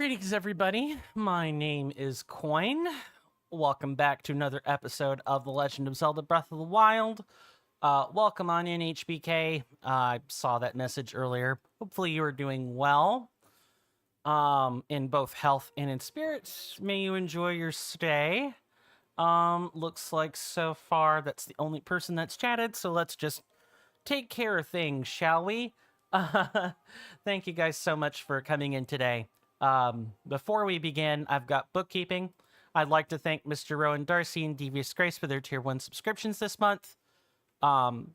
Greetings, everybody. My name is Coin. Welcome back to another episode of The Legend of Zelda Breath of the Wild. Welcome on in, HBK. I saw that message earlier. Hopefully you are doing well in both health and in spirits. May you enjoy your stay. Looks like so far that's the only person that's chatted, so let's just take care of things, shall we? Thank you guys so much for coming in today. Before we begin, I've got bookkeeping. I'd like to thank Mr. Rowan Darcy and Devious Grace for their Tier 1 subscriptions this month.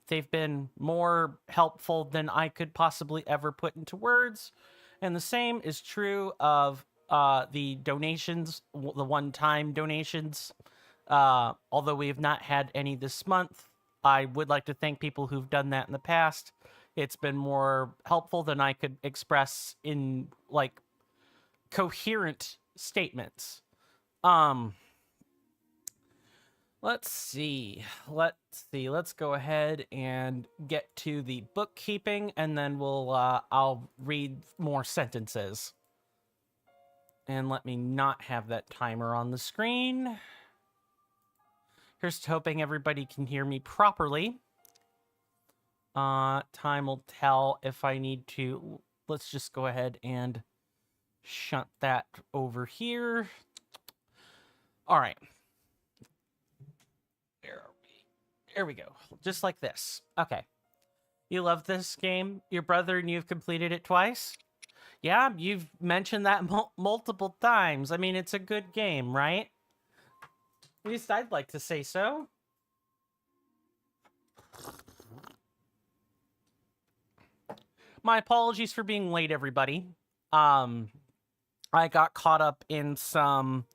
They've been more helpful than I could possibly ever put into words. And the same is true of the donations, the one-time donations. Although we have not had any this month, I would like to thank people who've done that in the past. It's been more helpful than I could express in, like, coherent statements. Let's see. Let's go ahead and get to the bookkeeping, and then I'll read more sentences. And let me not have that timer on the screen. Here's to hoping everybody can hear me properly. Time will tell if I need to. Let's just go ahead and shunt that over here. All right. There we go. Just like this. Okay. You love this game? Your brother and you've completed it twice? Yeah, you've mentioned that multiple times. I mean, it's a good game, right? At least I'd like to say so. My apologies for being late, everybody. I got caught up in some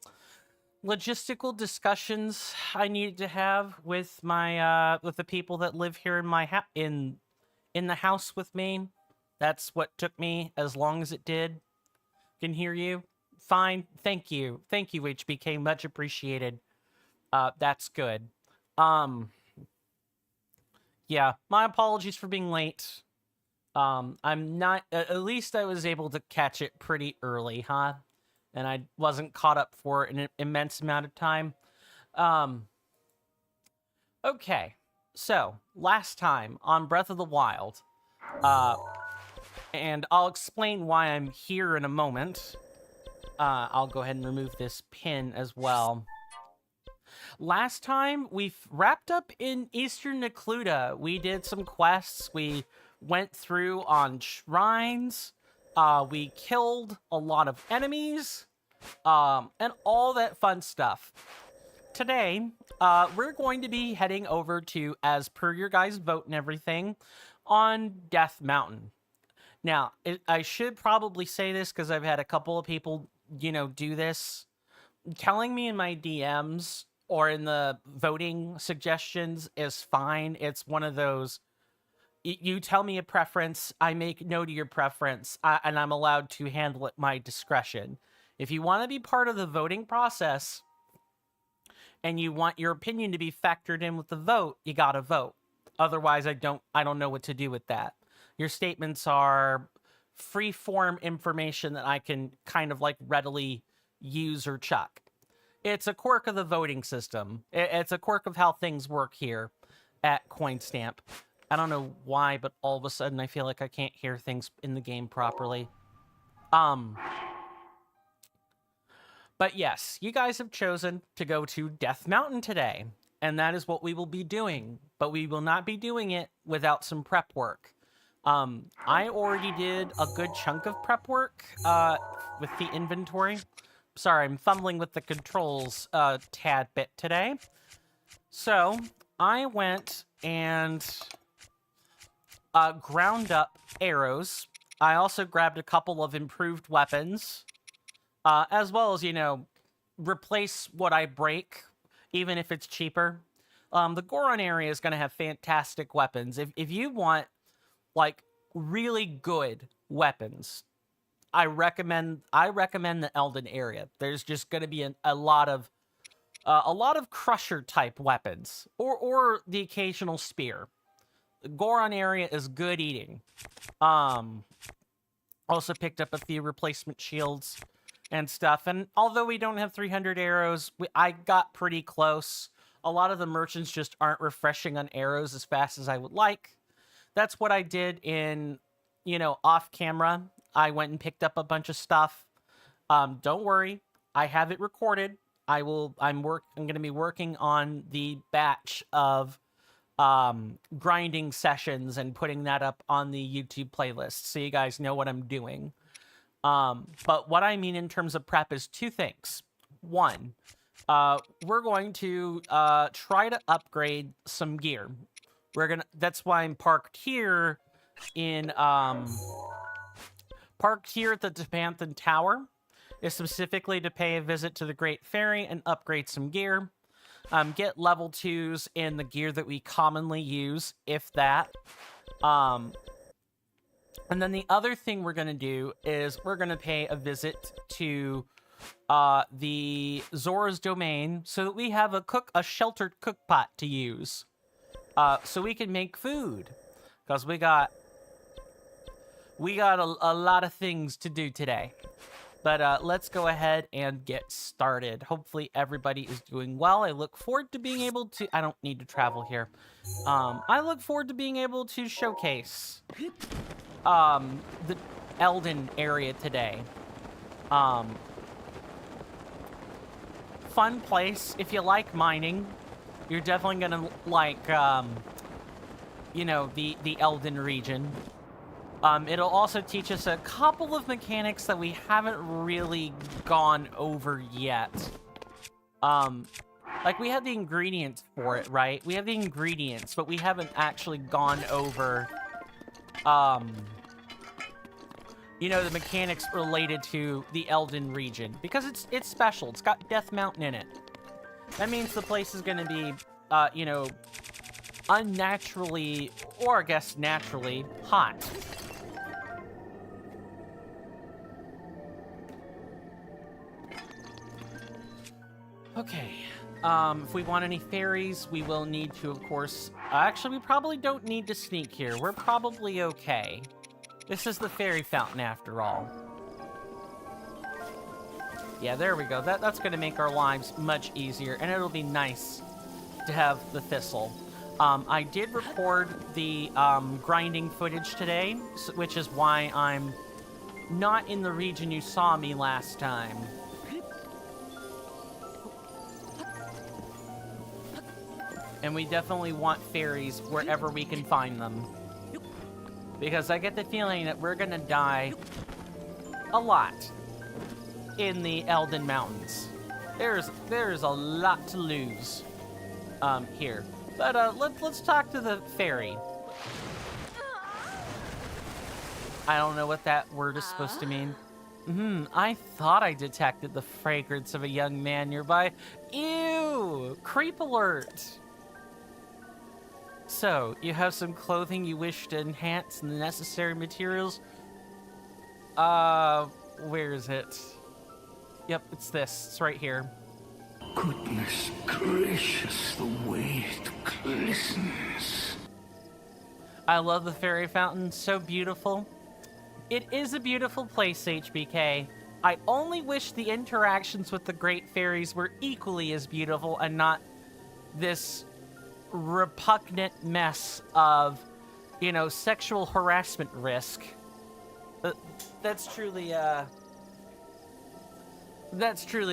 logistical discussions I needed to have with my with the people that live here in my in the house with me. That's what took me as long as it did. Can hear you? Fine. Thank you, HBK. Much appreciated. That's good. Yeah, my apologies for being late. I'm not, at least I was able to catch it pretty early, huh? And I wasn't caught up for an immense amount of time. Okay, so last time on Breath of the Wild, and I'll explain why I'm here in a moment. I'll go ahead and remove this pin as well. Last time, we wrapped up in Eastern Necluda. We did some quests. We went through on shrines. We killed a lot of enemies. And all that fun stuff. Today, we're going to be heading over to, as per your guys' vote and everything, on Death Mountain. Now, I should probably say this because I've had a couple of people, do this. Telling me in my DMs or in the voting suggestions is fine. It's one of those, you tell me a preference, I make note of your preference, and I'm allowed to handle it at my discretion. If you want to be part of the voting process and you want your opinion to be factored in with the vote, you gotta vote. Otherwise, I don't know what to do with that. Your statements are free-form information that I can kind of like readily use or chuck. It's a quirk of the voting system. It's a quirk of how things work here at CoinStamp. I don't know why, but all of a sudden I feel like I can't hear things in the game properly. But yes, you guys have chosen to go to Death Mountain today, and that is what we will be doing. But we will not be doing it without some prep work. I already did a good chunk of prep work with the inventory. Sorry, I'm fumbling with the controls a tad bit today. So, I went and ground up arrows. I also grabbed a couple of improved weapons. As well as, replace what I break, even if it's cheaper. The Goron area is going to have fantastic weapons. If you want, like, really good weapons, I recommend the Elden area. There's just going to be a lot of crusher type weapons or the occasional spear. The Goron area is good eating. Also picked up a few replacement shields and stuff. And although we don't have 300 arrows, I got pretty close. A lot of the merchants just aren't refreshing on arrows as fast as I would like. That's what I did in, off camera. I went and picked up a bunch of stuff. Don't worry, I have it recorded. I'm going to be working on the batch of grinding sessions and putting that up on the YouTube playlist so you guys know what I'm doing. But what I mean in terms of prep is two things. One, we're going to try to upgrade some gear. That's why I'm parked here at the Tepanthan Tower, is specifically to pay a visit to the Great Fairy and upgrade some gear. Get level 2s in the gear that we commonly use, if that. And then the other thing we're going to do is we're going to pay a visit to the Zora's Domain so that we have a sheltered cook pot to use. So we can make food. Because we got a lot of things to do today. But let's go ahead and get started. Hopefully everybody is doing well. I look forward to being able to... I don't need to travel here. I look forward to being able to showcase the Elden area today. Fun place. If you like mining, you're definitely gonna like, the Elden region. It'll also teach us a couple of mechanics that we haven't really gone over yet. Like, we have the ingredients for it, right? We have the ingredients, but we haven't actually gone over, the mechanics related to the Elden region. Because it's special. It's got Death Mountain in it. That means the place is gonna be, unnaturally, or I guess naturally, hot. Okay, if we want any fairies, we will need to, of course... actually, we probably don't need to sneak here. We're probably okay. This is the fairy fountain, after all. Yeah, there we go. That's going to make our lives much easier, and it'll be nice to have the thistle. I did record the grinding footage today, which is why I'm not in the region you saw me last time. And we definitely want fairies wherever we can find them. Because I get the feeling that we're gonna die a lot in the Elden Mountains. There's a lot to lose here. But let's talk to the fairy. I don't know what that word is supposed to mean. I thought I detected the fragrance of a young man nearby. Ew! Creep alert! So, you have some clothing you wish to enhance the necessary materials? Where is it? Yep, it's this. It's right here. Goodness gracious, the way it glistens. I love the fairy fountain. So beautiful. It is a beautiful place, HBK. I only wish the interactions with the great fairies were equally as beautiful and not this repugnant mess of, sexual harassment risk. That's truly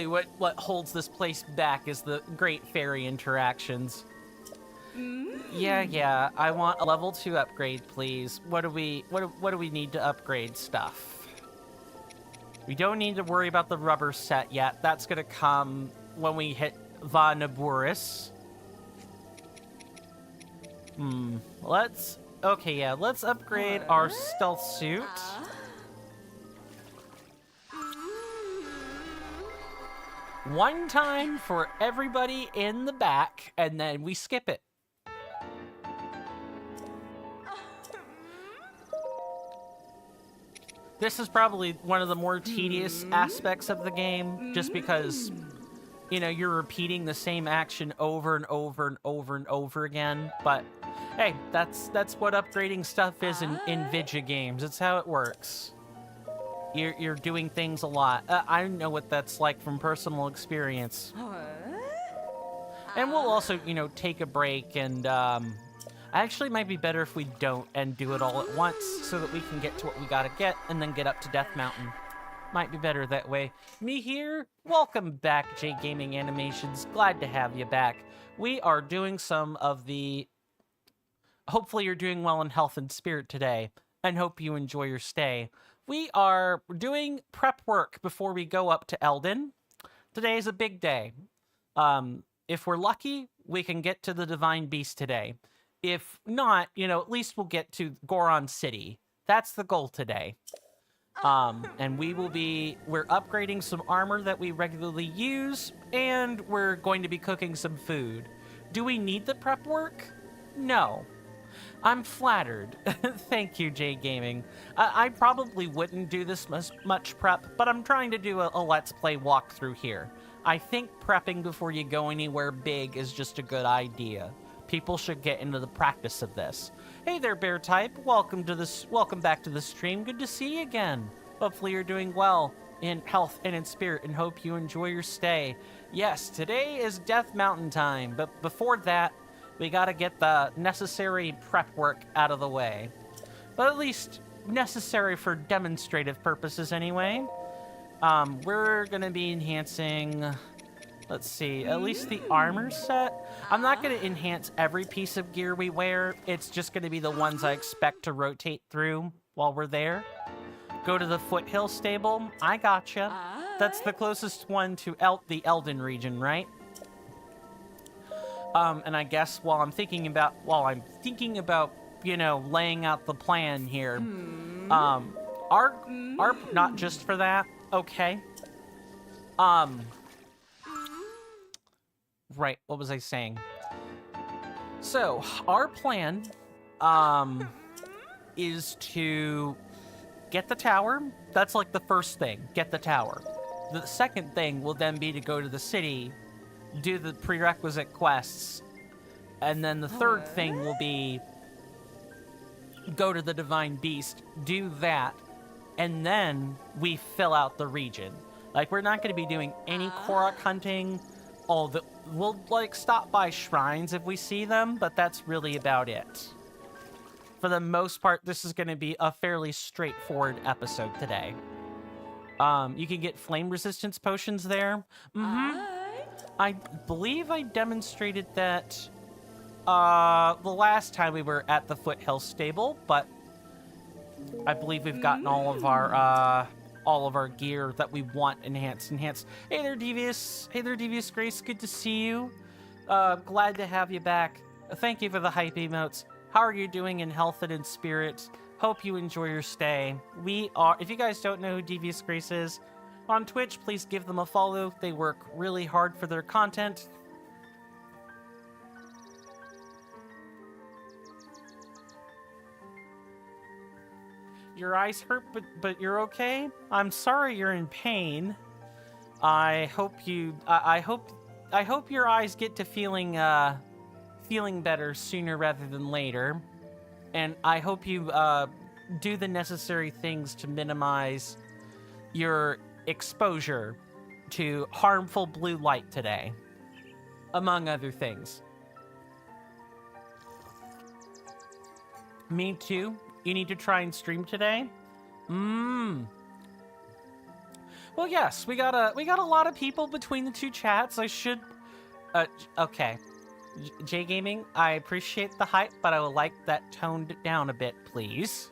what holds this place back, is the great fairy interactions. Yeah, I want a level 2 upgrade, please. What do we need to upgrade stuff? We don't need to worry about the rubber set yet. That's gonna come when we hit Va Naburis. Let's upgrade our stealth suit. One time for everybody in the back, and then we skip it. This is probably one of the more tedious aspects of the game, just because, you're repeating the same action over and over and over and over again. But hey, that's what upgrading stuff is in video games. It's how it works. You're doing things a lot. I know what that's like from personal experience. And we'll also, you know, take a break and, actually might be better if we don't and do it all at once so that we can get to what we gotta get and then get up to Death Mountain. Might be better that way. Me here, welcome back, J Gaming Animations. Glad to have you back. We are doing some of the... Hopefully you're doing well in health and spirit today, and hope you enjoy your stay. We are doing prep work before we go up to Eldin. Today is a big day. If we're lucky, we can get to the Divine Beast today. If not, you know, at least we'll get to Goron City. That's the goal today. And we're upgrading some armor that we regularly use, and we're going to be cooking some food. Do we need the prep work? No. I'm flattered. Thank you, J Gaming. I probably wouldn't do this much prep, but I'm trying to do a Let's Play walkthrough here. I think prepping before you go anywhere big is just a good idea. People should get into the practice of this. Hey there, Bear Type. Welcome back to the stream. Good to see you again. Hopefully you're doing well in health and in spirit, and hope you enjoy your stay. Yes, today is Death Mountain time, but before that, we gotta get the necessary prep work out of the way. But at least necessary for demonstrative purposes anyway. We're gonna be enhancing, let's see, at least the armor set. I'm not gonna enhance every piece of gear we wear. It's just gonna be the ones I expect to rotate through while we're there. Go to the Foothill Stable. I gotcha. That's the closest one to the Eldin region, right? And I guess while I'm thinking about, you know, laying out the plan here, our not just for that, okay. Right, what was I saying? So, our plan, is to get the tower. That's like the first thing, get the tower. The second thing will then be to go to the city, do the prerequisite quests, and then the third thing will be go to the Divine Beast, do that, and then we fill out the region. Like, we're not going to be doing any Korok hunting. We'll, like, stop by shrines if we see them, but that's really about it. For the most part, this is going to be a fairly straightforward episode today. You can get flame resistance potions there. I believe I demonstrated that the last time we were at the Foothill Stable, but I believe we've gotten all of our gear that we want enhanced. Hey there, Devious. Hey there, Devious Grace. Good to see you. Glad to have you back. Thank you for the hype emotes. How are you doing in health and in spirit? Hope you enjoy your stay. If you guys don't know who Devious Grace is, on Twitch, please give them a follow. They work really hard for their content. Your eyes hurt, but you're okay? I'm sorry you're in pain. I hope your eyes get to feeling better sooner rather than later. And I hope you do the necessary things to minimize your exposure to harmful blue light today, among other things. Me too. You need to try and stream today? Well, yes, we got a lot of people between the two chats. I should okay. J Gaming, I appreciate the hype, but I would like that toned down a bit, please.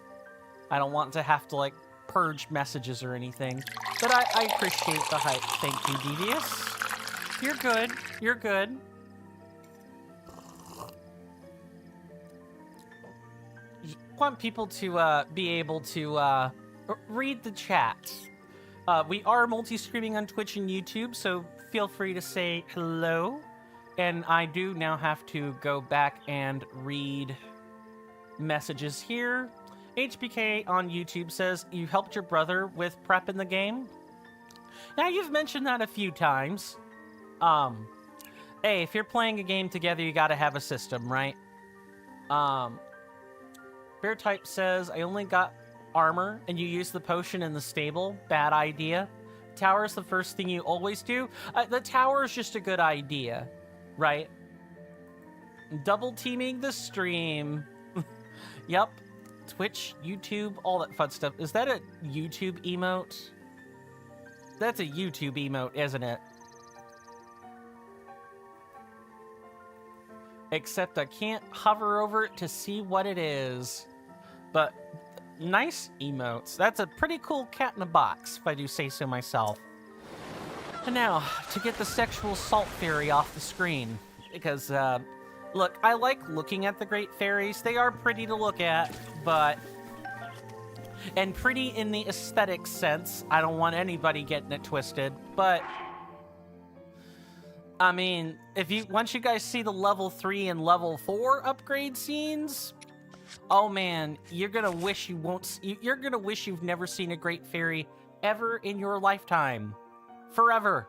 I don't want to have to, like, purge messages or anything. But I appreciate the hype. Thank you, Devious. You're good. You're good. Want people to be able to read the chat. We are multi-streaming on Twitch and YouTube, so feel free to say hello. And I do now have to go back and read messages here. HBK on YouTube says, you helped your brother with prep in the game? Now, you've mentioned that a few times. Hey, if you're playing a game together, you gotta have a system, right? Bear Type says, I only got armor and you use the potion in the stable, bad idea. Tower is the first thing you always do. The tower is just a good idea, right? Double teaming the stream. Yep. Twitch, YouTube, all that fun stuff. Is that a YouTube emote? That's a YouTube emote, isn't it? Except I can't hover over it to see what it is. But nice emotes. That's a pretty cool cat in a box, if I do say so myself. And now, to get the sexual salt fairy off the screen. Because, look, I like looking at the great fairies. They are pretty to look at, but... And pretty in the aesthetic sense. I don't want anybody getting it twisted, but... I mean, once you guys see the level 3 and level 4 upgrade scenes, oh man, you're gonna wish you're gonna wish you've never seen a great fairy ever in your lifetime. Forever.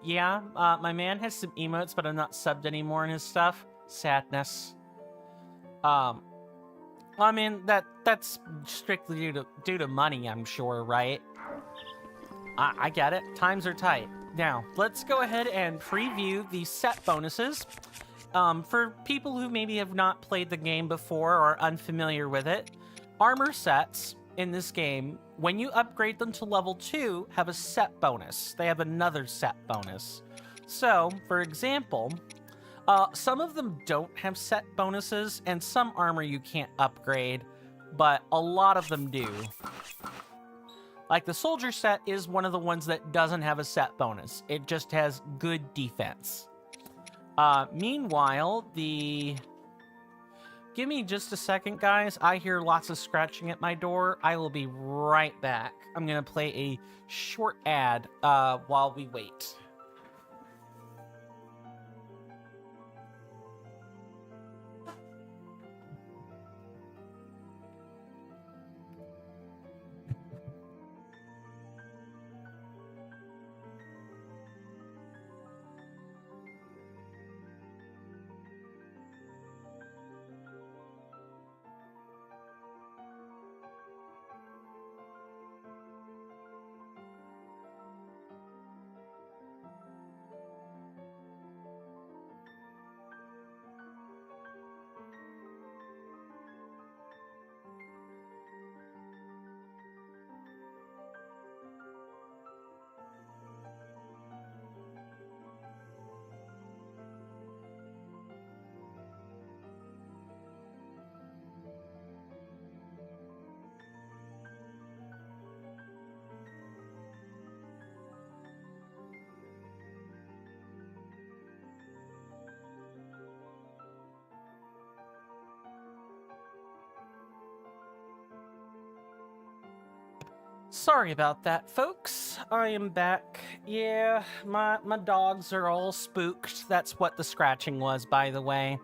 Yeah, my man has some emotes, but I'm not subbed anymore in his stuff. Sadness. I mean, that's strictly due to money, I'm sure, right? I get it. Times are tight. Now, let's go ahead and preview the set bonuses. For people who maybe have not played the game before or are unfamiliar with it, armor sets in this game, when you upgrade them to level 2, have a set bonus. They have another set bonus. So, for example, some of them don't have set bonuses, and some armor you can't upgrade, but a lot of them do. Like, the soldier set is one of the ones that doesn't have a set bonus. It just has good defense. Meanwhile, Give me just a second, guys. I hear lots of scratching at my door. I will be right back. I'm gonna play a short ad, while we wait. Sorry about that, folks. I am back. Yeah, my dogs are all spooked. That's what the scratching was, by the way.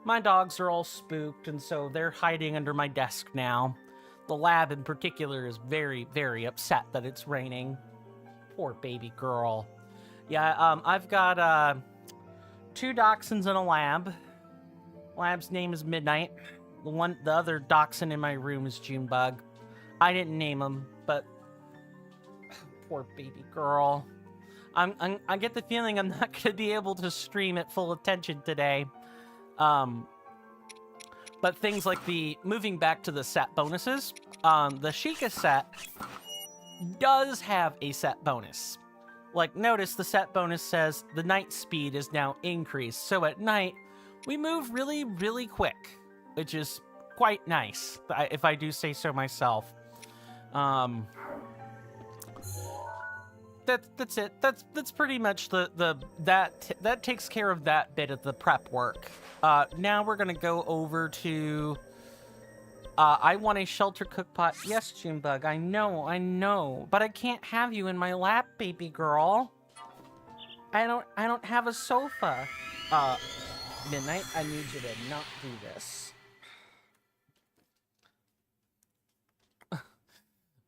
My dogs are all spooked, and so they're hiding under my desk now. The lab in particular is very, very upset that it's raining. Poor baby girl. Yeah, I've got 2 dachshunds in a lab. Lab's name is Midnight. The other dachshund in my room is Junebug. I didn't name him, but poor baby girl. I get the feeling I'm not gonna be able to stream at full attention today. But things like moving back to the set bonuses, the Sheikah set does have a set bonus. Like, notice the set bonus says the night speed is now increased. So at night, we move really, really quick, which is quite nice, if I do say so myself. That's it. That's pretty much that takes care of that bit of the prep work. Now we're gonna go over to. I want a shelter cookpot. Yes, Junebug. I know, but I can't have you in my lap, baby girl. I don't have a sofa. Midnight, I need you to not do this.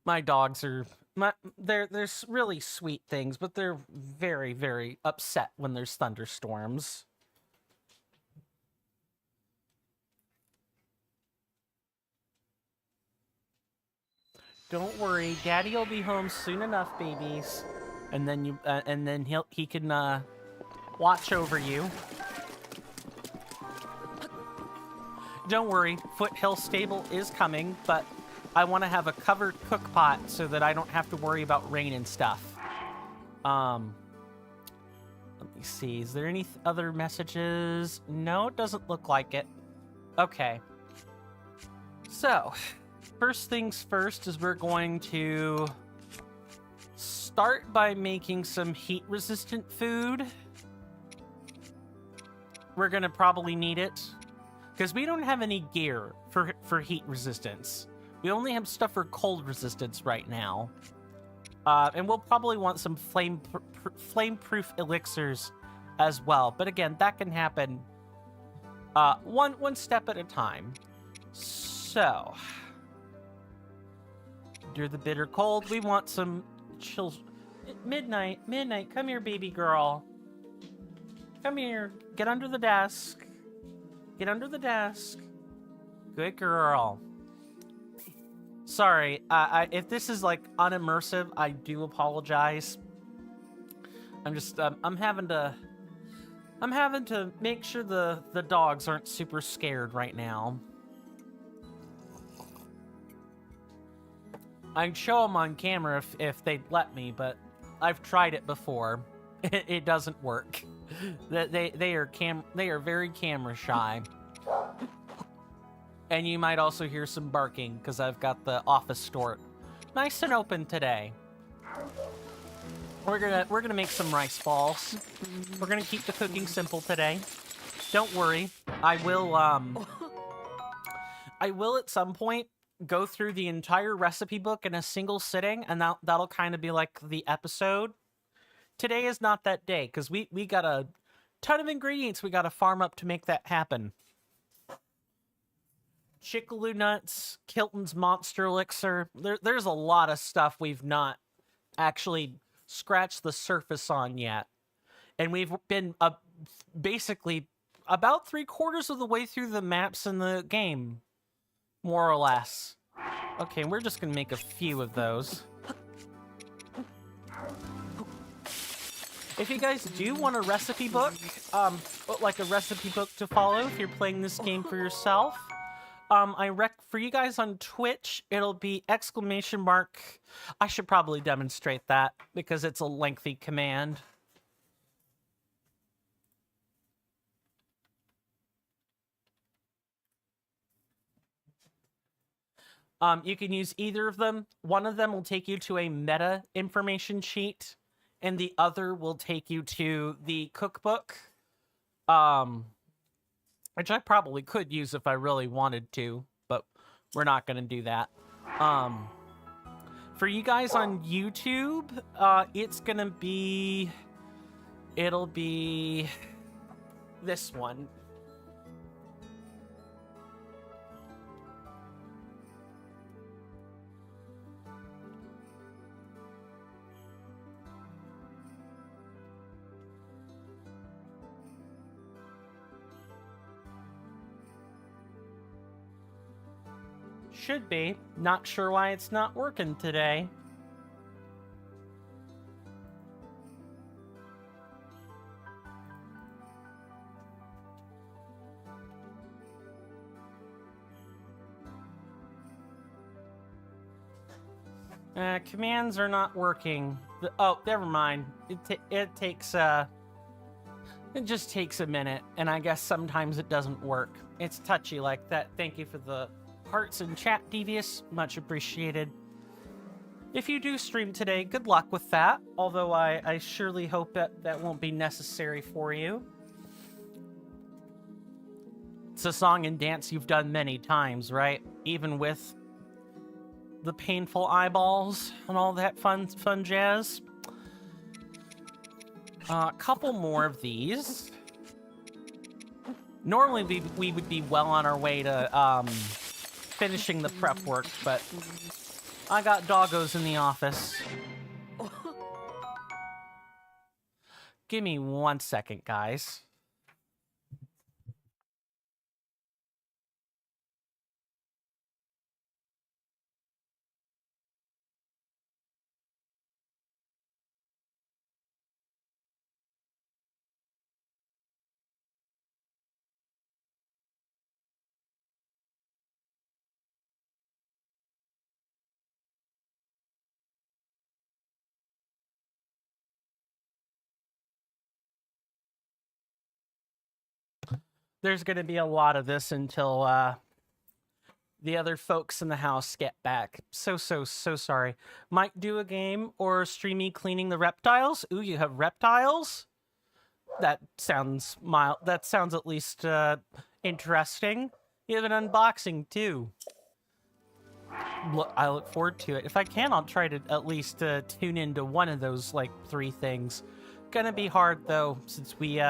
My dogs are they're really sweet things, but they're very, very upset when there's thunderstorms. Don't worry, Daddy will be home soon enough, babies. And then he can watch over you. Don't worry, Foothill Stable is coming, but I want to have a covered cook pot so that I don't have to worry about rain and stuff. Let me see. Is there any other messages? No, it doesn't look like it. Okay. So, first things first is we're going to start by making some heat-resistant food. We're going to probably need it because we don't have any gear for heat resistance. We only have stuff for cold resistance right now. And we'll probably want some flame-proof elixirs as well. But again, that can happen one step at a time. So, during the bitter cold, we want some chill. Midnight, come here, baby girl. Come here. Get under the desk. Get under the desk. Good girl. Sorry, if this is like unimmersive, I do apologize. I'm just I'm having to make sure the dogs aren't super scared right now. I'd show them on camera if they'd let me, but I've tried it before. It doesn't work. They are very camera shy. And you might also hear some barking because I've got the office door nice and open today. We're gonna make some rice balls. We're gonna keep the cooking simple today. Don't worry. I will at some point go through the entire recipe book in a single sitting, and that'll kind of be like the episode. Today is not that day because we got a ton of ingredients we got to farm up to make that happen. Chickaloo nuts, Kilton's monster elixir. There's a lot of stuff we've not actually scratched the surface on yet. And we've been basically about 3/4 of the way through the maps in the game, more or less. Okay, we're just gonna make a few of those. If you guys do want a recipe book, like a recipe book to follow if you're playing this game for yourself, for you guys on Twitch, it'll be ! I should probably demonstrate that because it's a lengthy command. You can use either of them. One of them will take you to a meta information sheet, and the other will take you to the cookbook. Which I probably could use if I really wanted to, but we're not going to do that. For you guys on YouTube, it'll be this one. Should be. Not sure why it's not working today. Commands are not working. Oh, never mind. It just takes a minute, and I guess sometimes it doesn't work. It's touchy like that. Thank you for the hearts in chat, Devious. Much appreciated. If you do stream today, good luck with that. Although I surely hope that won't be necessary for you. It's a song and dance you've done many times, right? Even with the painful eyeballs and all that fun jazz. A couple more of these. Normally we would be well on our way to finishing the prep work, but I got doggos in the office. Give me 1 second, guys. There's going to be a lot of this until the other folks in the house get back. So sorry. Might do a game or stream me cleaning the reptiles. Ooh, you have reptiles? That sounds mild. That sounds at least interesting. You have an unboxing too. I look forward to it. If I can, I'll try to at least tune into one of those like 3 things. Gonna be hard though, since we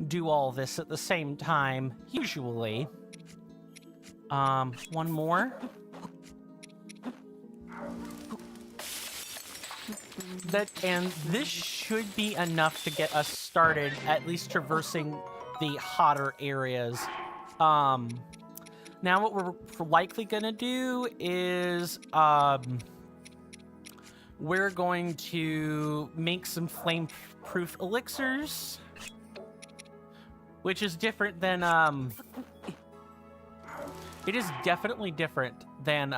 do all this at the same time usually. One more. And this should be enough to get us started, at least traversing the hotter areas. Now what we're likely gonna do is, we're going to make some flame-proof elixirs, which is different than, it is definitely different than,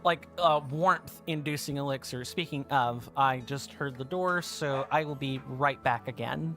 like, warmth-inducing elixir. Speaking of, I just heard the door, so I will be right back again.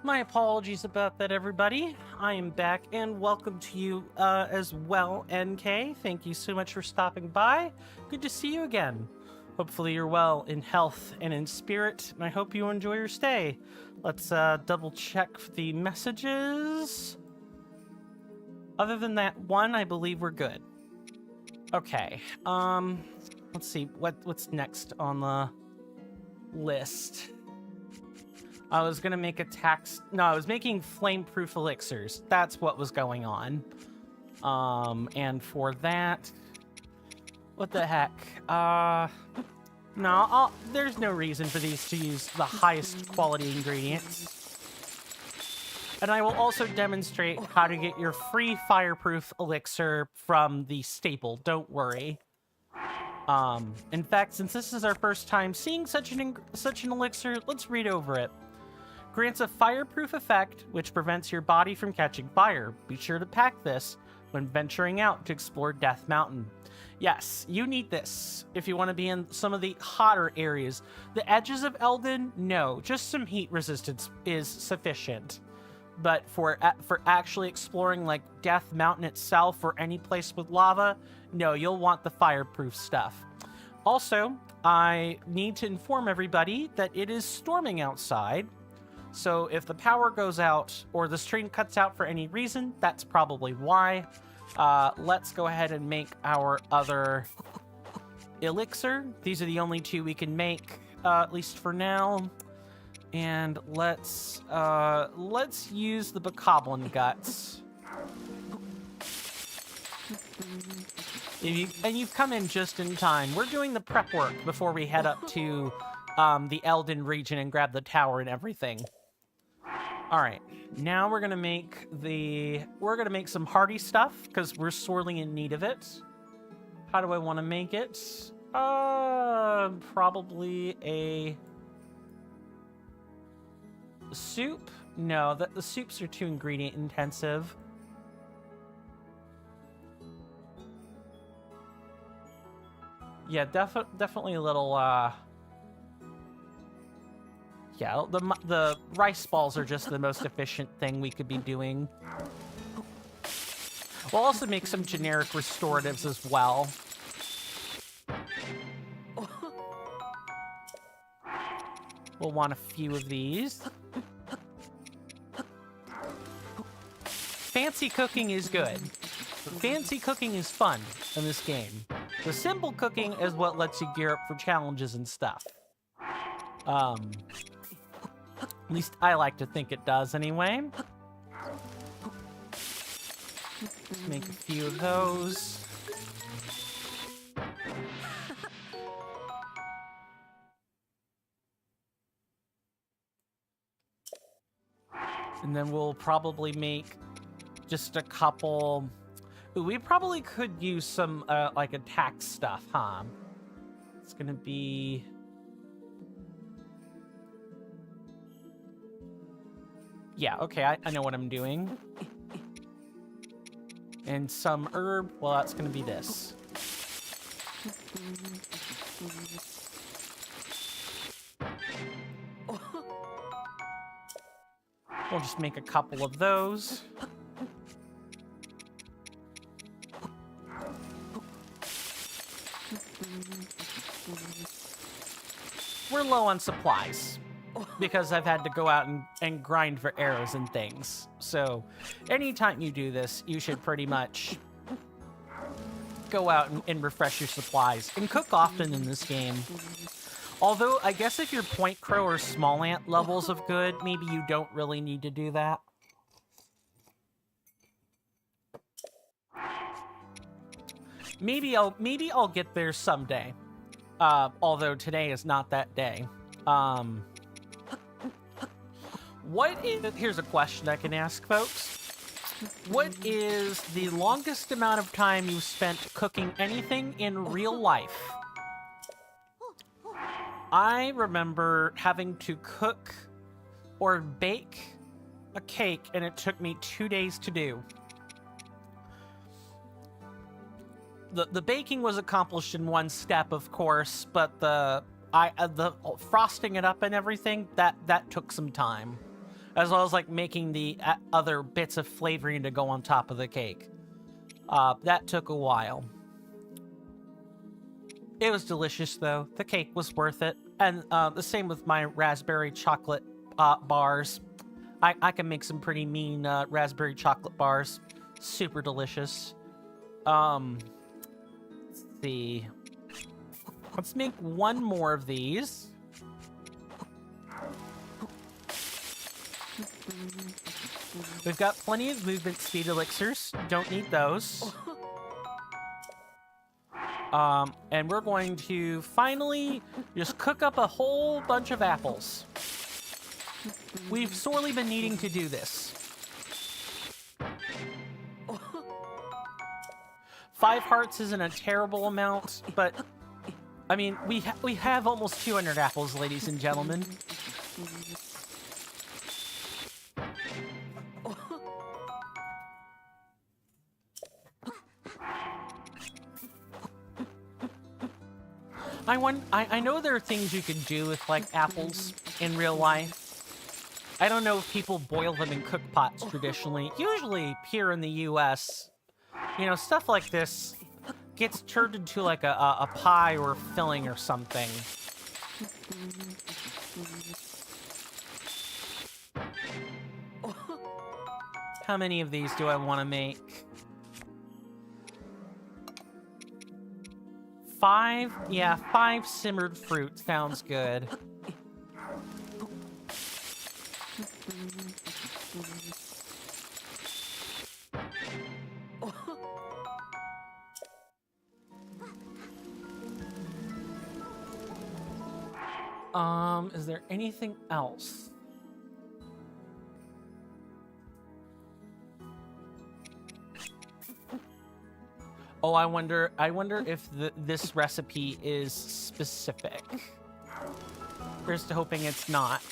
My apologies about that, everybody. I am back, and welcome to you as well, NK. Thank you so much for stopping by. Good to see you again. Hopefully you're well in health and in spirit, and I hope you enjoy your stay. Let's double check the messages. Other than that one, I believe we're good. Okay, let's see, what's next on the list? I was gonna make I was making flame-proof elixirs. That's what was going on. And for that, what the heck? No, there's no reason for these to use the highest quality ingredients. And I will also demonstrate how to get your free fireproof elixir from the staple. Don't worry. In fact, since this is our first time seeing such an elixir, let's read over it. Grants a fireproof effect, which prevents your body from catching fire. Be sure to pack this when venturing out to explore Death Mountain. Yes, you need this if you want to be in some of the hotter areas. The edges of Elden, no, just some heat resistance is sufficient. But for actually exploring like Death Mountain itself or any place with lava, no, you'll want the fireproof stuff. Also, I need to inform everybody that it is storming outside. So if the power goes out or the stream cuts out for any reason, that's probably why. Let's go ahead and make our other elixir. These are the only two we can make, at least for now. And let's use the bokoblin guts. You've come in just in time. We're doing the prep work before we head up to the Elden region and grab the tower and everything. All right, now we're gonna make some hearty stuff because we're sorely in need of it. How do I want to make it? Probably a soup. No, the soups are too ingredient intensive. Yeah, definitely a little, yeah, the rice balls are just the most efficient thing we could be doing. We'll also make some generic restoratives as well. We'll want a few of these. Fancy cooking is good. Fancy cooking is fun in this game. The simple cooking is what lets you gear up for challenges and stuff. At least I like to think it does anyway. Let's make a few of those. And then we'll probably make just a couple. Ooh, we probably could use some like attack stuff, huh? It's gonna be. Yeah, okay, I know what I'm doing. And some herb, well, that's gonna be this. We'll just make a couple of those. We're low on supplies because I've had to go out and grind for arrows and things. So anytime you do this, you should pretty much go out and refresh your supplies and cook often in this game. Although, I guess if you're point crow or small ant levels of good, maybe you don't really need to do that. Maybe I'll get there someday. Although today is not that day. Here's a question I can ask folks. What is the longest amount of time you've spent cooking anything in real life? I remember having to cook or bake a cake, and it took me 2 days to do. The baking was accomplished in one step, of course, but the frosting it up and everything, that took some time. As well as like making the other bits of flavoring to go on top of the cake. That took a while. It was delicious, though. The cake was worth it. And the same with my raspberry chocolate bars. I can make some pretty mean raspberry chocolate bars. Super delicious. Let's see. Let's make one more of these. We've got plenty of movement speed elixirs. Don't need those. And we're going to finally just cook up a whole bunch of apples. We've sorely been needing to do this. 5 hearts isn't a terrible amount, but I mean, we have almost 200 apples, ladies and gentlemen. I know there are things you can do with, like, apples in real life. I don't know if people boil them in cook pots traditionally. Usually, here in the U.S., you know, stuff like this gets turned into, like, a pie or filling or something. How many of these do I want to make? 5? Yeah, 5 simmered fruit sounds good. Is there anything else? Oh, I wonder if this recipe is specific. Here's to hoping it's not.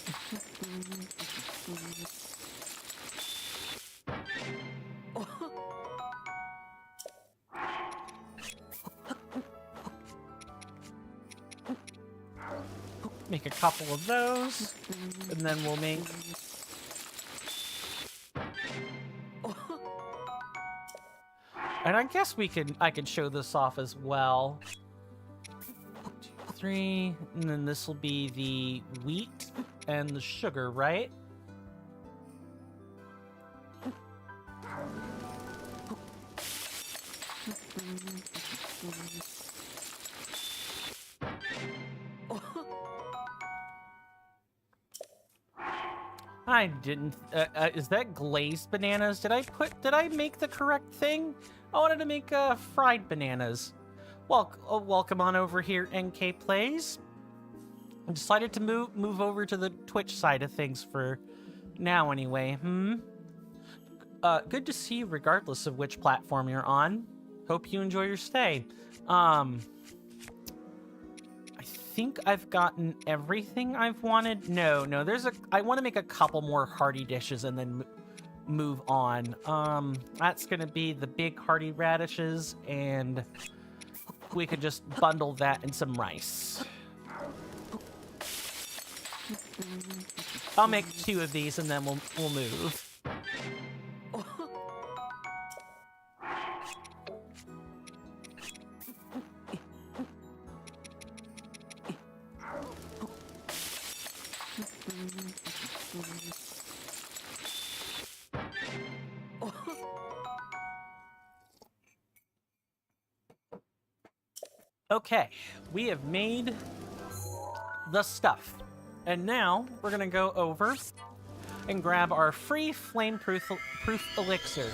Make a couple of those, and then we'll make... And I guess I could show this off as well. 2, 3, and then this will be the wheat and the sugar, right? I didn't. Is that glazed bananas? Did I make the correct thing? I wanted to make fried bananas. Welcome on over here, NK Plays. I decided to move over to the Twitch side of things for now, anyway. Good to see you, regardless of which platform you're on. Hope you enjoy your stay. I think I've gotten everything I've wanted. No, I want to make a couple more hearty dishes and then move on. That's gonna be the big hearty radishes, and we could just bundle that in some rice. I'll make 2 of these and then we'll move. Okay, we have made the stuff. And now we're gonna go over and grab our free flame-proof elixir.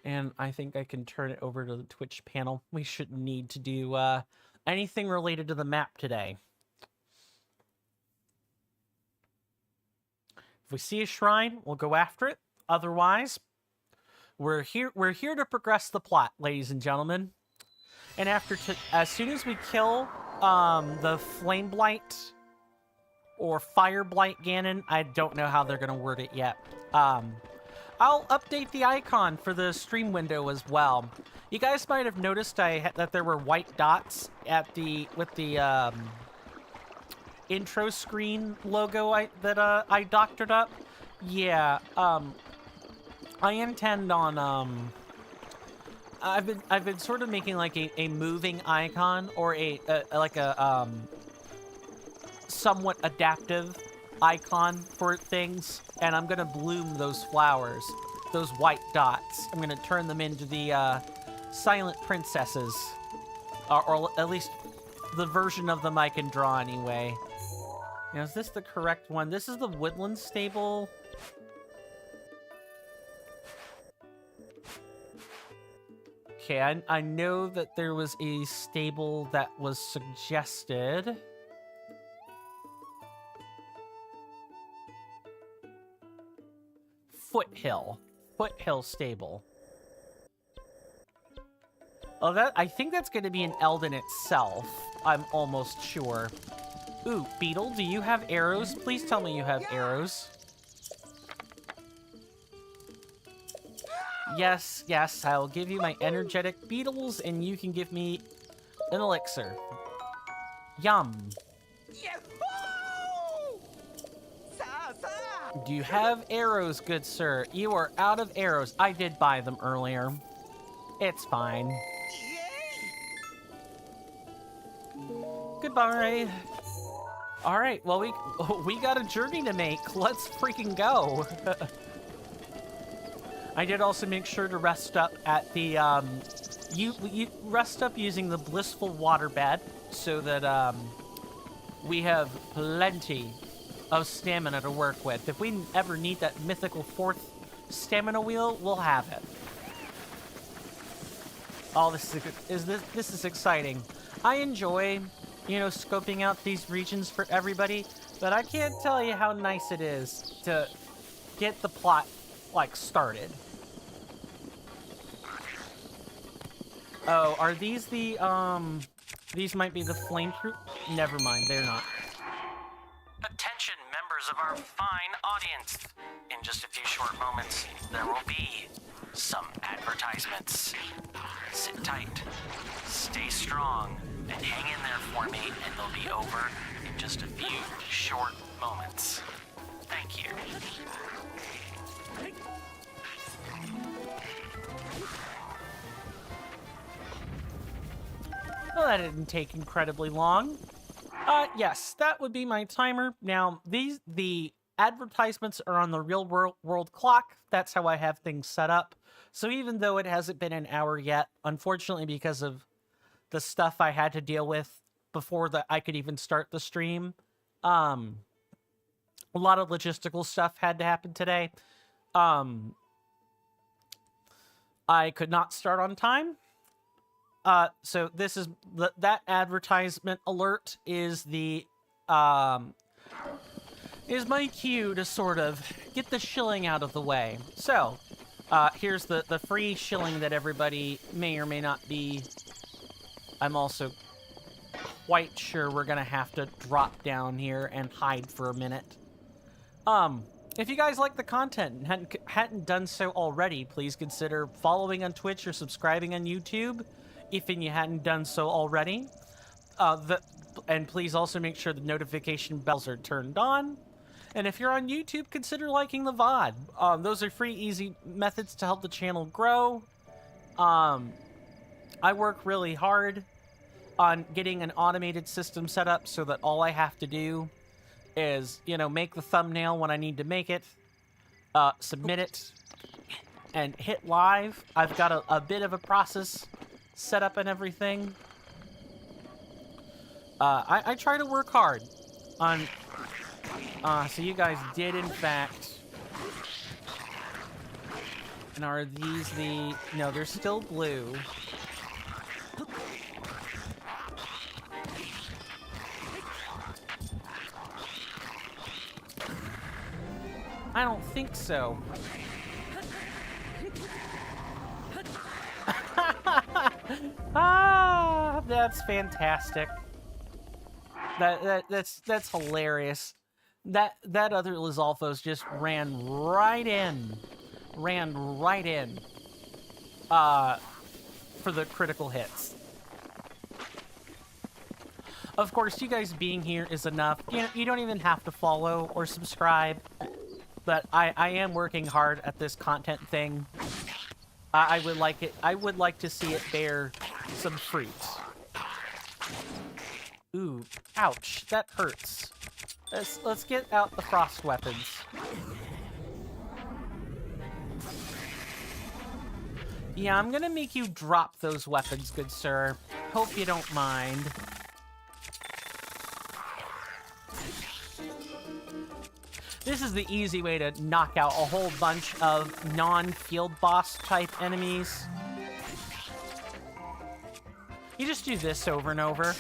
And I think I can turn it over to the Twitch panel. We shouldn't need to do anything related to the map today. If we see a shrine, we'll go after it. Otherwise, we're here to progress the plot, ladies and gentlemen. And as soon as we kill the Flame Blight or Fire Blight Ganon, I don't know how they're gonna word it yet. I'll update the icon for the stream window as well. You guys might have noticed that there were white dots with the intro screen logo that I doctored up. Yeah, I intend on I've been sort of making like a moving icon or like a somewhat adaptive icon for things, and I'm gonna bloom those flowers, those white dots. I'm gonna turn them into the silent princesses, or at least the version of them I can draw anyway. Now, is this the correct one? This is the woodland stable. Okay, I know that there was a stable that was suggested. Foothill stable. Oh, I think that's going to be an Eldin itself. I'm almost sure. Ooh, Beetle, do you have arrows? Please tell me you have arrows. Yes, I'll give you my energetic beetles, and you can give me an elixir. Yum. Do you have arrows, good sir? You are out of arrows. I did buy them earlier. It's fine. Goodbye. All right, well, we got a journey to make. Let's freaking go. I did also make sure to rest up at the, you rest up using the blissful waterbed so that, we have plenty of stamina to work with. If we ever need that mythical 4th stamina wheel, we'll have it. Oh, this is exciting. I enjoy, you know, scoping out these regions for everybody, but I can't tell you how nice it is to get the plot, like, started. Oh, are these the, these might be the flame crew? Never mind, they're not. Attention, members of our fine audience. In just a few short moments, there will be some advertisements. Sit tight, stay strong, and hang in there for me, and they'll be over in just a few short moments. Thank you. Well, that didn't take incredibly long. Yes, that would be my timer. Now, the advertisements are on the real world clock. That's how I have things set up. So even though it hasn't been an hour yet, unfortunately, because of the stuff I had to deal with before I could even start the stream, a lot of logistical stuff had to happen today. I could not start on time. So this is that advertisement alert is the is my cue to sort of get the shilling out of the way. So here's the free shilling that everybody may or may not be. I'm also quite sure we're gonna have to drop down here and hide for a minute. If you guys like the content and hadn't done so already, please consider following on Twitch or subscribing on YouTube if you hadn't done so already. And please also make sure the notification bells are turned on. And if you're on YouTube, consider liking the VOD. Those are free, easy methods to help the channel grow. I work really hard on getting an automated system set up so that all I have to do is, you know, make the thumbnail when I need to make it, submit it, and hit live. I've got a bit of a process set up and everything. I try to work hard on... so you guys did, in fact... And are these the... No, they're still blue. I don't think so. Ah, that's fantastic. That's hilarious. That other Lizalfos just ran right in. For the critical hits. Of course, you guys being here is enough. You don't even have to follow or subscribe. But I am working hard at this content thing. I would like to see it bear some fruit. Ooh, ouch, that hurts. Let's get out the frost weapons. Yeah, I'm gonna make you drop those weapons, good sir. Hope you don't mind. This is the easy way to knock out a whole bunch of non-field boss type enemies. You just do this over and over.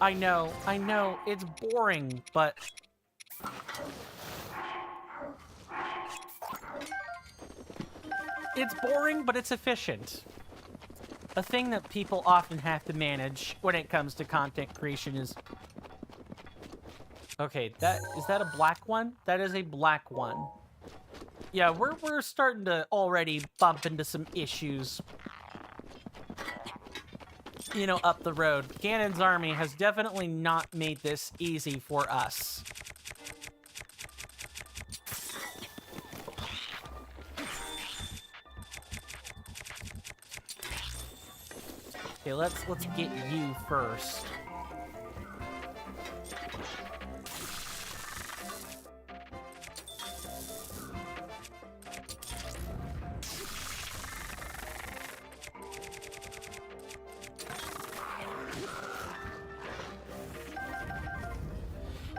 I know, it's boring, but... It's boring, but it's efficient. A thing that people often have to manage when it comes to content creation is... Okay, is that a black one? That is a black one. Yeah, we're starting to already bump into some issues. You know, up the road. Ganon's army has definitely not made this easy for us. Okay, let's get you first.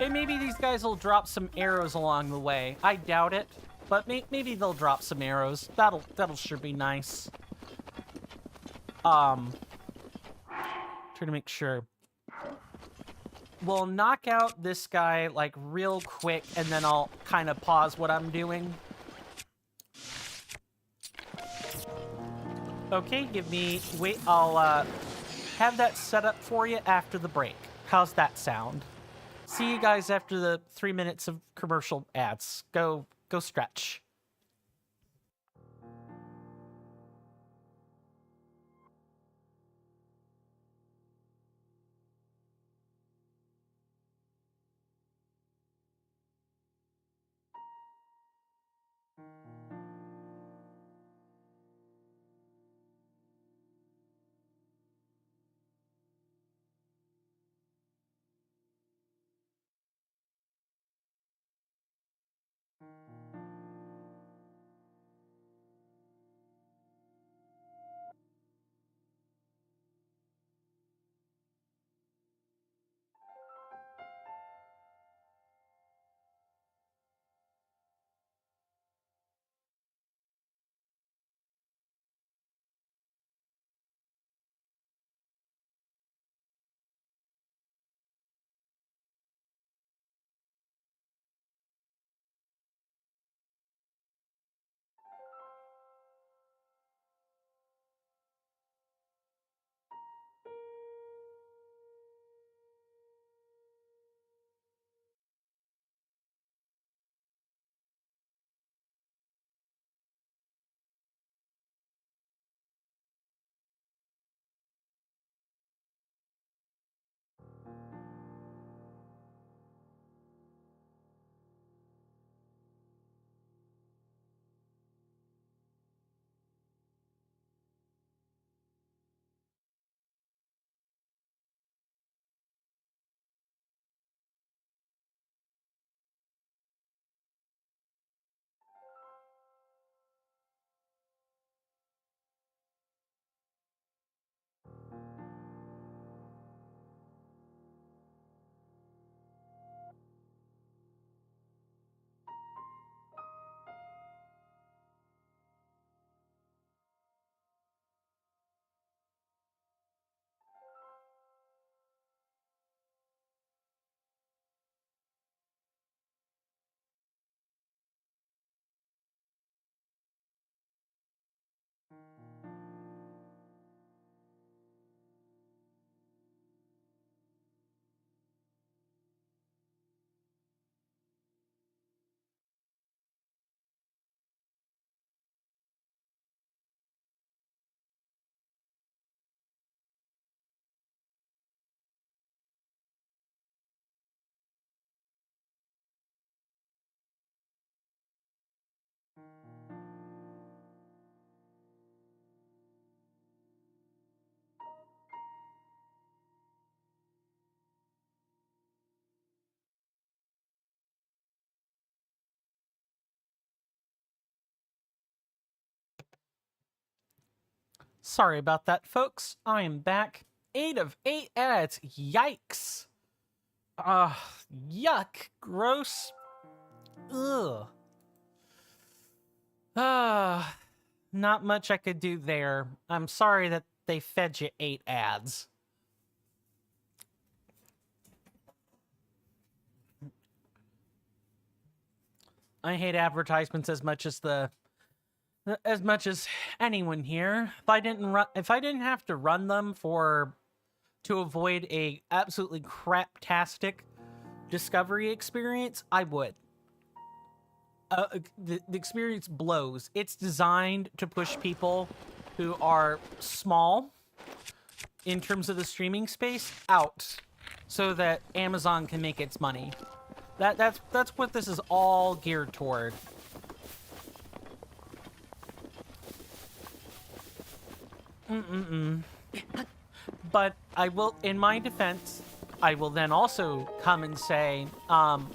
And maybe these guys will drop some arrows along the way. I doubt it, but maybe they'll drop some arrows. That'll sure be nice. Trying to make sure. We'll knock out this guy like real quick, and then I'll kind of pause what I'm doing. Okay, wait, I'll have that set up for you after the break. How's that sound? See you guys after the 3 minutes of commercial ads. Go stretch. Sorry about that, folks. I am back. 8 of 8 ads. Yikes. Yuck. Gross. Ugh. Not much I could do there. I'm sorry that they fed you 8 ads. I hate advertisements as much as anyone here. If I didn't have to run them to avoid a absolutely craptastic discovery experience, I would. The experience blows. It's designed to push people who are small in terms of the streaming space out so that Amazon can make its money. That's what this is all geared toward. But I will, in my defense, I will then also come and say, all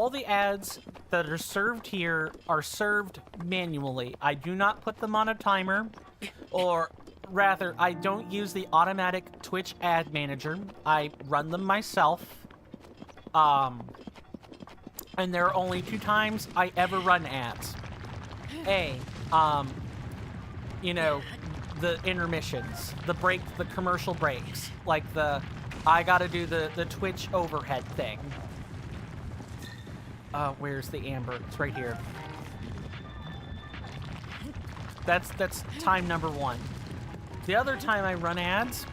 the ads that are served here are served manually. I do not put them on a timer, or rather, I don't use the automatic Twitch ad manager. I run them myself. And there are only 2 times I ever run ads. A, you know, the intermissions, the commercial breaks, like I gotta do the Twitch overhead thing. Where's the amber? It's right here. That's time number 1. The other time I run ads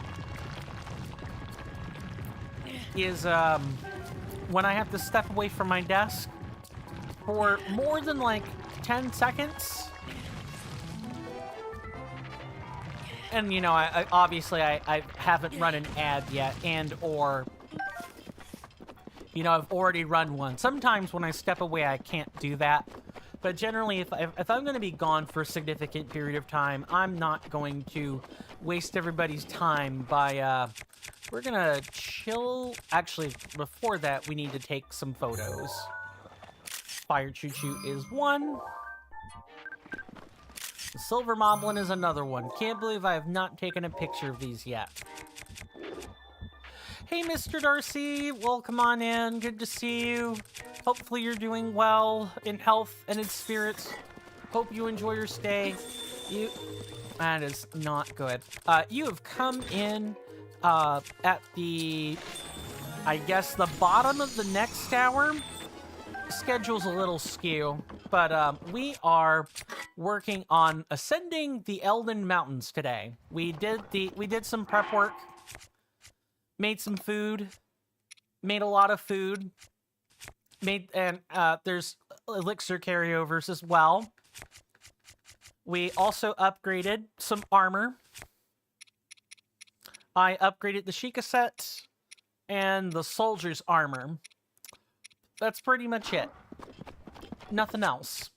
is when I have to step away from my desk for more than like 10 seconds. And, you know, I obviously I haven't run an ad yet, and or, you know, I've already run one. Sometimes when I step away, I can't do that. But generally, if I'm going to be gone for a significant period of time, I'm not going to waste everybody's time by, we're going to chill. Actually, before that, we need to take some photos. Fire Choo Choo is 1. The Silver Moblin is another one. Can't believe I have not taken a picture of these yet. Hey, Mr. Darcy, welcome on in. Good to see you. Hopefully you're doing well in health and in spirits. Hope you enjoy your stay. That is not good. You have come in at the, I guess, the bottom of the next hour. Schedule's a little skew, but we are working on ascending the Elden Mountains today. We did some prep work. Made some food. Made a lot of food. There's elixir carryovers as well. We also upgraded some armor. I upgraded the Sheikah set and the soldier's armor. That's pretty much it. Nothing else.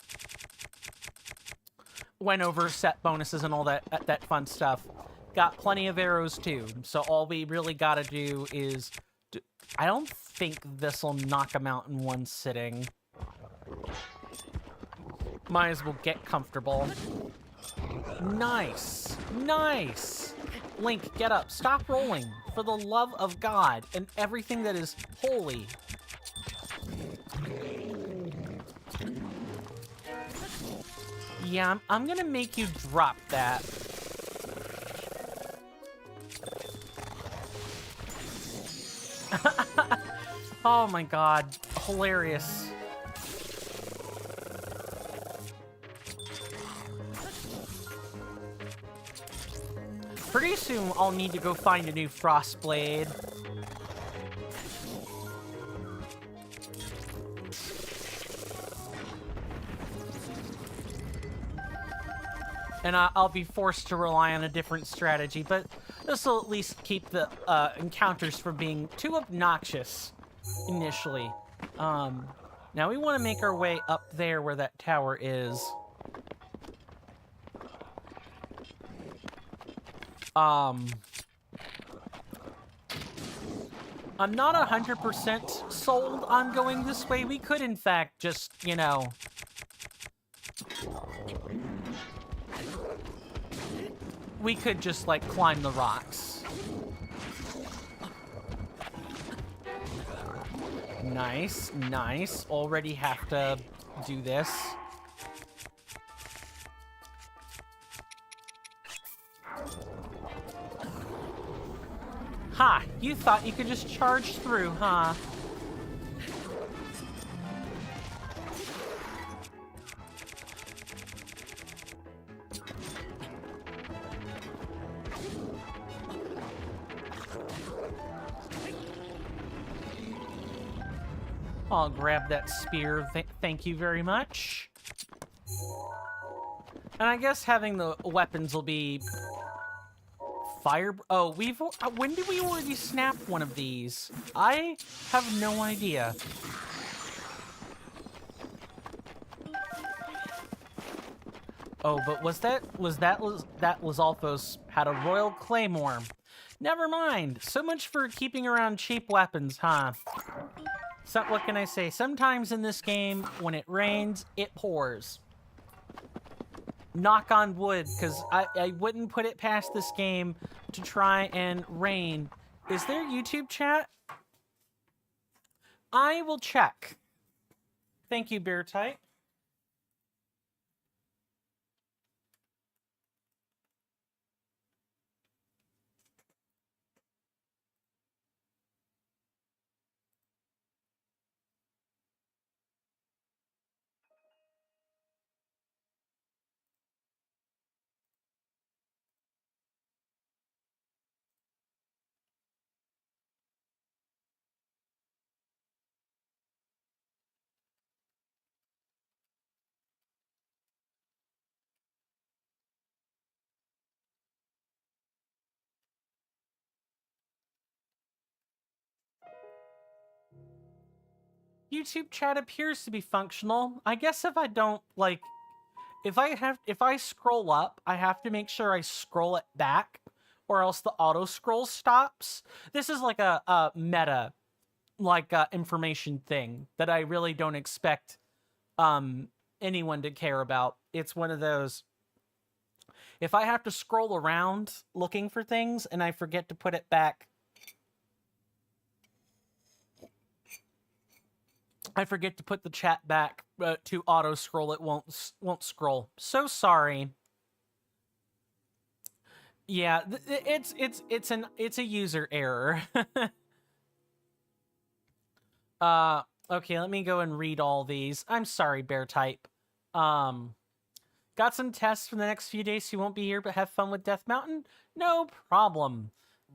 Went over set bonuses and all that fun stuff. Got plenty of arrows too, so all we really gotta do is... I don't think this'll knock him out in one sitting. Might as well get comfortable. Nice! Nice! Link, get up. Stop rolling. For the love of God and everything that is holy. Yeah, I'm gonna make you drop that. Oh my god. Hilarious. Pretty soon I'll need to go find a new Frostblade. And I'll be forced to rely on a different strategy, but this will at least keep the encounters from being too obnoxious initially. Now we want to make our way up there where that tower is. I'm not 100% sold on going this way. We could, in fact, just, you know... We could just, like, climb the rocks. Nice, nice. Already have to do this. Ha! You thought you could just charge through, huh? I'll grab that spear. Thank you very much. And I guess having the weapons will be... Fire... Oh, when did we already snap one of these? I have no idea. Oh, but that Lizalfos had a royal claymore. Never mind. So much for keeping around cheap weapons, huh? So, what can I say? Sometimes in this game, when it rains, it pours. Knock on wood, because I wouldn't put it past this game to try and rain. Is there YouTube chat? I will check. Thank you, Bear Type. YouTube chat appears to be functional. I guess if I don't, like, if I scroll up, I have to make sure I scroll it back, or else the auto scroll stops. This is like a meta, like, information thing that I really don't expect anyone to care about. It's one of those, if I have to scroll around looking for things and I forget to put it back, I forget to put the chat back to auto scroll, it won't scroll. So sorry. Yeah, it's a user error. Okay, let me go and read all these. I'm sorry, Bear Type. Got some tests for the next few days, so you won't be here, but have fun with Death Mountain? No problem.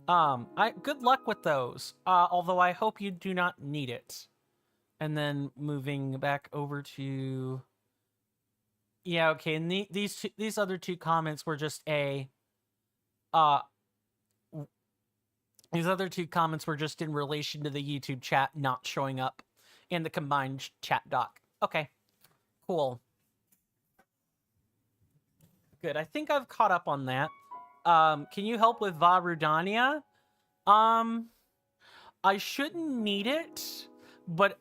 Good luck with those. Although I hope you do not need it. And then moving back over to, yeah, okay. And these other two comments were just these other two comments were just in relation to the YouTube chat not showing up in the combined chat doc. Okay, cool. Good. I think I've caught up on that. Can you help with Va Rudania? I shouldn't need it, but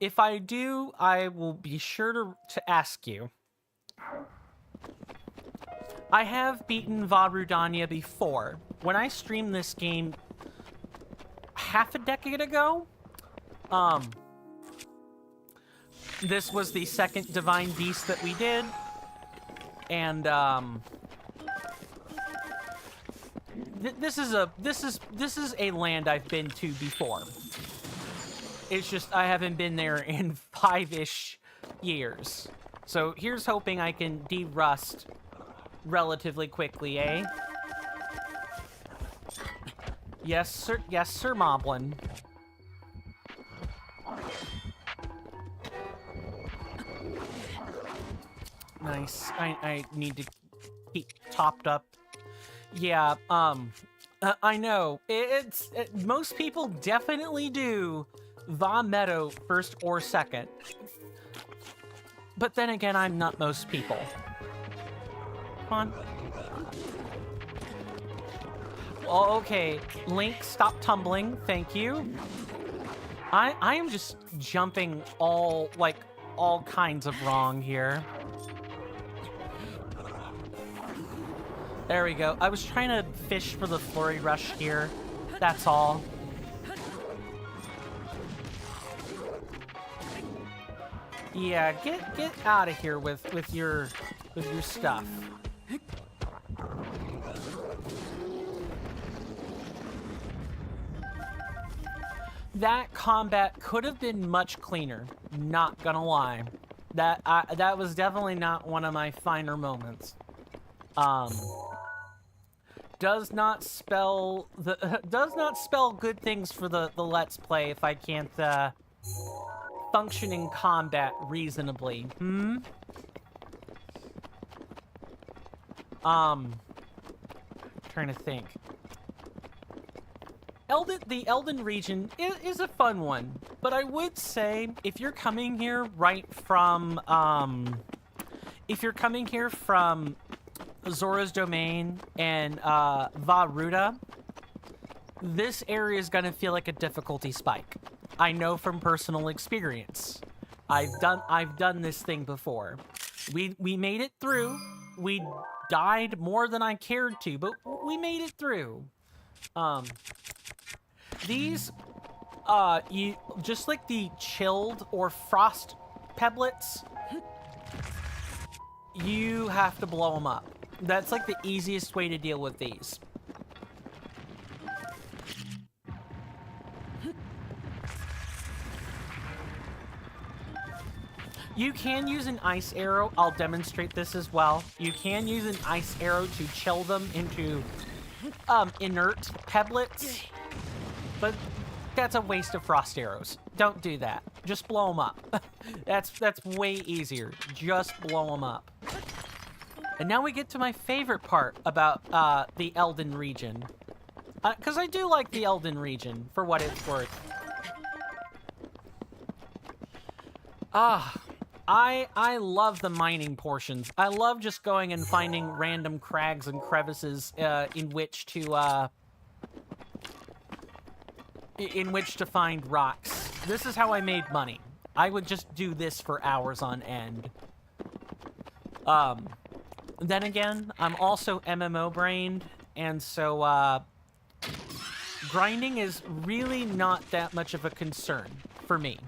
if I do, I will be sure to ask you. I have beaten Va Rudania before. When I streamed this game half a decade ago, this was the second Divine Beast that we did, and this is a land I've been to before. It's just I haven't been there in 5-ish years. So here's hoping I can de-rust relatively quickly, eh? Yes, sir. Yes, Sir Moblin. Nice. I need to keep topped up. Yeah, I know. Most people definitely do Va Meadow first or second. But then again, I'm not most people. Come on. Oh, okay. Link, stop tumbling. Thank you. I am just jumping all kinds of wrong here. There we go. I was trying to fish for the flurry rush here. That's all. Yeah, get out of here with your stuff. That combat could have been much cleaner. Not gonna lie. That was definitely not one of my finer moments. Does not spell good things for the Let's Play if I can't function in combat reasonably. Trying to think. The Elden region is a fun one, but I would say if you're coming here from Zora's Domain and Va Ruta, this area is gonna feel like a difficulty spike. I know from personal experience. I've done this thing before. We made it through. We died more than I cared to, but we made it through. These you just like the chilled or frost pebblets, you have to blow them up. That's like the easiest way to deal with these. You can use an ice arrow. I'll demonstrate this as well. You can use an ice arrow to chill them into inert pebblets, but that's a waste of frost arrows. Don't do that. Just blow them up. That's way easier. Just blow them up. And now we get to my favorite part about the Elden region. Because I do like the Elden region, for what it's worth. I love the mining portions. I love just going and finding random crags and crevices in which to find rocks. This is how I made money. I would just do this for hours on end. Then again, I'm also MMO brained, and so grinding is really not that much of a concern for me.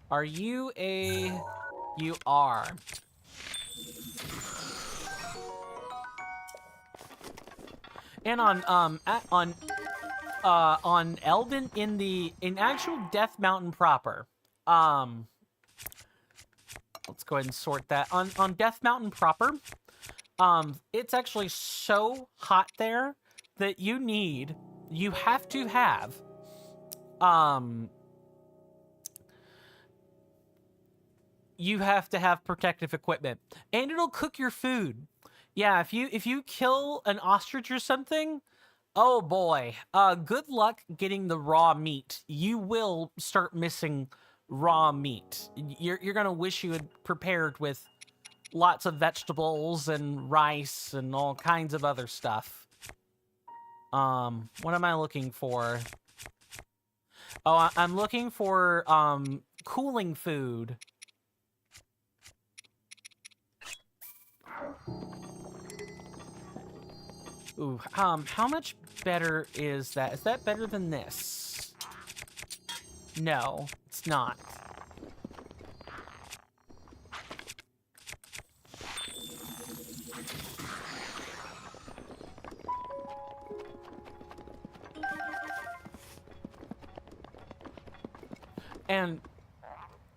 Are you a... You are. And on Elden, in actual Death Mountain proper, let's go ahead and sort that. On Death Mountain proper, it's actually so hot there that you have to have, you have to have protective equipment, and it'll cook your food. Yeah, if you kill an ostrich or something, oh boy, good luck getting the raw meat. You will start missing raw meat. You're gonna wish you had prepared with lots of vegetables and rice and all kinds of other stuff. What am I looking for? Oh, I'm looking for cooling food. Ooh, how much better is that? Is that better than this? No, it's not. And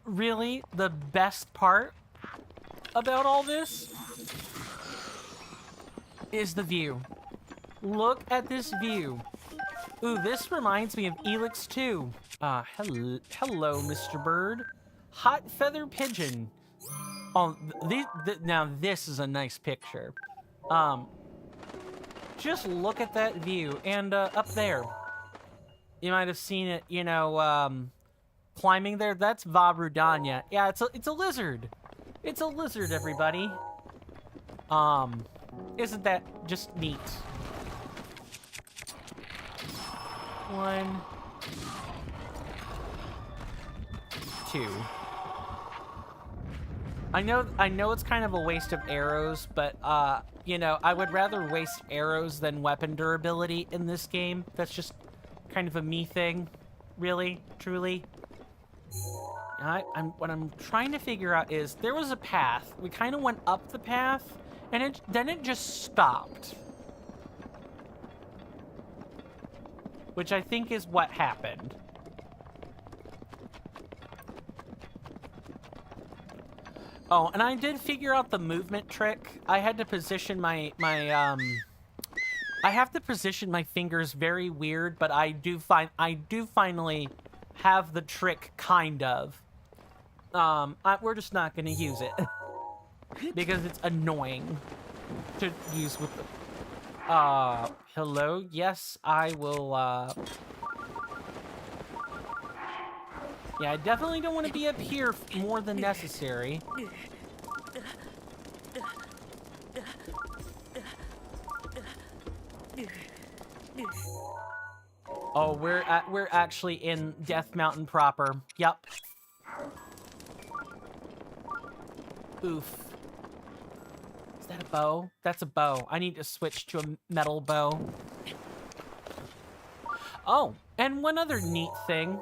really, the best part about all this is the view. Look at this view. Ooh, this reminds me of Elix 2. Hello, Mr. Bird. Hot feather pigeon. Oh, now this is a nice picture. Just look at that view, and up there, you might have seen it. You know, climbing there. That's Vabrudanya. Yeah, it's a lizard. It's a lizard, everybody. Isn't that just neat? 1, 2. I know it's kind of a waste of arrows, but you know, I would rather waste arrows than weapon durability in this game. That's just kind of a me thing, really, truly. What I'm trying to figure out is there was a path. We kind of went up the path, and then it just stopped. Which I think is what happened. Oh, and I did figure out the movement trick. I had to position I have to position my fingers very weird, but I do finally have the trick, kind of. We're just not gonna use it because it's annoying to use with the... hello? Yes, I will, yeah, I definitely don't want to be up here more than necessary. Oh, we're actually in Death Mountain proper. Yep. Oof. Is that a bow? That's a bow. I need to switch to a metal bow. Oh, and one other neat thing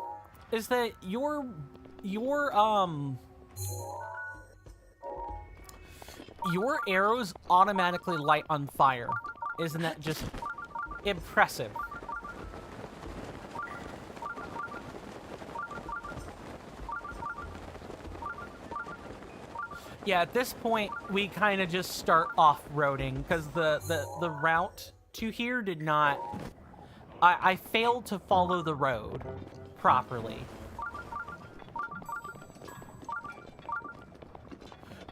is that your arrows automatically light on fire. Isn't that just impressive? Yeah, at this point, we kind of just start off-roading, because the route to here did not... I failed to follow the road properly.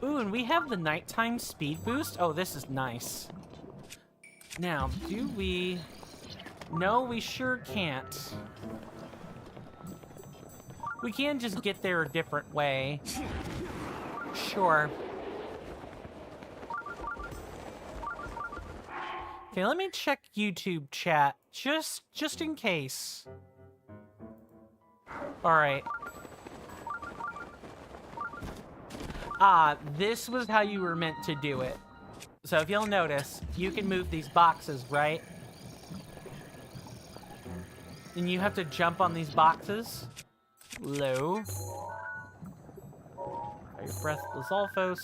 Ooh, and we have the nighttime speed boost. Oh, this is nice. Now, do we... No, we sure can't. We can just get there a different way. Sure. Okay, let me check YouTube chat, just in case. Alright. Ah, this was how you were meant to do it. So if you'll notice, you can move these boxes, right? And you have to jump on these boxes. Low. Your breathless Alphos.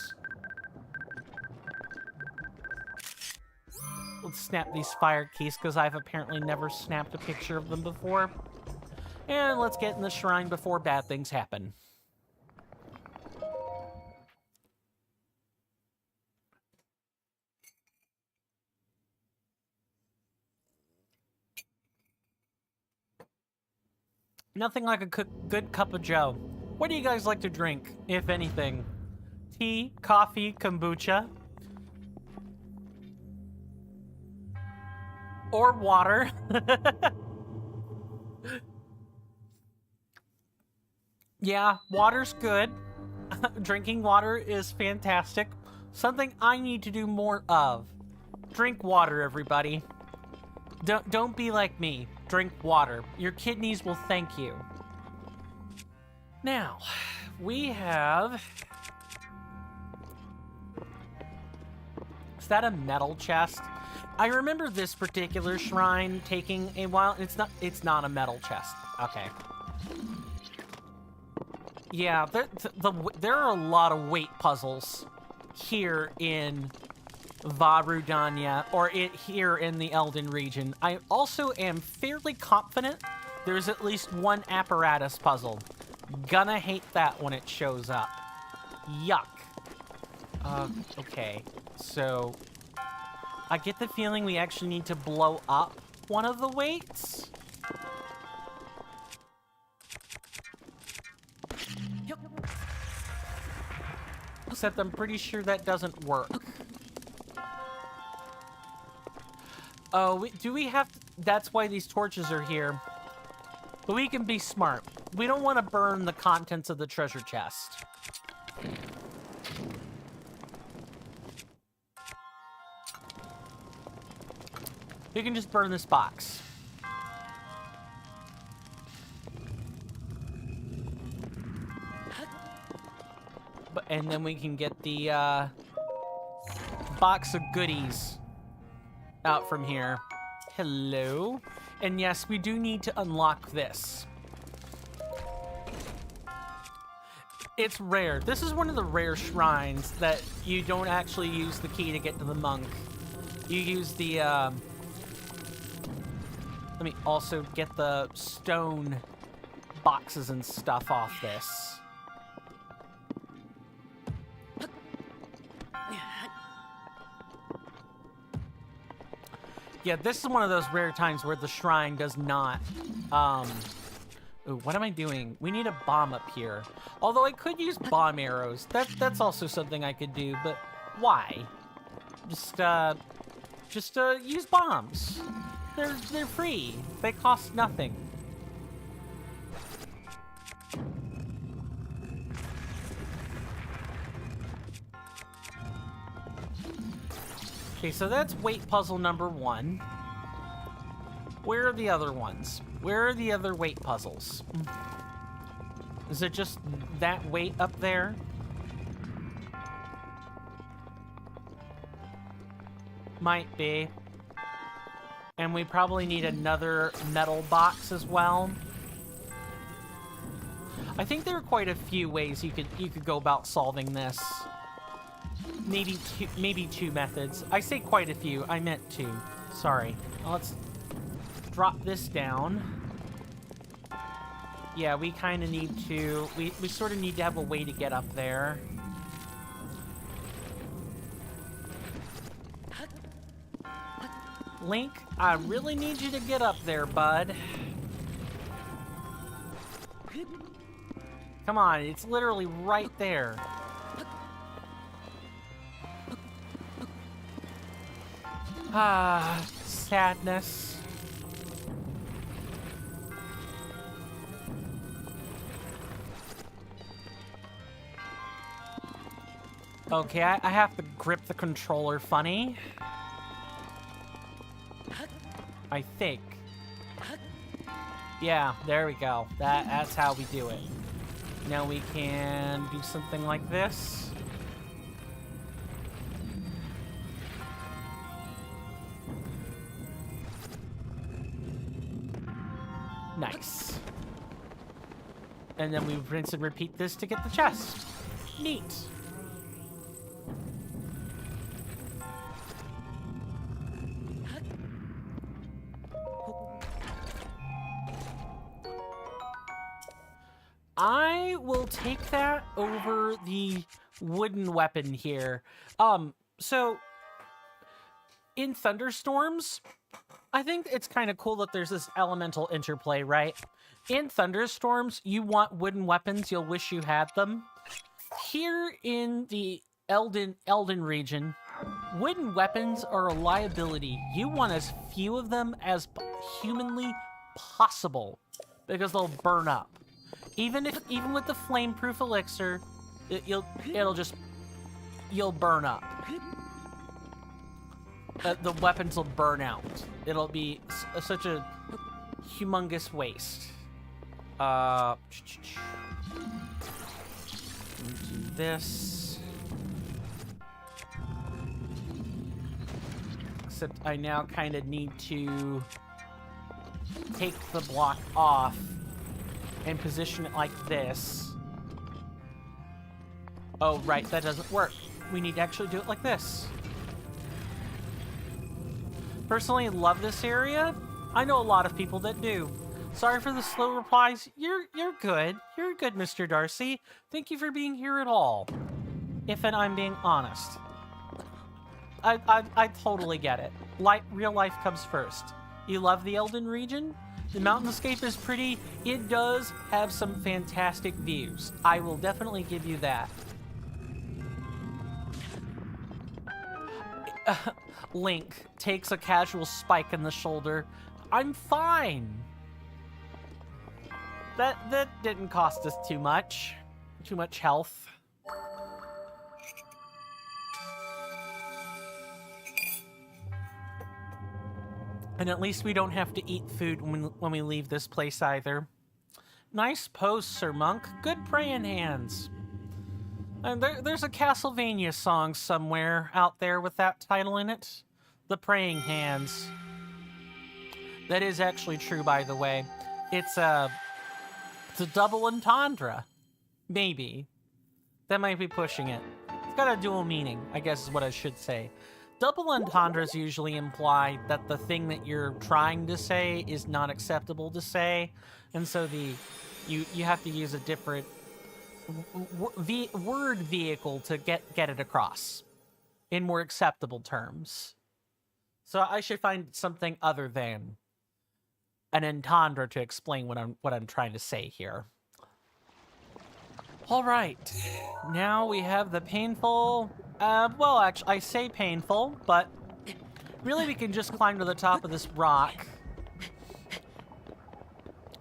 Let's snap these fire keys, because I've apparently never snapped a picture of them before. And let's get in the shrine before bad things happen. Nothing like a good cup of joe. What do you guys like to drink, if anything? Tea, coffee, kombucha? Or water? Yeah, water's good. Drinking water is fantastic. Something I need to do more of. Drink water, everybody. Don't be like me. Drink water. Your kidneys will thank you. Now, we have... Is that a metal chest? I remember this particular shrine taking a while. It's not a metal chest. Okay. Yeah, there are a lot of weight puzzles here in Varudanya, or here in the Elden region. I also am fairly confident there's at least one apparatus puzzle. Gonna hate that when it shows up. Yuck. Okay. So, I get the feeling we actually need to blow up one of the weights. Except I'm pretty sure that doesn't work. Oh, do we have to, that's why these torches are here. But we can be smart. We don't want to burn the contents of the treasure chest. We can just burn this box. And then we can get the box of goodies out from here. Hello. And yes, we do need to unlock this. It's rare. This is one of the rare shrines that you don't actually use the key to get to the monk. You use the, let me also get the stone boxes and stuff off this. Yeah, this is one of those rare times where the shrine does not, ooh, what am I doing? We need a bomb up here. Although I could use bomb arrows. That's also something I could do, but why? Just use bombs. They're free. They cost nothing. Okay, so that's weight puzzle number 1. Where are the other ones? Where are the other weight puzzles? Is it just that weight up there? Might be. And we probably need another metal box as well. I think there are quite a few ways you could go about solving this. Maybe two methods. I say quite a few. I meant two. Sorry. Let's drop this down. Yeah, we kind of need to... We sort of need to have a way to get up there. Link, I really need you to get up there, bud. Come on, it's literally right there. Ah, sadness. Okay, I have to grip the controller funny. I think. Yeah, there we go. That's how we do it. Now we can do something like this. Nice. And then we rinse and repeat this to get the chest. Neat. I will take that over the wooden weapon here. So in thunderstorms, I think it's kind of cool that there's this elemental interplay, right? In thunderstorms, you want wooden weapons, you'll wish you had them. Here in the Elden region, wooden weapons are a liability. You want as few of them as humanly possible because they'll burn up. Even with the flame-proof elixir, you'll burn up. The weapons will burn out. It'll be such a humongous waste. Do this. Except I now kind of need to take the block off and position it like this. Oh, right, that doesn't work. We need to actually do it like this. Personally, love this area. I know a lot of people that do. Sorry for the slow replies. You're good. You're good, Mr. Darcy. Thank you for being here at all. If and I'm being honest. I totally get it. Real life comes first. You love the Elden region? The mountainscape is pretty. It does have some fantastic views. I will definitely give you that. Link takes a casual spike in the shoulder. I'm fine. That didn't cost us too much. Too much health. And at least we don't have to eat food when we leave this place either. Nice pose, Sir Monk. Good praying hands. And there's a Castlevania song somewhere out there with that title in it. The Praying Hands. That is actually true, by the way. It's a double entendre. Maybe. That might be pushing it. It's got a dual meaning, I guess is what I should say. Double entendres usually imply that the thing that you're trying to say is not acceptable to say, and so you have to use a different word vehicle to get it across in more acceptable terms. So I should find something other than an entendre to explain what I'm trying to say here. All right, now we have the painful, well, actually, I say painful, but really we can just climb to the top of this rock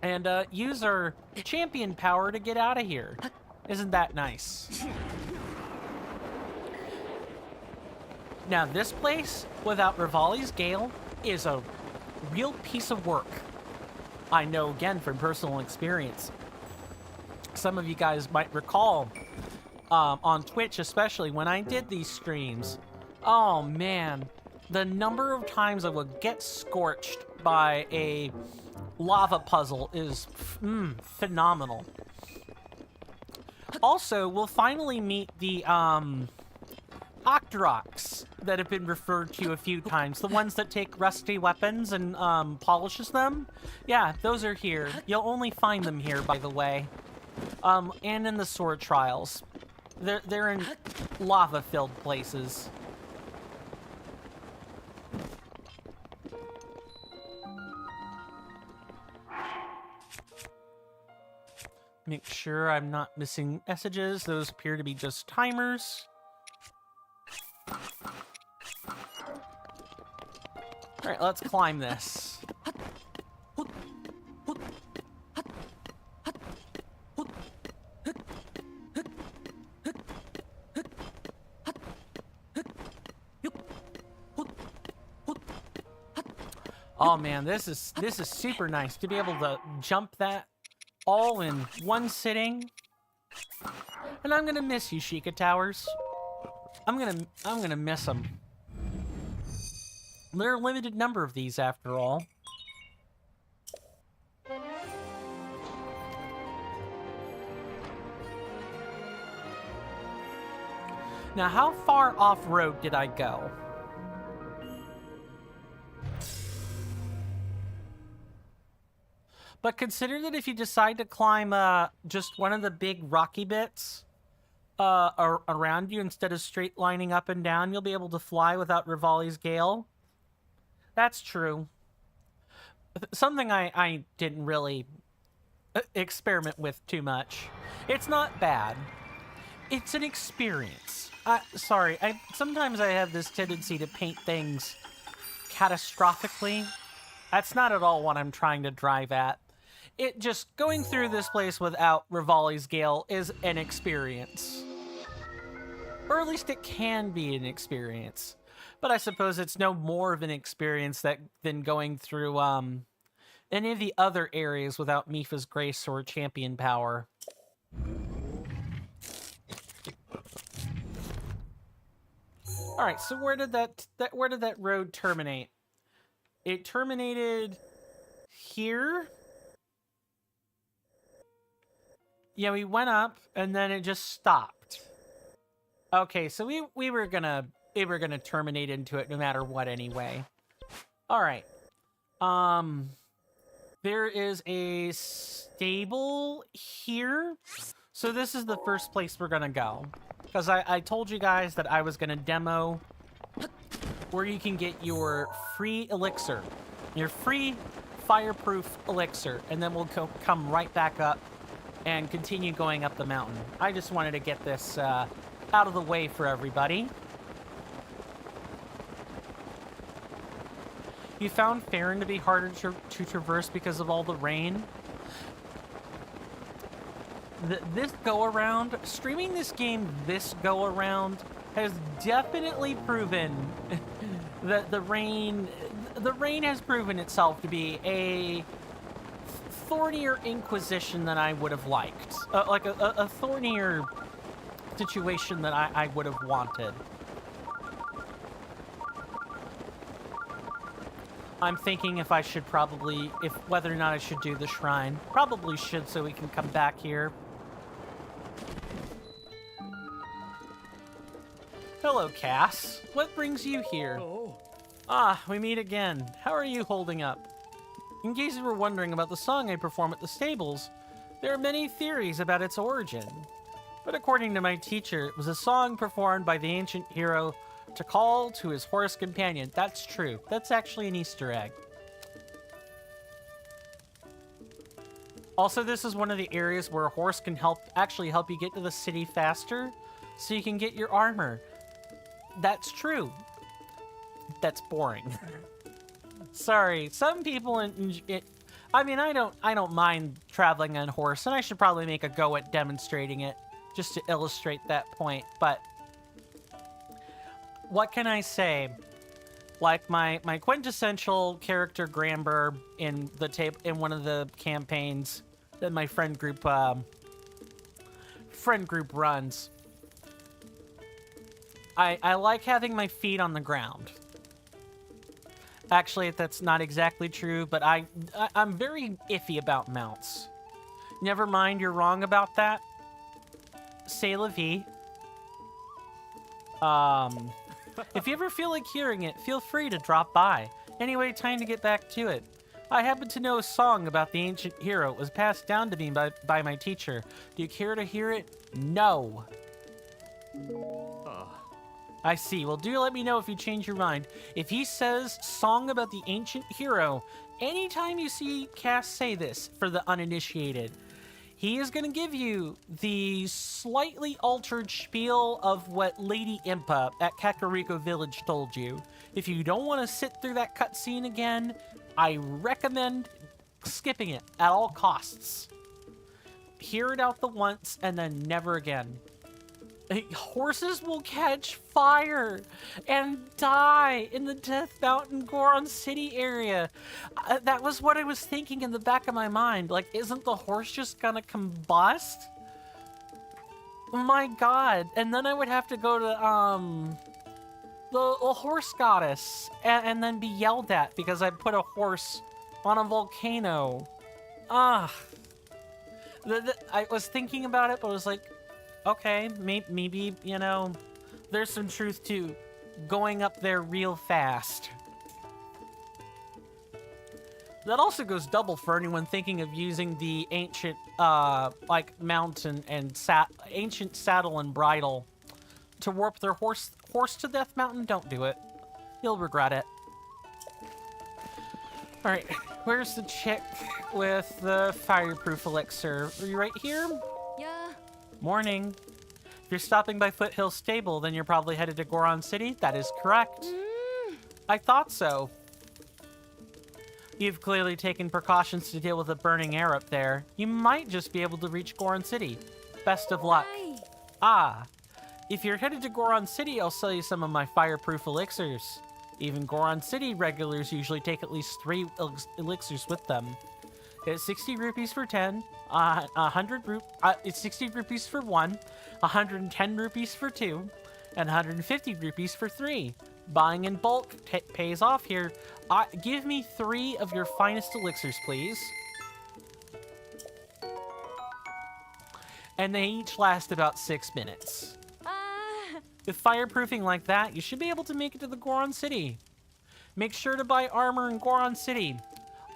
and use our champion power to get out of here. Isn't that nice? Now, this place, without Rivali's Gale, is a real piece of work. I know, again, from personal experience. Some of you guys might recall, on Twitch especially, when I did these streams. Oh, man. the number of times I would get scorched by a lava puzzle is phenomenal. Also, we'll finally meet the Octoroks that have been referred to a few times. The ones that take rusty weapons and polishes them. Yeah, those are here. You'll only find them here, by the way. And in the sword trials. They're in lava-filled places. Make sure I'm not missing messages. Those appear to be just timers. Alright, let's climb this. Oh man, this is super nice to be able to jump that all in one sitting. And I'm gonna miss you, Sheikah Towers. I'm gonna miss them. There are a limited number of these after all. Now, how far off-road did I go? But consider that if you decide to climb just one of the big rocky bits around you instead of straight lining up and down, you'll be able to fly without Rivali's Gale. That's true. Something I didn't really experiment with too much. It's not bad. It's an experience. Sorry, sometimes I have this tendency to paint things catastrophically. That's not at all what I'm trying to drive at. It just, going through this place without Rivali's Gale is an experience. Or at least it can be an experience. But I suppose it's no more of an experience than going through any of the other areas without Mipha's Grace or Champion Power. Alright, so where did that road terminate? It terminated here. Yeah, we went up and then it just stopped. Okay, so we were gonna terminate into it no matter what anyway. All right. There is a stable here. So this is the first place we're gonna go. Because I told you guys that I was gonna demo where you can get your free elixir. Your free fireproof elixir. And then we'll come right back up and continue going up the mountain. I just wanted to get this out of the way for everybody. You found Farron to be harder to traverse because of all the rain. This go-around, streaming this game this go-around has definitely proven that the rain has proven itself to be a thornier inquisition than I would have liked. Like a thornier situation that I would have wanted. I'm thinking if I should whether or not I should do the shrine. Probably should, so we can come back here. Hello, Cass. What brings you here? Oh. Ah, we meet again. How are you holding up? In case you were wondering about the song I perform at the stables, there are many theories about its origin. But according to my teacher, it was a song performed by the ancient hero to call to his horse companion. That's true. That's actually an Easter egg. Also, this is one of the areas where a horse can actually help you get to the city faster, so you can get your armor. That's true. That's boring. Sorry, some people I mean, I don't mind traveling on horse, and I should probably make a go at demonstrating it just to illustrate that point, but what can I say? Like my quintessential character Gramber in one of the campaigns that my friend group runs. I like having my feet on the ground. Actually, that's not exactly true, but I'm very iffy about mounts. Never mind, you're wrong about that. C'est la vie. If you ever feel like hearing it, feel free to drop by. Anyway, time to get back to it. I happen to know a song about the ancient hero. It was passed down to me by my teacher. Do you care to hear it? No. I see. Well, do let me know if you change your mind. If he says song about the ancient hero, anytime you see Cass say this for the uninitiated, he is going to give you the slightly altered spiel of what Lady Impa at Kakariko Village told you. If you don't want to sit through that cutscene again, I recommend skipping it at all costs. Hear it out the once and then never again. Horses will catch fire and die in the Death Mountain Goron City area. That was what I was thinking in the back of my mind. Like, isn't the horse just gonna combust? My god. And then I would have to go to, the horse goddess and then be yelled at because I put a horse on a volcano. I was thinking about it, but I was like, okay, maybe, you know, there's some truth to going up there real fast. That also goes double for anyone thinking of using the ancient, like, mountain and ancient saddle and bridle to warp their horse to Death Mountain. Don't do it. You'll regret it. Alright, where's the chick with the fireproof elixir? Are you right here? Yeah. Morning. If you're stopping by Foothill Stable, then you're probably headed to Goron City? That is correct. I thought so. You've clearly taken precautions to deal with a burning air up there. You might just be able to reach Goron City. Best of luck. Hi. Ah, if you're headed to Goron City, I'll sell you some of my fireproof elixirs. Even Goron City regulars usually take at least 3 elixirs with them. It's 60 rupees for 10, 100 it's 60 rupees for 1, 110 rupees for 2, and 150 rupees for 3. Buying in bulk pays off here. Give me 3 of your finest elixirs, please. And they each last about 6 minutes. With fireproofing like that, you should be able to make it to the Goron City. Make sure to buy armor in Goron City.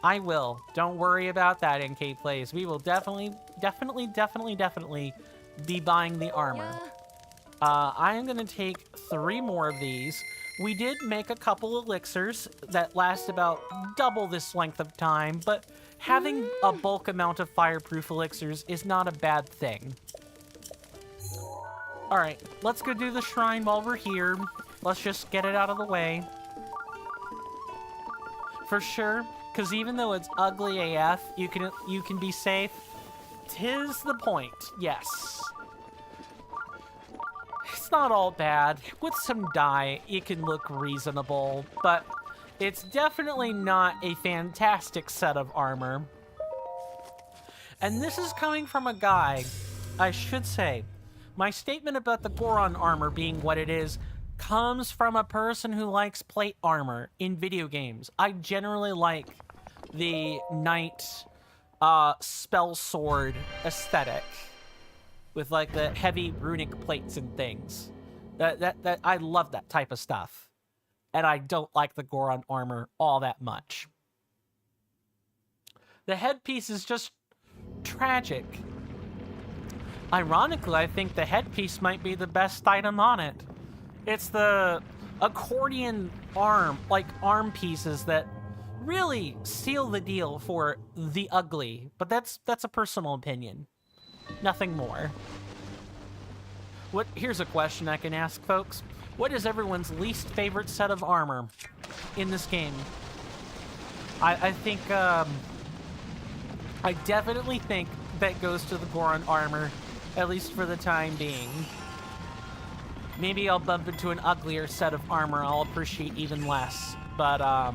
I will. Don't worry about that, NK Plays. We will definitely be buying the armor. Yeah. I am going to take 3 more of these. We did make a couple elixirs that last about double this length of time, but having a bulk amount of fireproof elixirs is not a bad thing. Alright, let's go do the shrine while we're here. Let's just get it out of the way. For sure, because even though it's ugly AF, you can be safe. 'Tis the point, yes. It's not all bad. With some dye, it can look reasonable, but it's definitely not a fantastic set of armor. And this is coming from a guy, I should say, my statement about the Goron armor being what it is comes from a person who likes plate armor in video games. I generally like the knight spell sword aesthetic with like the heavy runic plates and things. That I love that type of stuff. And I don't like the Goron armor all that much. The headpiece is just tragic. Ironically, I think the headpiece might be the best item on it. It's the accordion arm pieces that really seal the deal for the ugly, but that's a personal opinion. Nothing more. Here's a question I can ask, folks. What is everyone's least favorite set of armor in this game? I think, I definitely think that goes to the Goron armor, at least for the time being. Maybe I'll bump into an uglier set of armor I'll appreciate even less, but,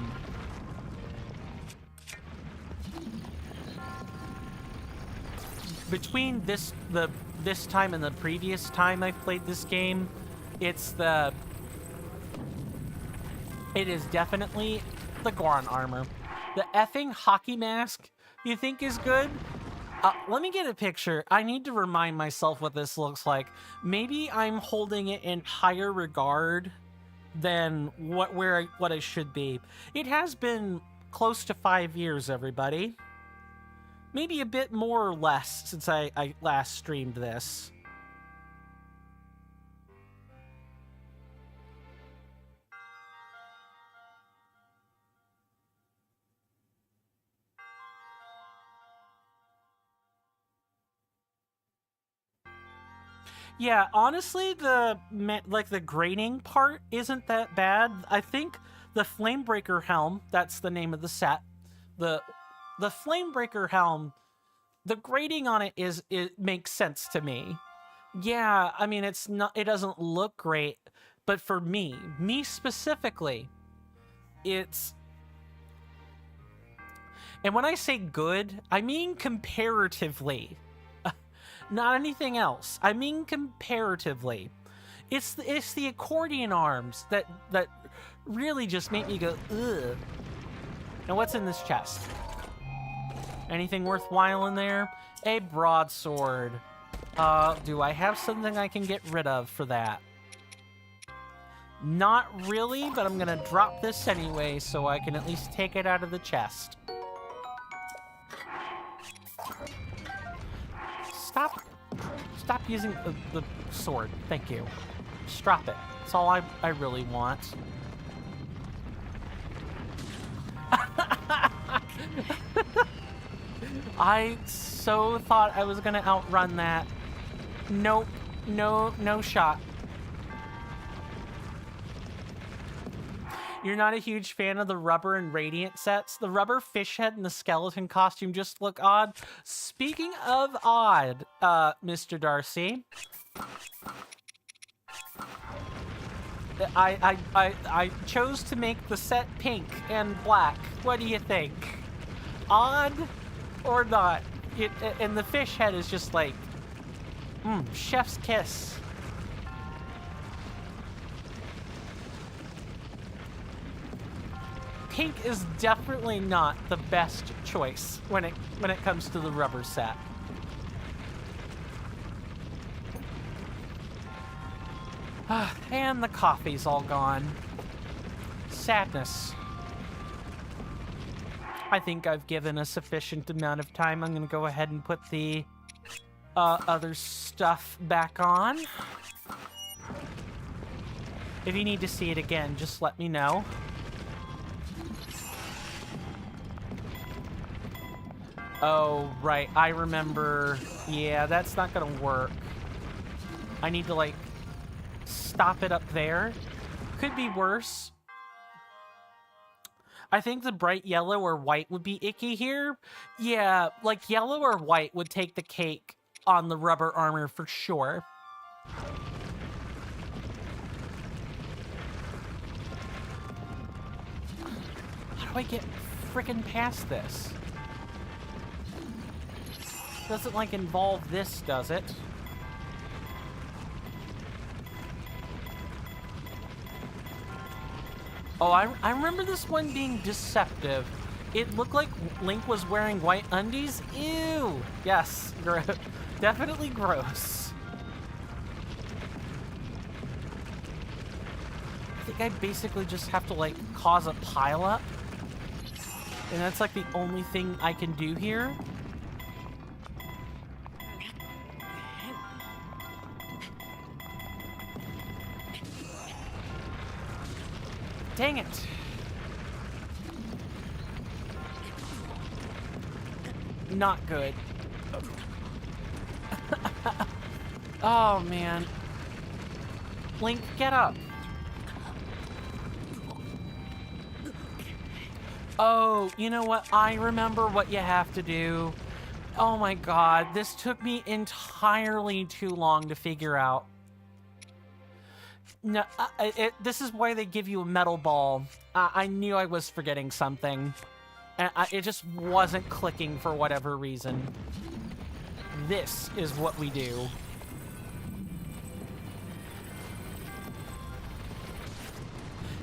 between this time and the previous time I've played this game, it is definitely the Goron armor. The effing hockey mask you think is good? Let me get a picture. I need to remind myself what this looks like. Maybe I'm holding it in higher regard than what I should be. It has been close to 5 years, everybody. Maybe a bit more or less since I last streamed this. Yeah, honestly, the grading part isn't that bad. I think the Flamebreaker helm, that's the name of the set. The Flamebreaker helm, the grading on it makes sense to me. Yeah, I mean it doesn't look great, but for me specifically, it's, and when I say good, I mean comparatively. Not anything else. I mean comparatively. It's the accordion arms that really just make me go, ugh. Now what's in this chest? Anything worthwhile in there? A broadsword. Do I have something I can get rid of for that? Not really, but I'm gonna drop this anyway so I can at least take it out of the chest. Stop using the sword. Thank you. Just drop it. That's all I really want. I so thought I was gonna outrun that. Nope. No shot. You're not a huge fan of the rubber and radiant sets? The rubber fish head and the skeleton costume just look odd. Speaking of odd, Mr. Darcy, I chose to make the set pink and black. What do you think? Odd or not? And the fish head is just like, chef's kiss. Pink is definitely not the best choice when it comes to the rubber set. And the coffee's all gone. Sadness. I think I've given a sufficient amount of time. I'm gonna go ahead and put the other stuff back on. If you need to see it again, just let me know. Oh, right. I remember. Yeah, that's not gonna work. I need to, like, stop it up there. Could be worse. I think the bright yellow or white would be icky here. Yeah, like, yellow or white would take the cake on the rubber armor for sure. How do I get frickin' past this? Doesn't, like, involve this, does it? Oh, I remember this one being deceptive. It looked like Link was wearing white undies. Ew! Yes, definitely gross. I think I basically just have to, like, cause a pileup. And that's, like, the only thing I can do here. Dang it. Not good. Oh, man. Link, get up. Oh, you know what? I remember what you have to do. Oh my god, this took me entirely too long to figure out. No, this is why they give you a metal ball. I knew I was forgetting something. And it just wasn't clicking for whatever reason. This is what we do.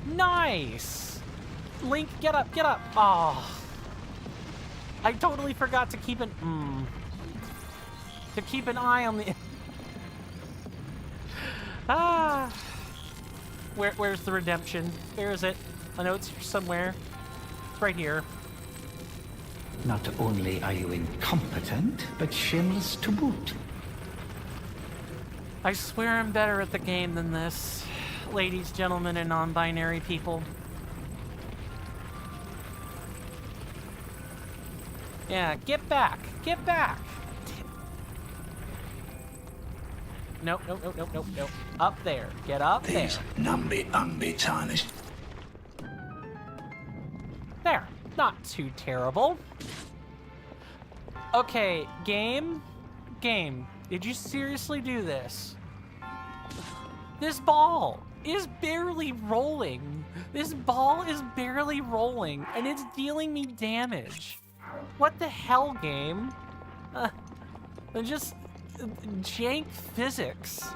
Nice! Link, get up, get up. Oh. I totally forgot to keep an eye on the Where's the redemption? Where is it? I know it's somewhere. It's right here. Not only are you incompetent, but shameless to boot. I swear I'm better at the game than this. Ladies, gentlemen, and non-binary people. Yeah, get back! Get back! Nope, nope, nope, nope, nope, nope. Up there. Get up there. These numby-umby tarnished. There. Not too terrible. Okay, game. Game. Did you seriously do this? This ball is barely rolling. This ball is barely rolling, and it's dealing me damage. What the hell, game? Just jank physics.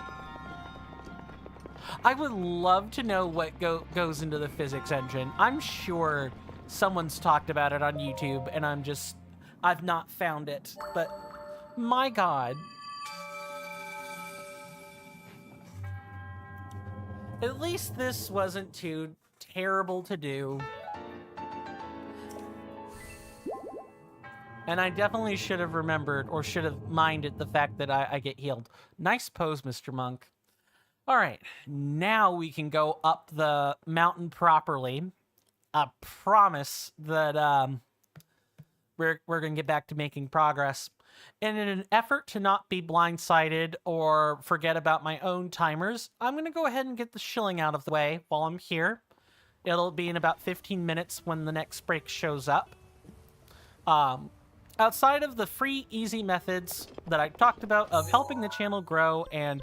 I would love to know what goes into the physics engine. I'm sure someone's talked about it on YouTube, and I've not found it. But my God. At least this wasn't too terrible to do. And I definitely should have remembered, or should have minded the fact that I get healed. Nice pose, Mr. Monk. All right, now we can go up the mountain properly. I promise that we're going to get back to making progress. And in an effort to not be blindsided or forget about my own timers, I'm going to go ahead and get the shilling out of the way while I'm here. It'll be in about 15 minutes when the next break shows up. Outside of the free, easy methods that I talked about of helping the channel grow and,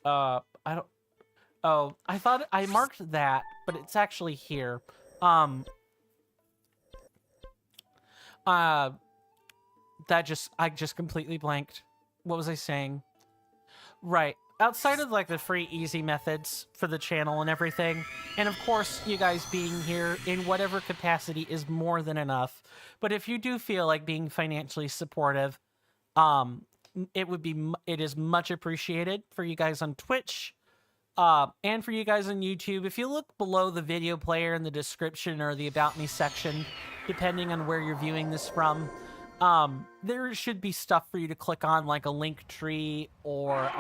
I thought I marked that, but it's actually here. I just completely blanked. What was I saying? Right. Outside of like the free, easy methods for the channel and everything, and of course you guys being here in whatever capacity is more than enough. But if you do feel like being financially supportive, it is much appreciated for you guys on Twitch, and for you guys on YouTube. If you look below the video player in the description or the About Me section, depending on where you're viewing this from, there should be stuff for you to click on, like a link tree or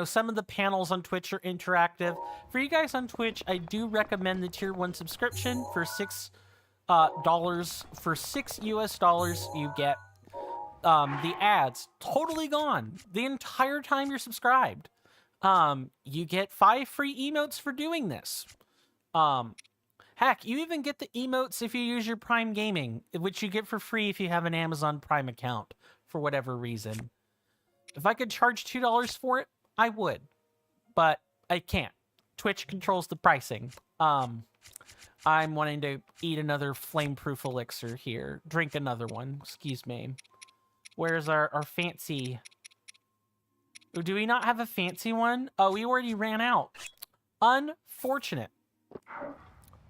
some of the panels on Twitch are interactive. For you guys on Twitch, I do recommend the tier 1 subscription for $6. For $6 US, you get the ads totally gone the entire time you're subscribed. You get 5 free emotes for doing this. Heck, you even get the emotes if you use your Prime Gaming, which you get for free if you have an Amazon Prime account, for whatever reason. If I could charge $2 for it, I would. But I can't. Twitch controls the pricing. I'm wanting to eat another flame-proof elixir here. Drink another one. Excuse me. Where's our fancy... Do we not have a fancy one? Oh, we already ran out. Unfortunate.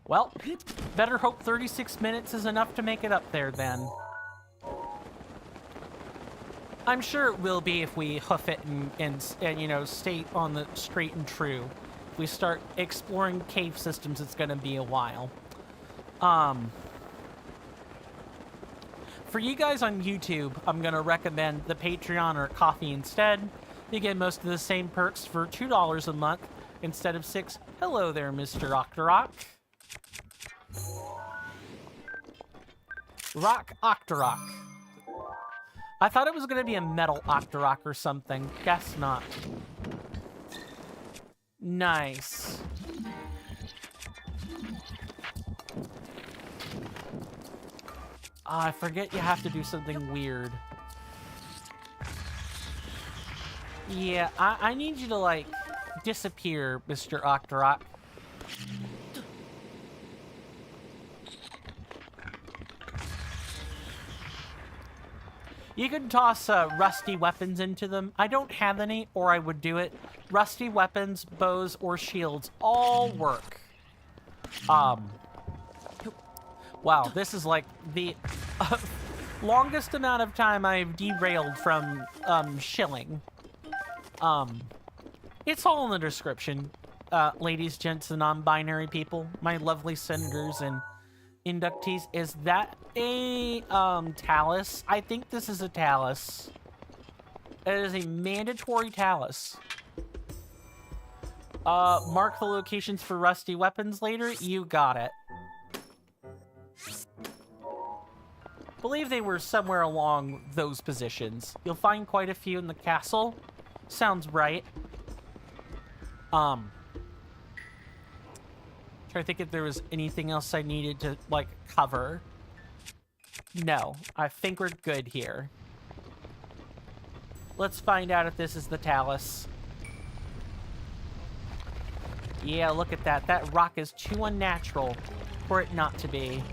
Well, better hope 36 minutes is enough to make it up there, then. I'm sure it will be if we hoof it and you know, stay on the straight and true. If we start exploring cave systems, it's going to be a while. For you guys on YouTube, I'm going to recommend the Patreon or Coffee instead. You get most of the same perks for $2 a month instead of $6. Hello there, Mr. Octorok. Rock Octorok. I thought it was going to be a metal Octorok or something. Guess not. Nice. I forget you have to do something weird. Yeah, I need you to, like, disappear, Mr. Octorok. You could toss rusty weapons into them. I don't have any, or I would do it. Rusty weapons, bows, or shields all work. Wow, this is like the longest amount of time I've derailed from shilling. It's all in the description, ladies, gents, and non-binary people, my lovely senators and inductees. Is that a talus? I think this is a talus. It is a mandatory talus. Mark the locations for rusty weapons later. You got it. Believe they were somewhere along those positions. You'll find quite a few in the castle. Sounds right. Trying to think if there was anything else I needed to, like, cover. No, I think we're good here. Let's find out if this is the talus. Yeah, look at that. That rock is too unnatural for it not to be.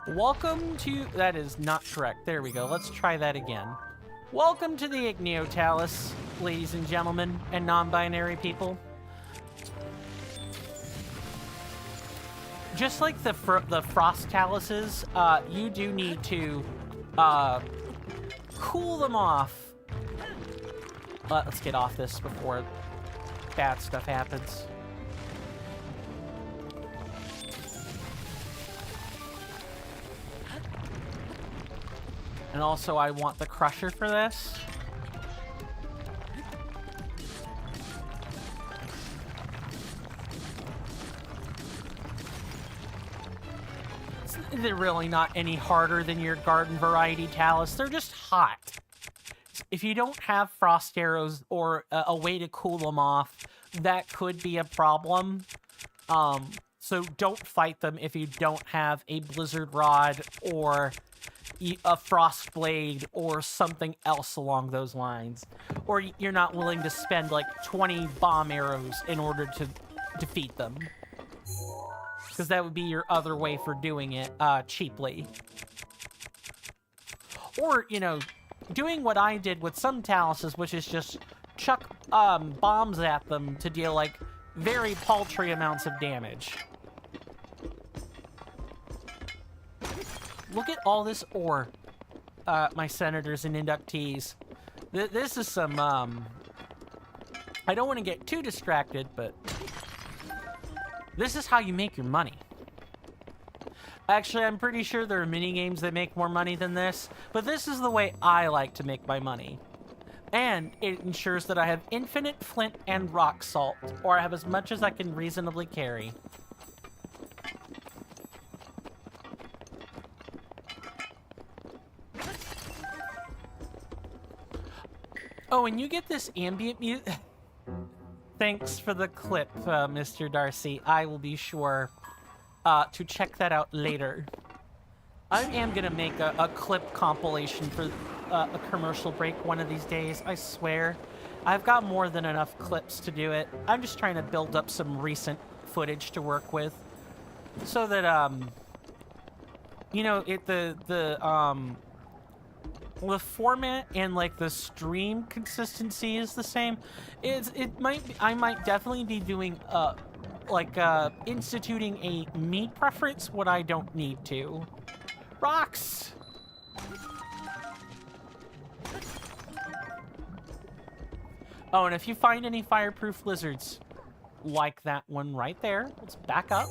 Welcome to... That is not correct. There we go. Let's try that again. Welcome to the Igneo-Talus, ladies and gentlemen, and non-binary people. Just like the Frost Taluses, you do need to cool them off. Let's get off this before bad stuff happens. And also, I want the crusher for this. They're really not any harder than your garden variety talus. They're just hot. If you don't have frost arrows or a way to cool them off, that could be a problem. So don't fight them if you don't have a blizzard rod or a frost blade or something else along those lines. Or you're not willing to spend like 20 bomb arrows in order to defeat them. Because that would be your other way for doing it cheaply. Or, you know, doing what I did with some taluses, which is just chuck bombs at them to deal like very paltry amounts of damage. Look at all this ore, my senators and inductees. This is some, I don't want to get too distracted, but this is how you make your money. Actually, I'm pretty sure there are mini games that make more money than this, but this is the way I like to make my money. And it ensures that I have infinite flint and rock salt, or I have as much as I can reasonably carry. Oh, and you get this ambient music. Thanks for the clip, Mr. Darcy. I will be sure to check that out later. I am gonna make a clip compilation for a commercial break one of these days, I swear. I've got more than enough clips to do it. I'm just trying to build up some recent footage to work with. So that, you know, the format and like the stream consistency is the same. I might definitely be doing instituting a me preference when I don't need to. Rocks. Oh, and if you find any fireproof lizards like that one right there, let's back up.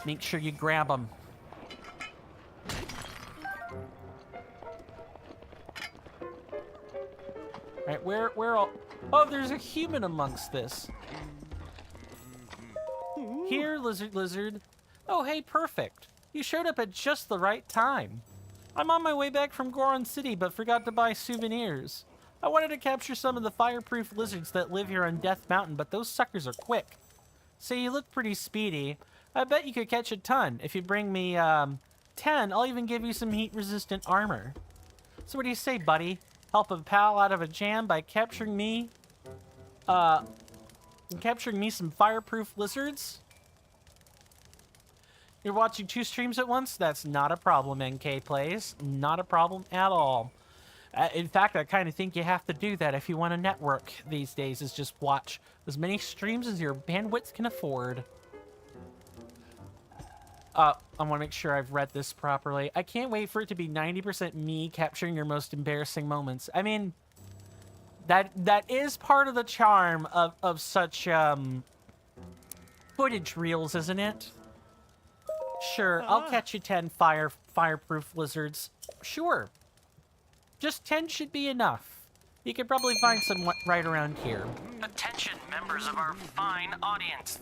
Make sure you grab them. Right, where all... Oh, there's a human amongst this. Here, lizard. Oh, hey, perfect. You showed up at just the right time. I'm on my way back from Goron City, but forgot to buy souvenirs. I wanted to capture some of the fireproof lizards that live here on Death Mountain, but those suckers are quick. Say, you look pretty speedy. I bet you could catch a ton. If you bring me, 10, I'll even give you some heat-resistant armor. So what do you say, buddy? Help a pal out of a jam by capturing me? capturing me some fireproof lizards. You're watching 2 streams at once? That's not a problem, NK Plays. Not a problem at all. In fact, I kind of think you have to do that if you want to network these days, is just watch as many streams as your bandwidth can afford. I want to make sure I've read this properly. I can't wait for it to be 90% me capturing your most embarrassing moments. I mean, that is part of the charm of such footage reels, isn't it? Sure, I'll catch you 10 fireproof lizards. Sure. Just 10 should be enough. You could probably find some right around here. Attention, members of our fine audience.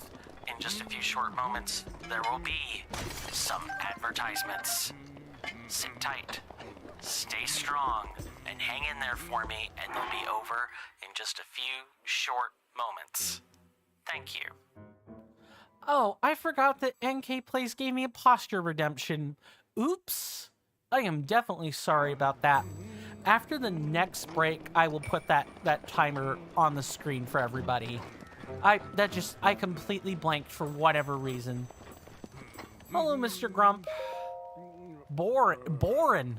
In just a few short moments, there will be some advertisements. Sit tight, stay strong, and hang in there for me, and they'll be over in just a few short moments. Thank you. Oh, I forgot that NK Plays gave me a posture redemption. Oops. I am definitely sorry about that. After the next break, I will put that timer on the screen for everybody. I completely blanked for whatever reason. Hello, Mr. Grump. Borin.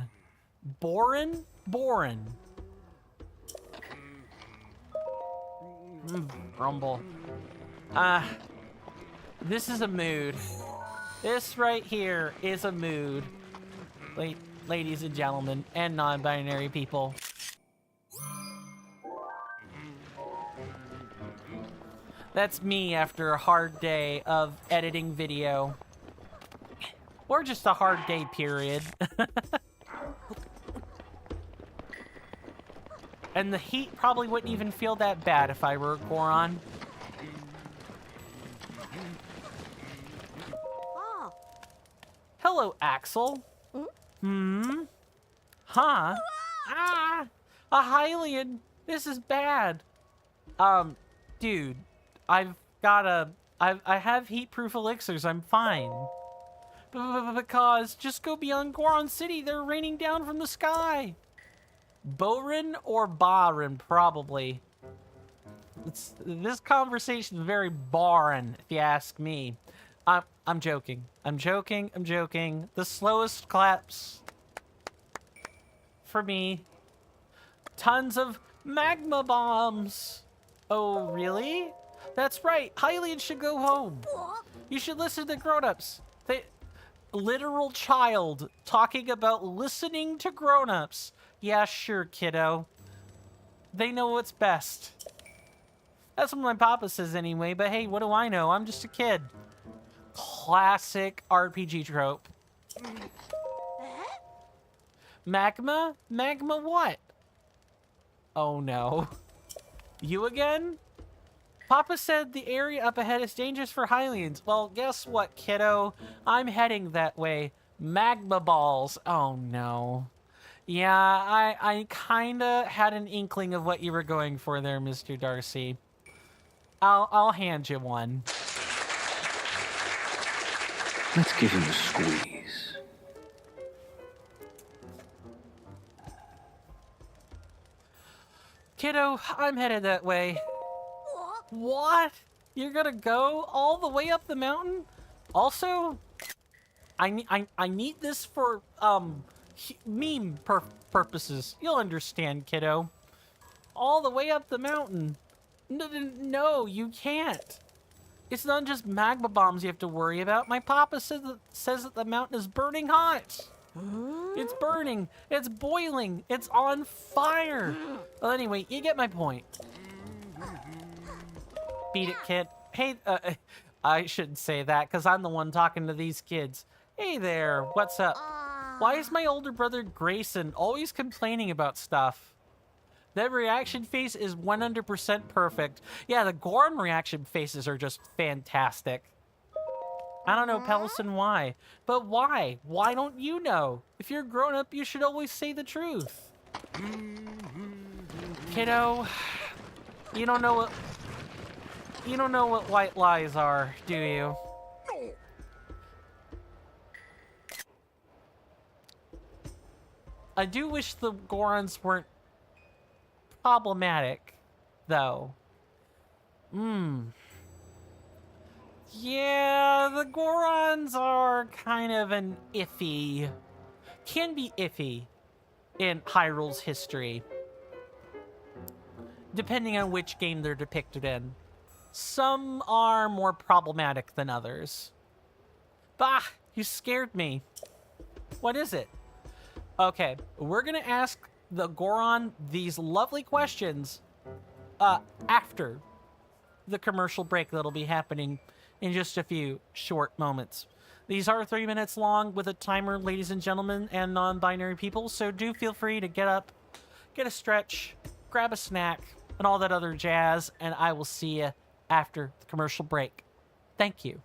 Grumble. This is a mood. This right here is a mood. Ladies and gentlemen, and non-binary people. That's me after a hard day of editing video. Or just a hard day, period. And the heat probably wouldn't even feel that bad if I were a Goron. Hello, Axel. Huh? Ah! A Hylian! This is bad. Dude, I have heat-proof elixirs, I'm fine. Because, just go beyond Goron City, they're raining down from the sky. Borin or Barin, probably. This conversation is very boring, if you ask me. I'm joking. I'm joking. The slowest claps for me. Tons of magma bombs. Oh, really? That's right. Hylian should go home. You should listen to grown-ups. Literal child talking about listening to grown-ups. Yeah, sure, kiddo. They know what's best. That's what my papa says anyway, but hey, what do I know? I'm just a kid. Classic RPG trope. Magma? Magma what? Oh no. You again? Papa said the area up ahead is dangerous for Hylians. Well, guess what, kiddo? I'm heading that way. Magma balls. Oh no. Yeah, I kinda had an inkling of what you were going for there, Mr. Darcy. I'll hand you one. Let's give him a squeeze. Kiddo, I'm headed that way. What? You're gonna go all the way up the mountain? Also, I need this for, meme purposes. You'll understand, kiddo. All the way up the mountain. No, you can't. It's not just magma bombs you have to worry about. My papa says that the mountain is burning hot. It's burning. It's boiling. It's on fire. Well, anyway, you get my point. Beat it, kid. Hey, I shouldn't say that because I'm the one talking to these kids. Hey there, what's up? Why is my older brother Grayson always complaining about stuff? That reaction face is 100% perfect. Yeah, the Goron reaction faces are just fantastic. I don't know, Pellison, why. But why? Why don't you know? If you're grown up, you should always say the truth. Kiddo, you don't know what white lies are, do you? I do wish the Gorons weren't problematic, though. Yeah, the Gorons are kind of an iffy, can be iffy in Hyrule's history, depending on which game they're depicted in. Some are more problematic than others. Bah, you scared me. What is it? Okay, we're gonna ask the Goron these lovely questions after the commercial break that'll be happening in just a few short moments. These are 3 minutes long with a timer, ladies and gentlemen, and non-binary people, so do feel free to get up, get a stretch, grab a snack, and all that other jazz, and I will see you after the commercial break. Thank you.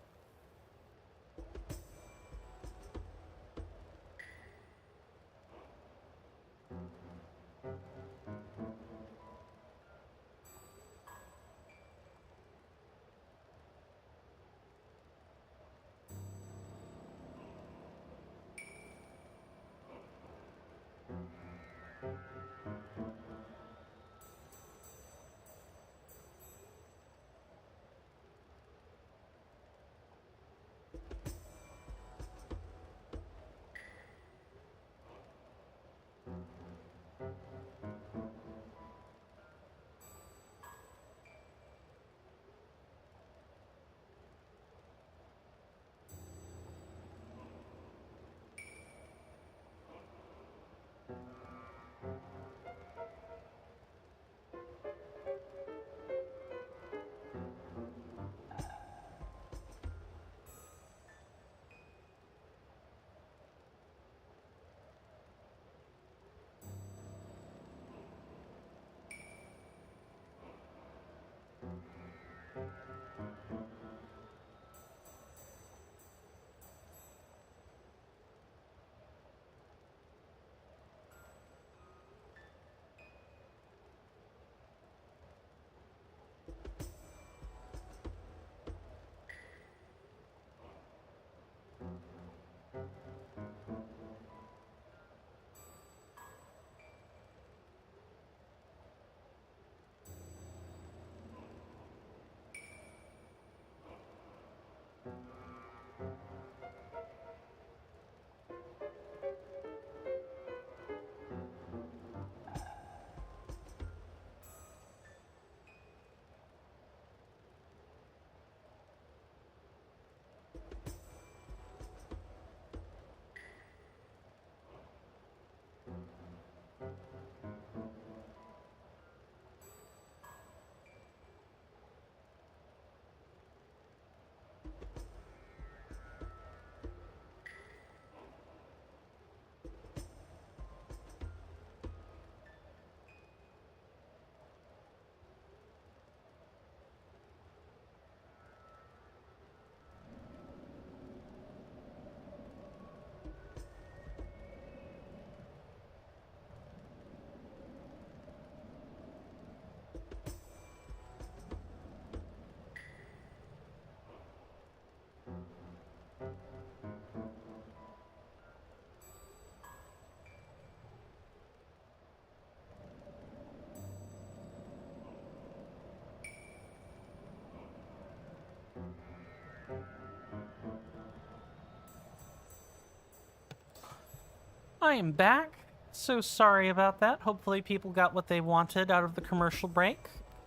I am back. So sorry about that. Hopefully people got what they wanted out of the commercial break.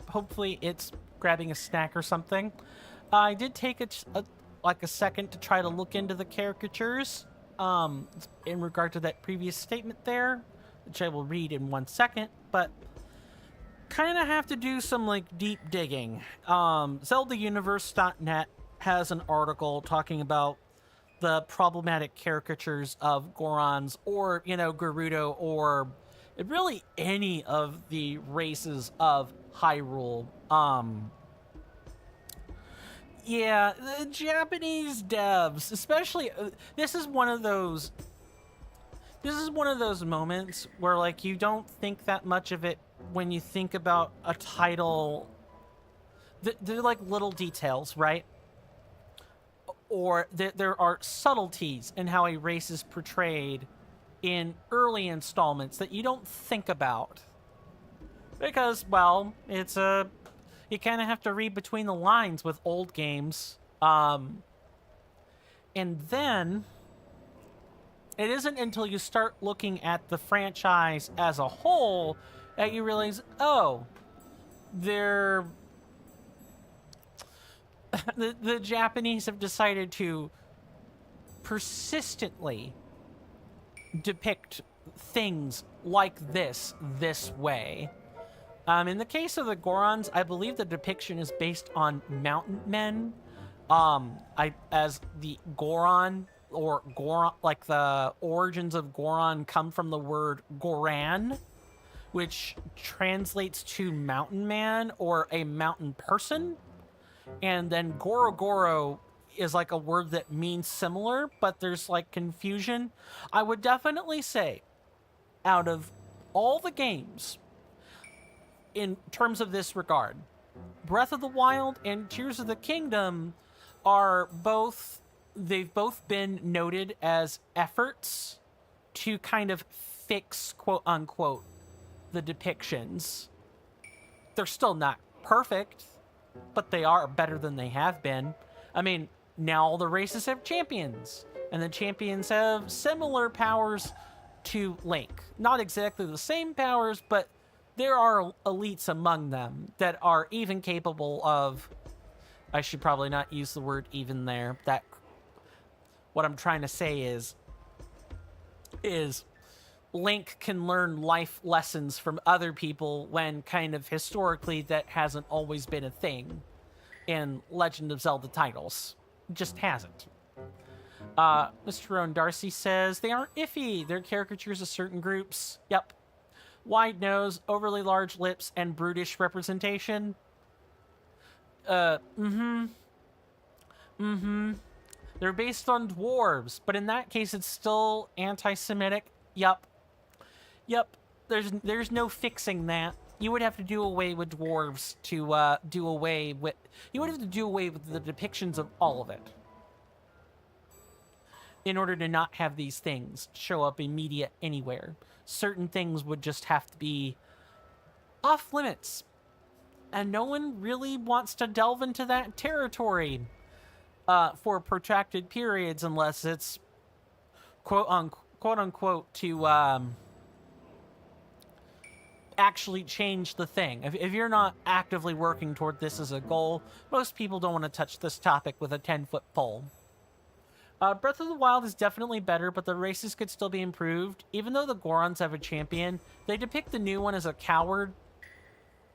Hopefully it's grabbing a snack or something. I did take like a second to try to look into the caricatures in regard to that previous statement there, which I will read in 1 second, but kind of have to do some like deep digging. ZeldaUniverse.net has an article talking about the problematic caricatures of Gorons or, Gerudo or really any of the races of Hyrule. Yeah, the Japanese devs, especially this is one of those moments where like you don't think that much of it when you think about a title. They're like little details, right? Or there are subtleties in how a race is portrayed in early installments that you don't think about. Because, well, you kind of have to read between the lines with old games And then it isn't until you start looking at the franchise as a whole that you realize, oh, they're the Japanese have decided to persistently depict things like this way. In the case of the Gorons, I believe the depiction is based on mountain men. As the Goron or Goron, like the origins of Goron come from the word Goran, which translates to mountain man or a mountain person. And then Goro Goro is like a word that means similar, but there's like confusion. I would definitely say, out of all the games, in terms of this regard, Breath of the Wild and Tears of the Kingdom they've both been noted as efforts to kind of fix, quote unquote, the depictions. They're still not perfect, but they are better than they have been. I mean, now all the races have champions, and the champions have similar powers to Link. Not exactly the same powers, but there are elites among them that are even capable of... I should probably not use the word even there. What I'm trying to say is Link can learn life lessons from other people when kind of historically that hasn't always been a thing in Legend of Zelda titles. It just hasn't. Mr. Rowan Darcy says, they aren't iffy. They're caricatures of certain groups. Yep. Wide nose, overly large lips, and brutish representation. They're based on dwarves, but in that case it's still anti-Semitic. Yup. There's no fixing that. You would have to do away with dwarves to you would have to do away with the depictions of all of it in order to not have these things show up in media anywhere. Certain things would just have to be off limits. And no one really wants to delve into that territory for protracted periods unless it's quote unquote to actually change the thing. If you're not actively working toward this as a goal, most people don't want to touch this topic with a 10-foot pole. Breath of the Wild is definitely better, but the races could still be improved. Even though the Gorons have a champion, they depict the new one as a coward,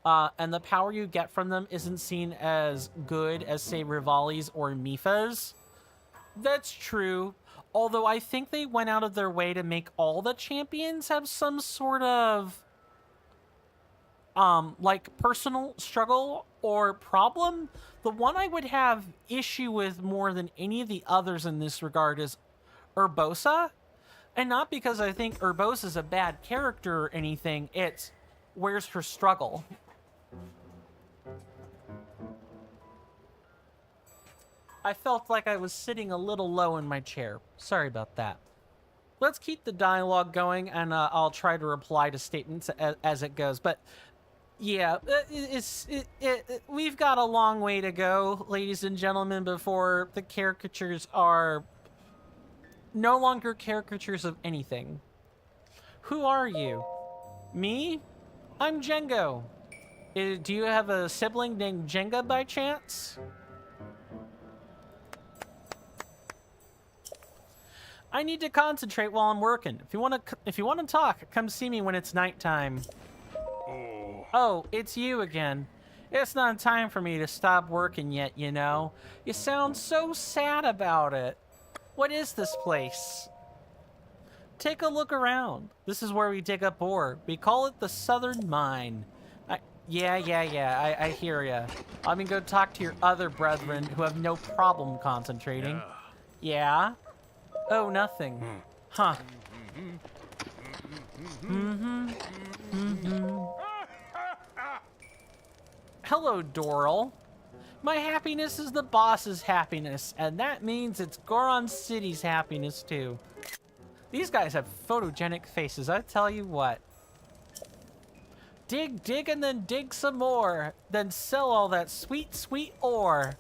and the power you get from them isn't seen as good as, say, Rivali's or Mipha's. That's true, although I think they went out of their way to make all the champions have some sort of like personal struggle or problem. The one I would have issue with more than any of the others in this regard is Urbosa. And not because I think Urbosa's a bad character or anything, it's where's her struggle? I felt like I was sitting a little low in my chair. Sorry about that. Let's keep the dialogue going, and I'll try to reply to statements as it goes. But yeah, we've got a long way to go, ladies and gentlemen, before the caricatures are no longer caricatures of anything. Who are you? Me? I'm Jengo. Do you have a sibling named Jenga by chance? I need to concentrate while I'm working. If you want to talk, come see me when it's nighttime. Oh, it's you again. It's not time for me to stop working yet, you know. You sound so sad about it. What is this place? Take a look around. This is where we dig up ore. We call it the Southern Mine. Yeah, I hear ya. Let me go talk to your other brethren who have no problem concentrating. Yeah? Oh, nothing. Huh. Hello, Doral. My happiness is the boss's happiness, and that means it's Goron City's happiness, too. These guys have photogenic faces, I tell you what. Dig, and then dig some more. Then sell all that sweet, sweet ore.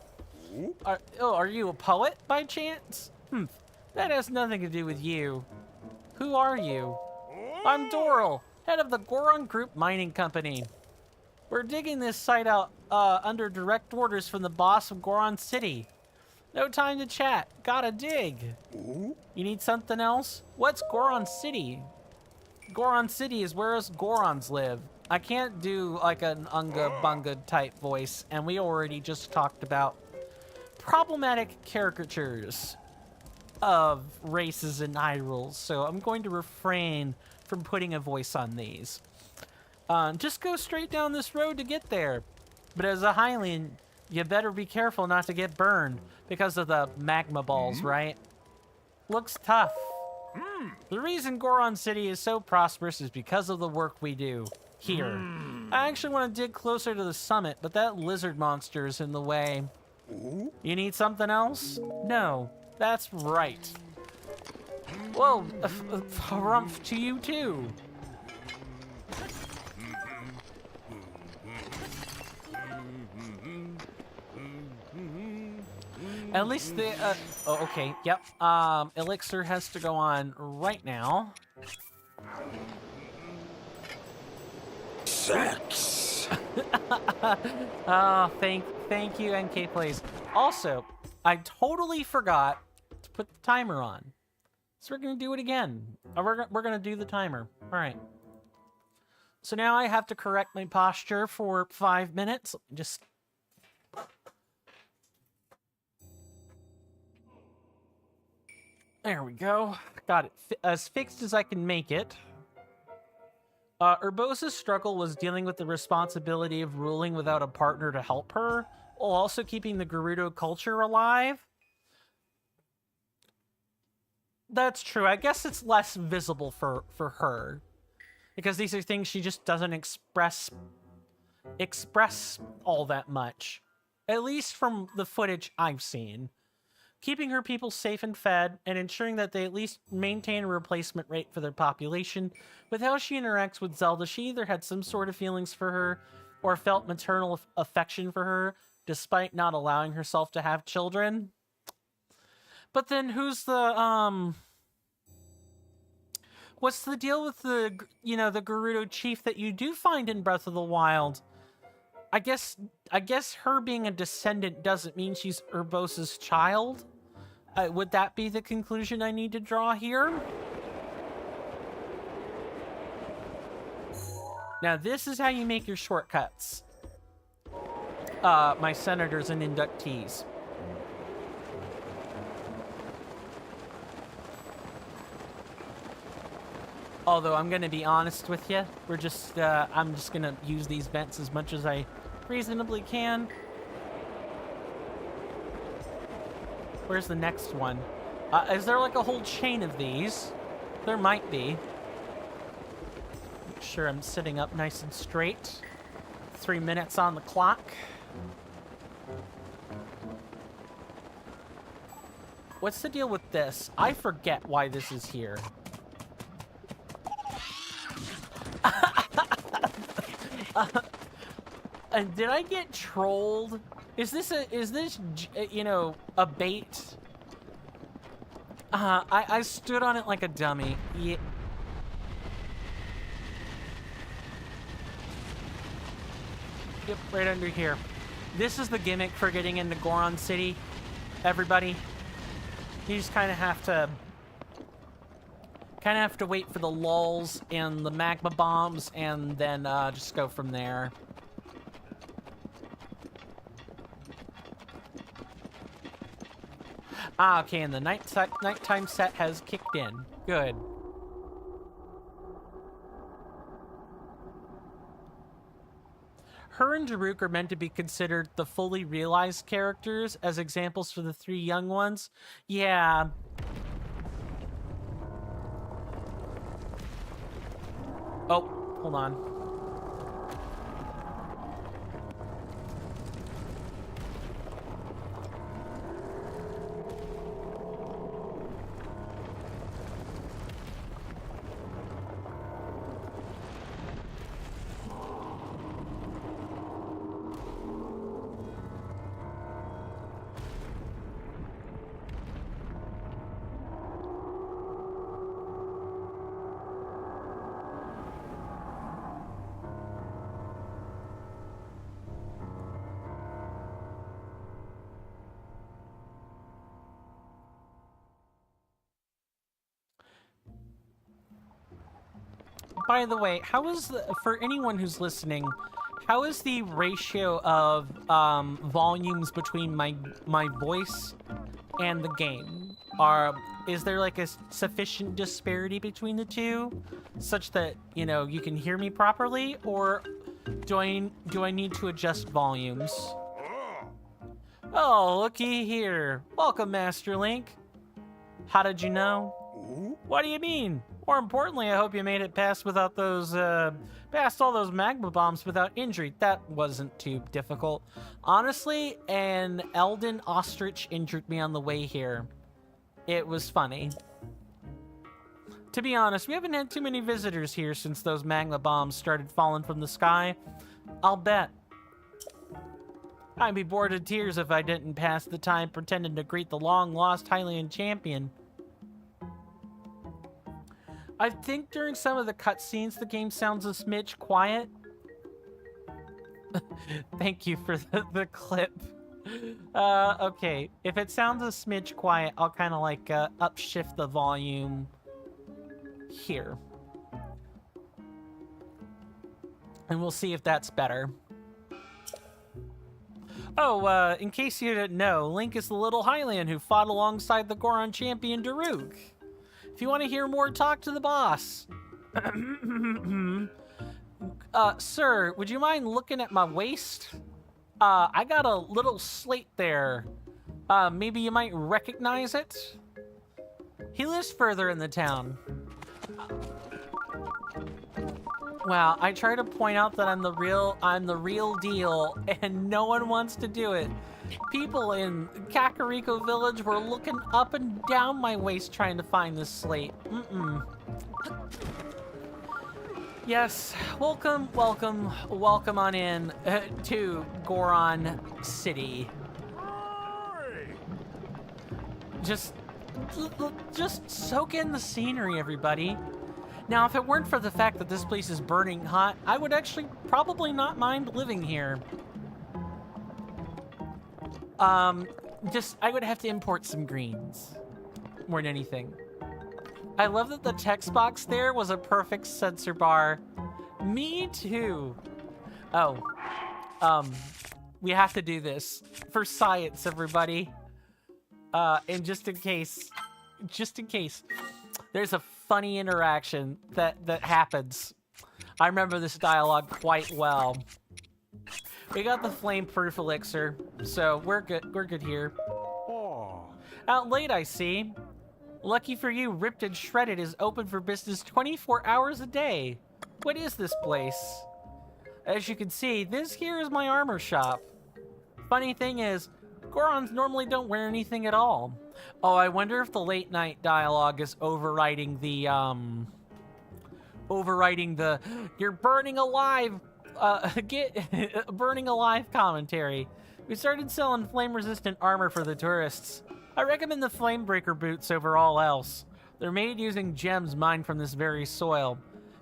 Are you a poet by chance? That has nothing to do with you. Who are you? I'm Doral, head of the Goron Group Mining Company. We're digging this site out under direct orders from the boss of Goron City. No time to chat. Gotta dig. You need something else? What's Goron City? Goron City is where us Gorons live. I can't do like an Unga Bunga type voice, and we already just talked about problematic caricatures of races and Hyrules, so I'm going to refrain from putting a voice on these. Just go straight down this road to get there. But as a Hylian, you better be careful not to get burned because of the magma balls, right? Looks tough. The reason Goron City is so prosperous is because of the work we do here. I actually want to dig closer to the summit, but that lizard monster is in the way. You need something else? No, that's right. Whoa, harumph to you too. At least the, oh, okay, yep. Elixir has to go on right now. Sex. Oh, thank you, NK Plays. Also, I totally forgot to put the timer on. So we're gonna do it again. We're gonna do the timer. All right. So now I have to correct my posture for 5 minutes. Just... There we go. Got it as fixed as I can make it. Urbosa's struggle was dealing with the responsibility of ruling without a partner to help her, while also keeping the Gerudo culture alive. That's true. I guess it's less visible for her. Because these are things she just doesn't express all that much. At least from the footage I've seen. Keeping her people safe and fed, and ensuring that they at least maintain a replacement rate for their population. With how she interacts with Zelda, she either had some sort of feelings for her, or felt maternal affection for her, despite not allowing herself to have children. But then who's the, what's the deal with the, the Gerudo chief that you do find in Breath of the Wild? I guess her being a descendant doesn't mean she's Urbosa's child. Would that be the conclusion I need to draw here? Now, this is how you make your shortcuts. My senators and inductees. Although, I'm going to be honest with you. I'm just going to use these vents as much as I reasonably can. Where's the next one? Is there like a whole chain of these? There might be. Make sure I'm sitting up nice and straight. 3 minutes on the clock. What's the deal with this? I forget why this is here. Did I get trolled? Is this a bait? I stood on it like a dummy. Yeah. Yep, right under here. This is the gimmick for getting into Goron City, everybody. You just kind of have to wait for the lulls and the magma bombs, and then just go from there. Ah, okay, and the nighttime set has kicked in. Good. Her and Daruk are meant to be considered the fully realized characters as examples for the 3 young ones. Yeah. Oh, hold on. by the way, how is for anyone who's listening, how is the ratio of volumes between my voice and the game? Is there like a sufficient disparity between the two, such that you can hear me properly, or do I need to adjust volumes? Oh, looky here! Welcome, Master Link. How did you know? What do you mean? More importantly, I hope you made it past all those magma bombs without injury. That wasn't too difficult. Honestly, an Elden ostrich injured me on the way here. It was funny. To be honest, we haven't had too many visitors here since those magma bombs started falling from the sky. I'll bet. I'd be bored to tears if I didn't pass the time pretending to greet the long-lost Hylian champion. I think during some of the cutscenes, the game sounds a smidge quiet. Thank you for the clip. Okay. If it sounds a smidge quiet, I'll kind of like upshift the volume here. And we'll see if that's better. Oh, in case you didn't know, Link is the little Hylian who fought alongside the Goron champion Daruk. If you want to hear more, talk to the boss. Sir, would you mind looking at my waist? I got a little slate there. Maybe you might recognize it? He lives further in the town. Wow, I try to point out that I'm the real deal, and no one wants to do it. People in Kakariko Village were looking up and down my waist trying to find this slate. Yes, welcome on in to Goron City. Just soak in the scenery, everybody. Now, if it weren't for the fact that this place is burning hot, I would actually probably not mind living here. I would have to import some greens more than anything. I love that the text box there was a perfect censor bar. Me too. Oh, we have to do this for science, everybody. And just in case, there's a funny interaction that happens. I remember this dialogue quite well. We got the flame-proof elixir, so we're good here. Out late, I see. Lucky for you, Ripped and Shredded is open for business 24 hours a day. What is this place? As you can see, this here is my armor shop. Funny thing is, Gorons normally don't wear anything at all. Oh, I wonder if the late night dialogue is overriding the you're burning alive, burning alive commentary. We started selling flame-resistant armor for the tourists. I recommend the Flamebreaker boots over all else. They're made using gems mined from this very soil.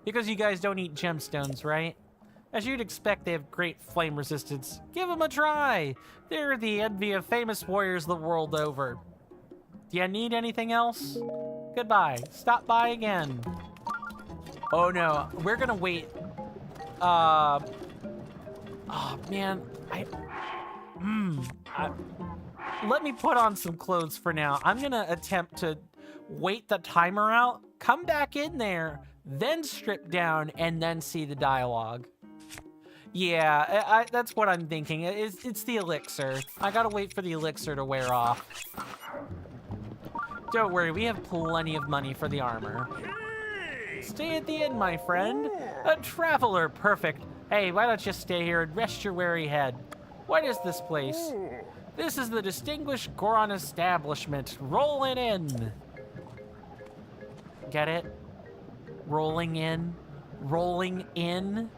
Because you guys don't eat gemstones, right? As you'd expect, they have great flame resistance. Give them a try! They're the envy of famous warriors the world over. Do you need anything else? Goodbye. Stop by again. Oh no, we're gonna wait. Oh man, let me put on some clothes for now. I'm gonna attempt to wait the timer out, come back in there, then strip down, and then see the dialogue. Yeah, that's what I'm thinking. It's the elixir. I gotta wait for the elixir to wear off. Don't worry, we have plenty of money for the armor. Stay at the inn, my friend. A traveler, perfect. Hey, why don't you stay here and rest your weary head? What is this place? This is the distinguished Goron establishment. Rolling in. Get it? Rolling in. Rolling in.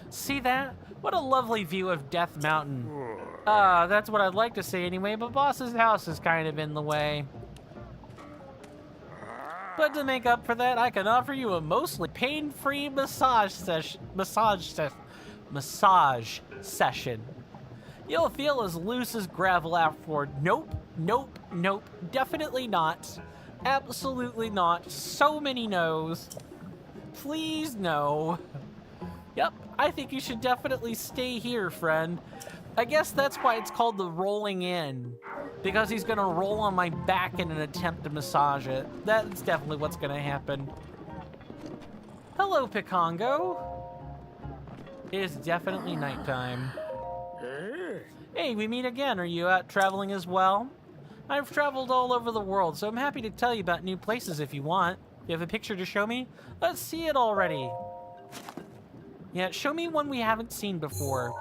See that? What a lovely view of Death Mountain. That's what I'd like to say anyway, but boss's house is kind of in the way. But to make up for that, I can offer you a mostly pain-free massage session. You'll feel as loose as gravel afterward. Nope, nope, Nope, definitely not. Absolutely not. So many no's. Please no. Yep, I think you should definitely stay here, friend. I guess that's why it's called the rolling in. Because he's gonna roll on my back in an attempt to massage it. That's definitely what's gonna happen. Hello, Picongo. It is definitely nighttime. Hey, we meet again. Are you out traveling as well? I've traveled all over the world, so I'm happy to tell you about new places if you want. You have a picture to show me? Let's see it already. Yeah, show me one we haven't seen before.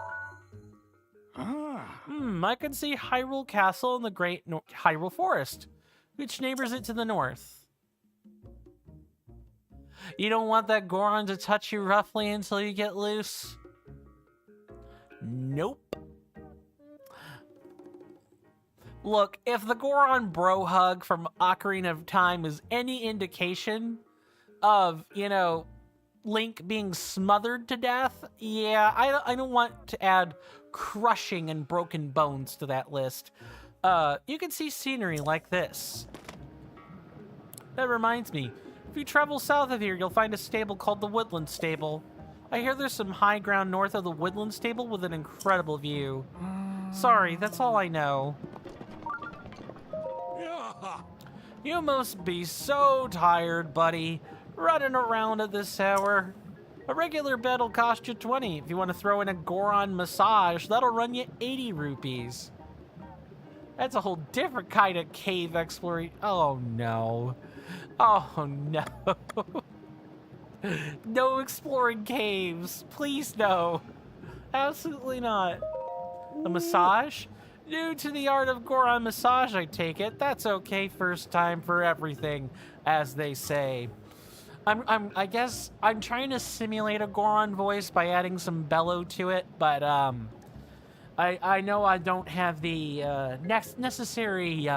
I can see Hyrule Castle and the Great Hyrule Forest. Which neighbors it to the north? You don't want that Goron to touch you roughly until you get loose? Nope. Look, if the Goron bro hug from Ocarina of Time is any indication of, you know, Link being smothered to death, yeah, I don't want to add crushing and broken bones to that list. You can see scenery like this. That reminds me, if you travel south of here, you'll find a stable called the Woodland Stable. I hear there's some high ground north of the Woodland Stable with an incredible view. Sorry, that's all I know. You must be so tired, buddy, running around at this hour. A regular bed will cost you 20. If you want to throw in a Goron massage, that'll run you 80 rupees. That's a whole different kind of cave exploration. Oh no. Oh no. No exploring caves. Please no. Absolutely not. A massage? New to the art of Goron massage, I take it. That's okay, first time for everything, as they say. I guess I'm trying to simulate a Goron voice by adding some bellow to it, but I know I don't have the necessary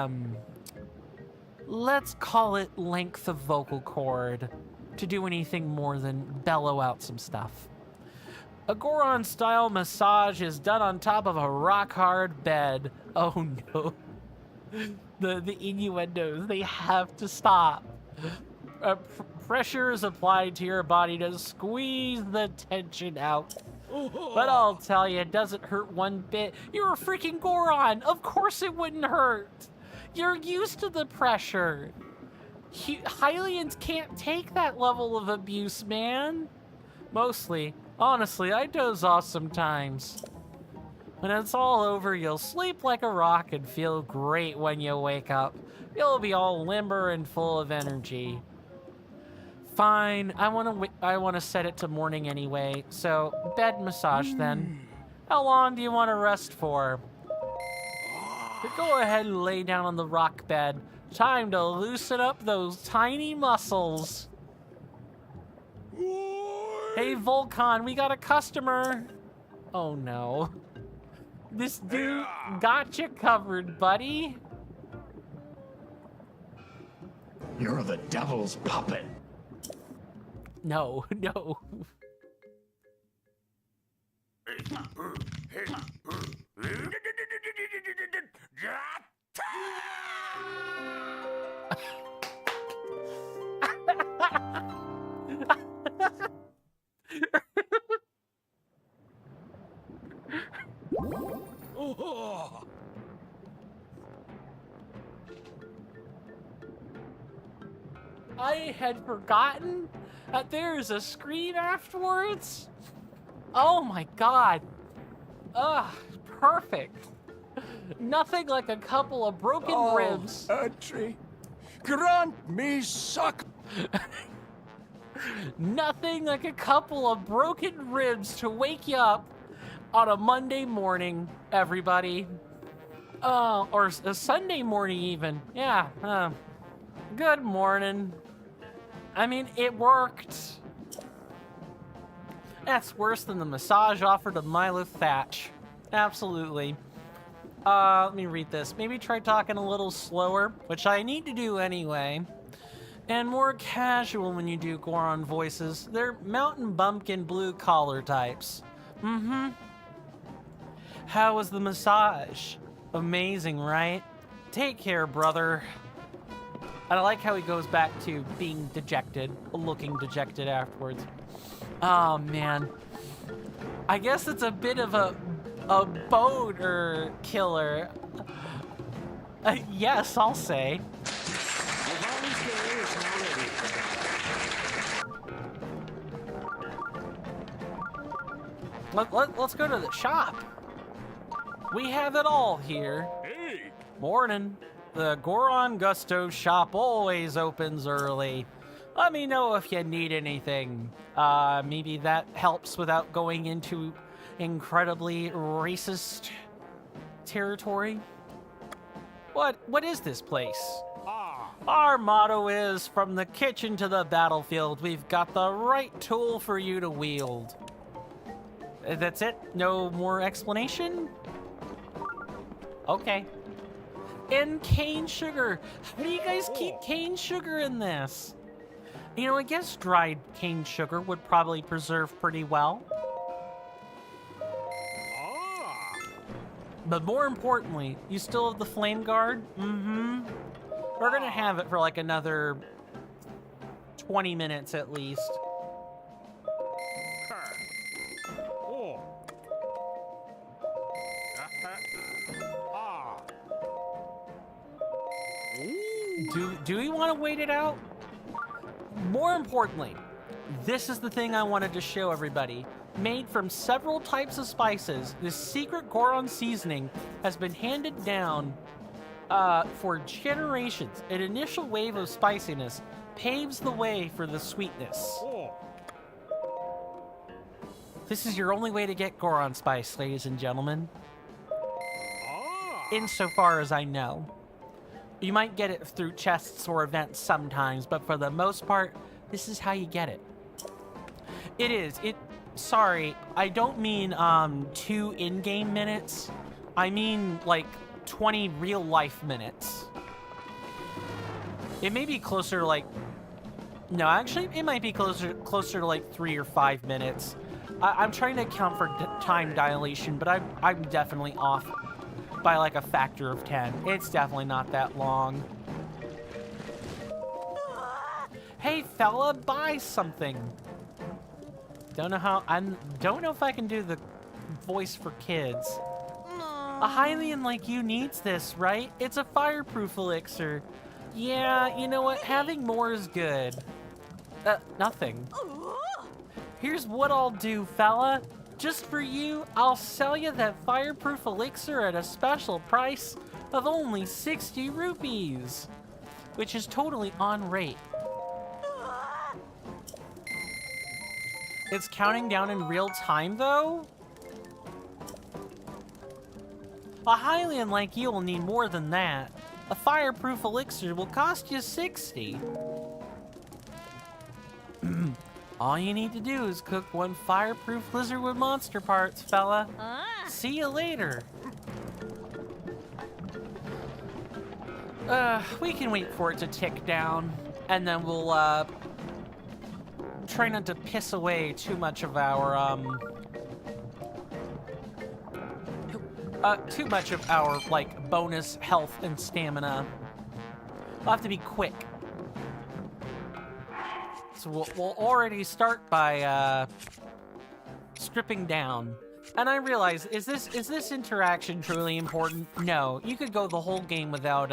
let's call it length of vocal cord to do anything more than bellow out some stuff. A Goron-style massage is done on top of a rock-hard bed. Oh no. The innuendos, they have to stop. Pressure is applied to your body to squeeze the tension out. But I'll tell you, it doesn't hurt one bit. You're a freaking Goron. Of course it wouldn't hurt. You're used to the pressure. Hylians can't take that level of abuse, man. Mostly. Honestly, I doze off sometimes. When it's all over, you'll sleep like a rock and feel great when you wake up. You'll be all limber and full of energy. Fine, I want to set it to morning anyway, so bed massage then. How long do you want to rest for? Go ahead and lay down on the rock bed. Time to loosen up those tiny muscles. Hey Volcon, we got a customer. Oh no. This dude got you covered, buddy. You're the devil's puppet. No, no. I had forgotten that there is a screen afterwards. Oh my god. Ugh, perfect. Nothing like a couple of broken ribs. Entry. Grant me suck. Nothing like a couple of broken ribs to wake you up on a Monday morning, everybody. Or a Sunday morning even. Yeah, good morning. I mean, it worked. That's worse than the massage offered to Milo Thatch. Absolutely. Let me read this. Maybe try talking a little slower, which I need to do anyway. And more casual when you do Goron voices. They're mountain bumpkin blue collar types. Mm-hmm. How was the massage? Amazing, right? Take care, brother. And I like how he goes back to being dejected, looking dejected afterwards. Oh, man. I guess it's a bit of a boner killer. Yes, I'll say. Let's go to the shop. We have it all here. Hey! Morning. The Goron Gusto shop always opens early. Let me know if you need anything. Maybe that helps without going into incredibly racist territory. What is this place? Our motto is, from the kitchen to the battlefield, we've got the right tool for you to wield. That's it? No more explanation? Okay. And cane sugar. How do you guys keep cane sugar in this? You know, I guess dried cane sugar would probably preserve pretty well. But more importantly, you still have the flame guard? Mm-hmm. We're gonna have it for like another 20 minutes at least. Do we want to wait it out? More importantly, this is the thing I wanted to show everybody. Made from several types of spices, this secret Goron seasoning has been handed down for generations. An initial wave of spiciness paves the way for the sweetness. This is your only way to get Goron spice, ladies and gentlemen. Insofar as I know. You might get it through chests or events sometimes, but for the most part, this is how you get it. Sorry, I don't mean 2 in-game minutes. I mean like 20 real-life minutes. It may be closer to like... No, actually, it might be closer to like 3 or 5 minutes. I'm trying to account for time dilation, but I'm definitely off by like a factor of 10. It's definitely not that long. Hey fella, buy something. Don't know if I can do the voice for kids. A Hylian like you needs this, right? It's a fireproof elixir. Yeah, you know what? Having more is good. Nothing. Here's what I'll do, fella. Just for you, I'll sell you that fireproof elixir at a special price of only 60 rupees, which is totally on rate. It's counting down in real time, though? A Hylian like you will need more than that. A fireproof elixir will cost you 60. All you need to do is cook 1 fireproof lizard with monster parts, fella. See you later. We can wait for it to tick down, and then we'll, try not to piss away too much of our, like, bonus health and stamina. We'll have to be quick. So we'll already start by stripping down. And I realize, is this interaction truly important? No, you could go the whole game without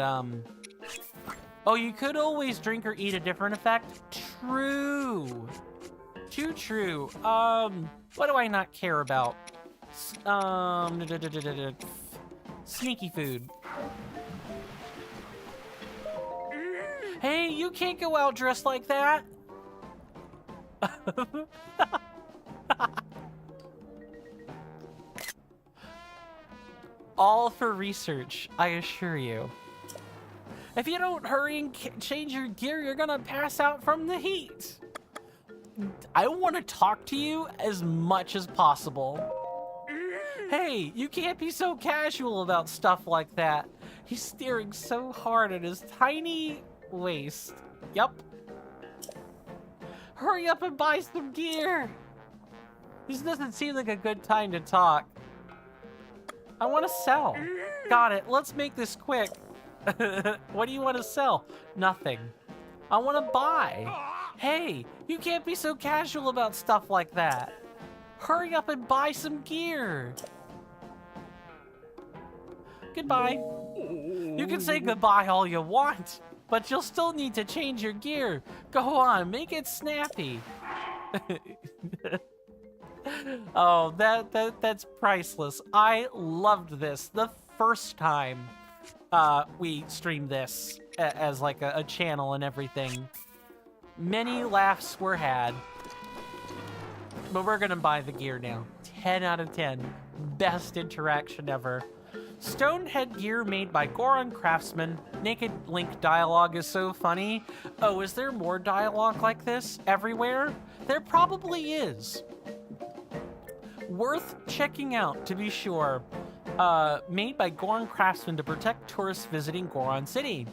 Oh, you could always drink or eat a different effect? True. Too true. What do I not care about? Sneaky food. Hey, you can't go out dressed like that. All for research, I assure you. If you don't hurry and change your gear, you're gonna pass out from the heat. I want to talk to you as much as possible. Hey, you can't be so casual about stuff like that. He's staring so hard at his tiny waist. Yup. Hurry up and buy some gear. This doesn't seem like a good time to talk. I want to sell. Got it. Let's make this quick. What do you want to sell? Nothing. I want to buy. Hey, you can't be so casual about stuff like that. Hurry up and buy some gear. Goodbye. You can say goodbye all you want, but you'll still need to change your gear. Go on, make it snappy. Oh, that's priceless. I loved this the first time we streamed this as like a channel and everything. Many laughs were had, but we're gonna buy the gear now. 10 out of 10. Best interaction ever. Stone headgear made by Goron Craftsman. Naked Link dialogue is so funny. Oh, is there more dialogue like this everywhere? There probably is. Worth checking out, to be sure. Made by Goron Craftsman to protect tourists visiting Goron City.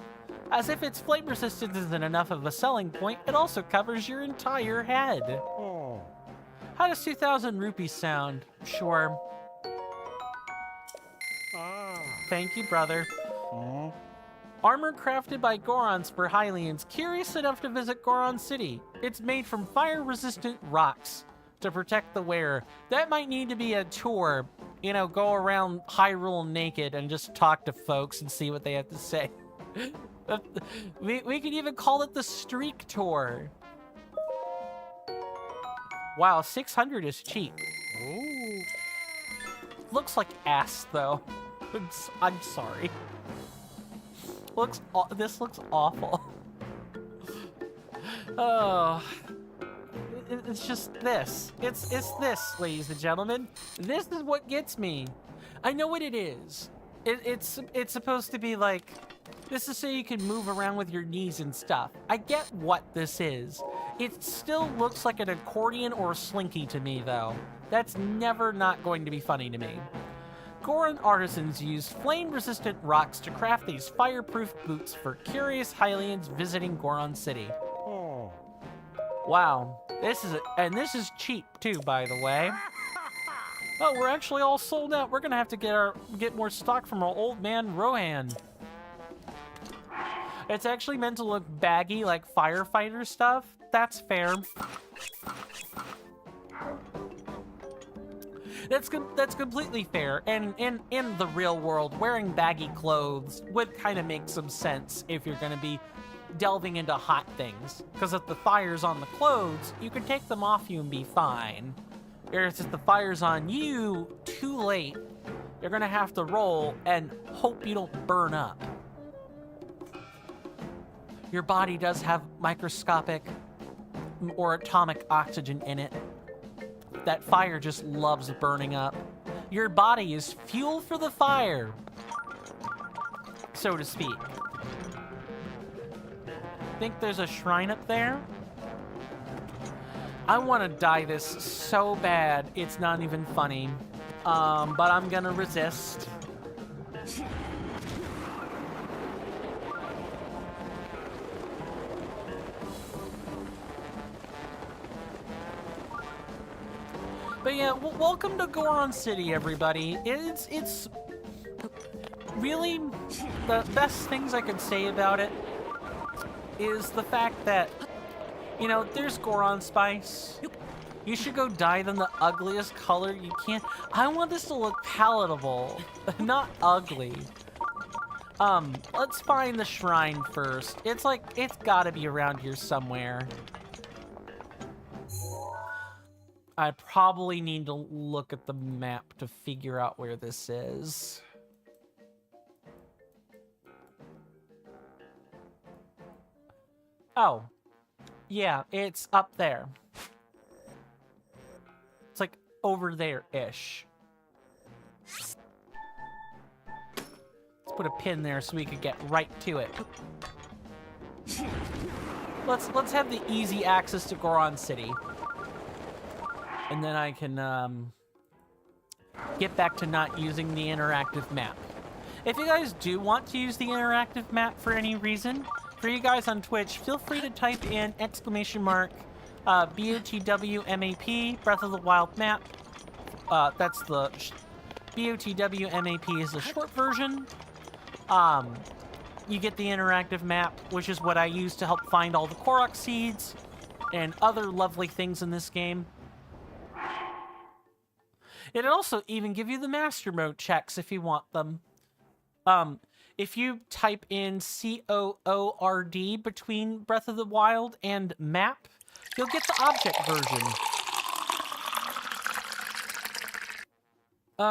As if its flame resistance isn't enough of a selling point, it also covers your entire head. How does 2,000 rupees sound? Sure. Thank you, brother. Armor crafted by Gorons for Hylians curious enough to visit Goron City. It's made from fire-resistant rocks to protect the wearer. That might need to be a tour. You know, go around Hyrule naked and just talk to folks and see what they have to say. We could even call it the Streak Tour. Wow, 600 is cheap. Ooh. Looks like ass, though. I'm sorry. This looks awful. Oh, it's just this. It's this, ladies and gentlemen. This is what gets me. I know what it is. It's supposed to be like, this is so you can move around with your knees and stuff. I get what this is. It still looks like an accordion or a slinky to me, though. That's never not going to be funny to me. Goron artisans used flame-resistant rocks to craft these fireproof boots for curious Hylians visiting Goron City. Wow, this is cheap too, by the way. Oh, we're actually all sold out. We're gonna have to get more stock from our old man Rohan. It's actually meant to look baggy like firefighter stuff. That's fair. That's completely fair, and in the real world, wearing baggy clothes would kind of make some sense if you're going to be delving into hot things. Because if the fire's on the clothes, you can take them off you and be fine. Whereas if the fire's on you, too late, you're going to have to roll and hope you don't burn up. Your body does have microscopic or atomic oxygen in it. That fire just loves burning up. Your body is fuel for the fire, so to speak. Think there's a shrine up there? I want to dye this so bad, it's not even funny. But I'm gonna resist. But yeah, welcome to Goron City, everybody. It's really the best things I could say about it is the fact that, you know, there's Goron spice. You should go dye them the ugliest color you can. I want this to look palatable, not ugly. Let's find the shrine first. It's gotta be around here somewhere. I probably need to look at the map to figure out where this is. Oh. Yeah, it's up there. It's like over there-ish. Let's put a pin there so we could get right to it. Let's have the easy access to Goron City. And then I can get back to not using the interactive map. If you guys do want to use the interactive map for any reason, for you guys on Twitch, feel free to type in !BOTWMAP, Breath of the Wild map. That's the BOTWMAP is the short version. you get the interactive map, which is what I use to help find all the Korok seeds and other lovely things in this game. It'll also even give you the master mode checks if you want them. If you type in COORD between Breath of the Wild and map, you'll get the object version.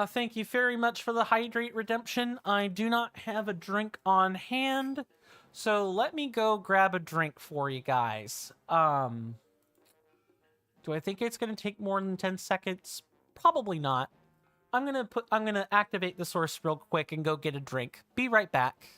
Thank you very much for the hydrate redemption. I do not have a drink on hand, so let me go grab a drink for you guys. Do I think it's gonna take more than 10 seconds? Probably not. I'm gonna activate the source real quick and go get a drink. Be right back.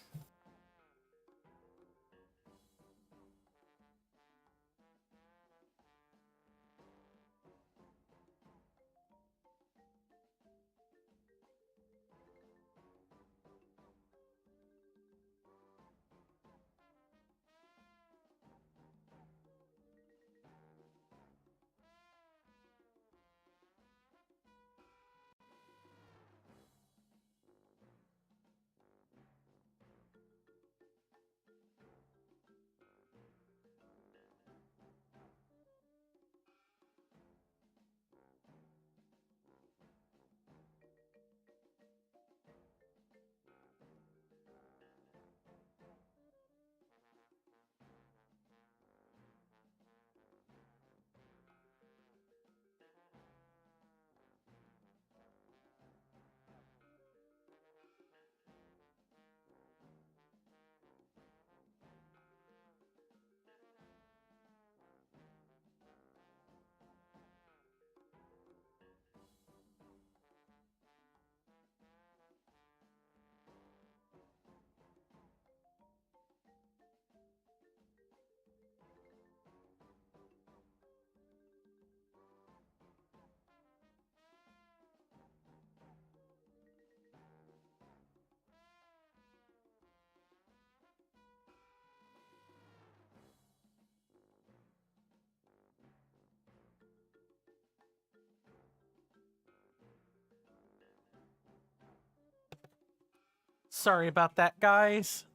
Sorry about that, guys.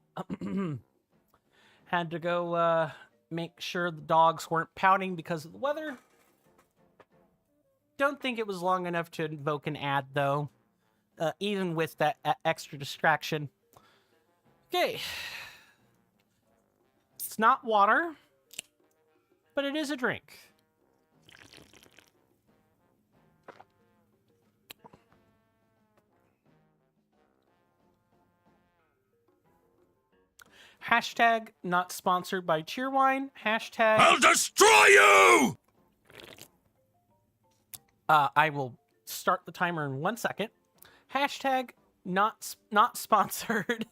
Had to go make sure the dogs weren't pouting because of the weather. Don't think it was long enough to invoke an ad, though, even with that extra distraction. Okay. It's not water, but it is a drink. Hashtag not sponsored by Cheerwine. Hashtag I'll destroy you! I will start the timer in 1 second. Hashtag not sponsored.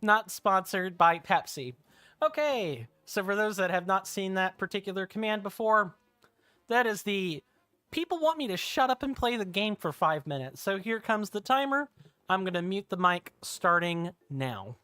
Not sponsored by Pepsi. Okay, so for those that have not seen that particular command before, that is the people want me to shut up and play the game for 5 minutes. So here comes the timer. I'm going to mute the mic starting now.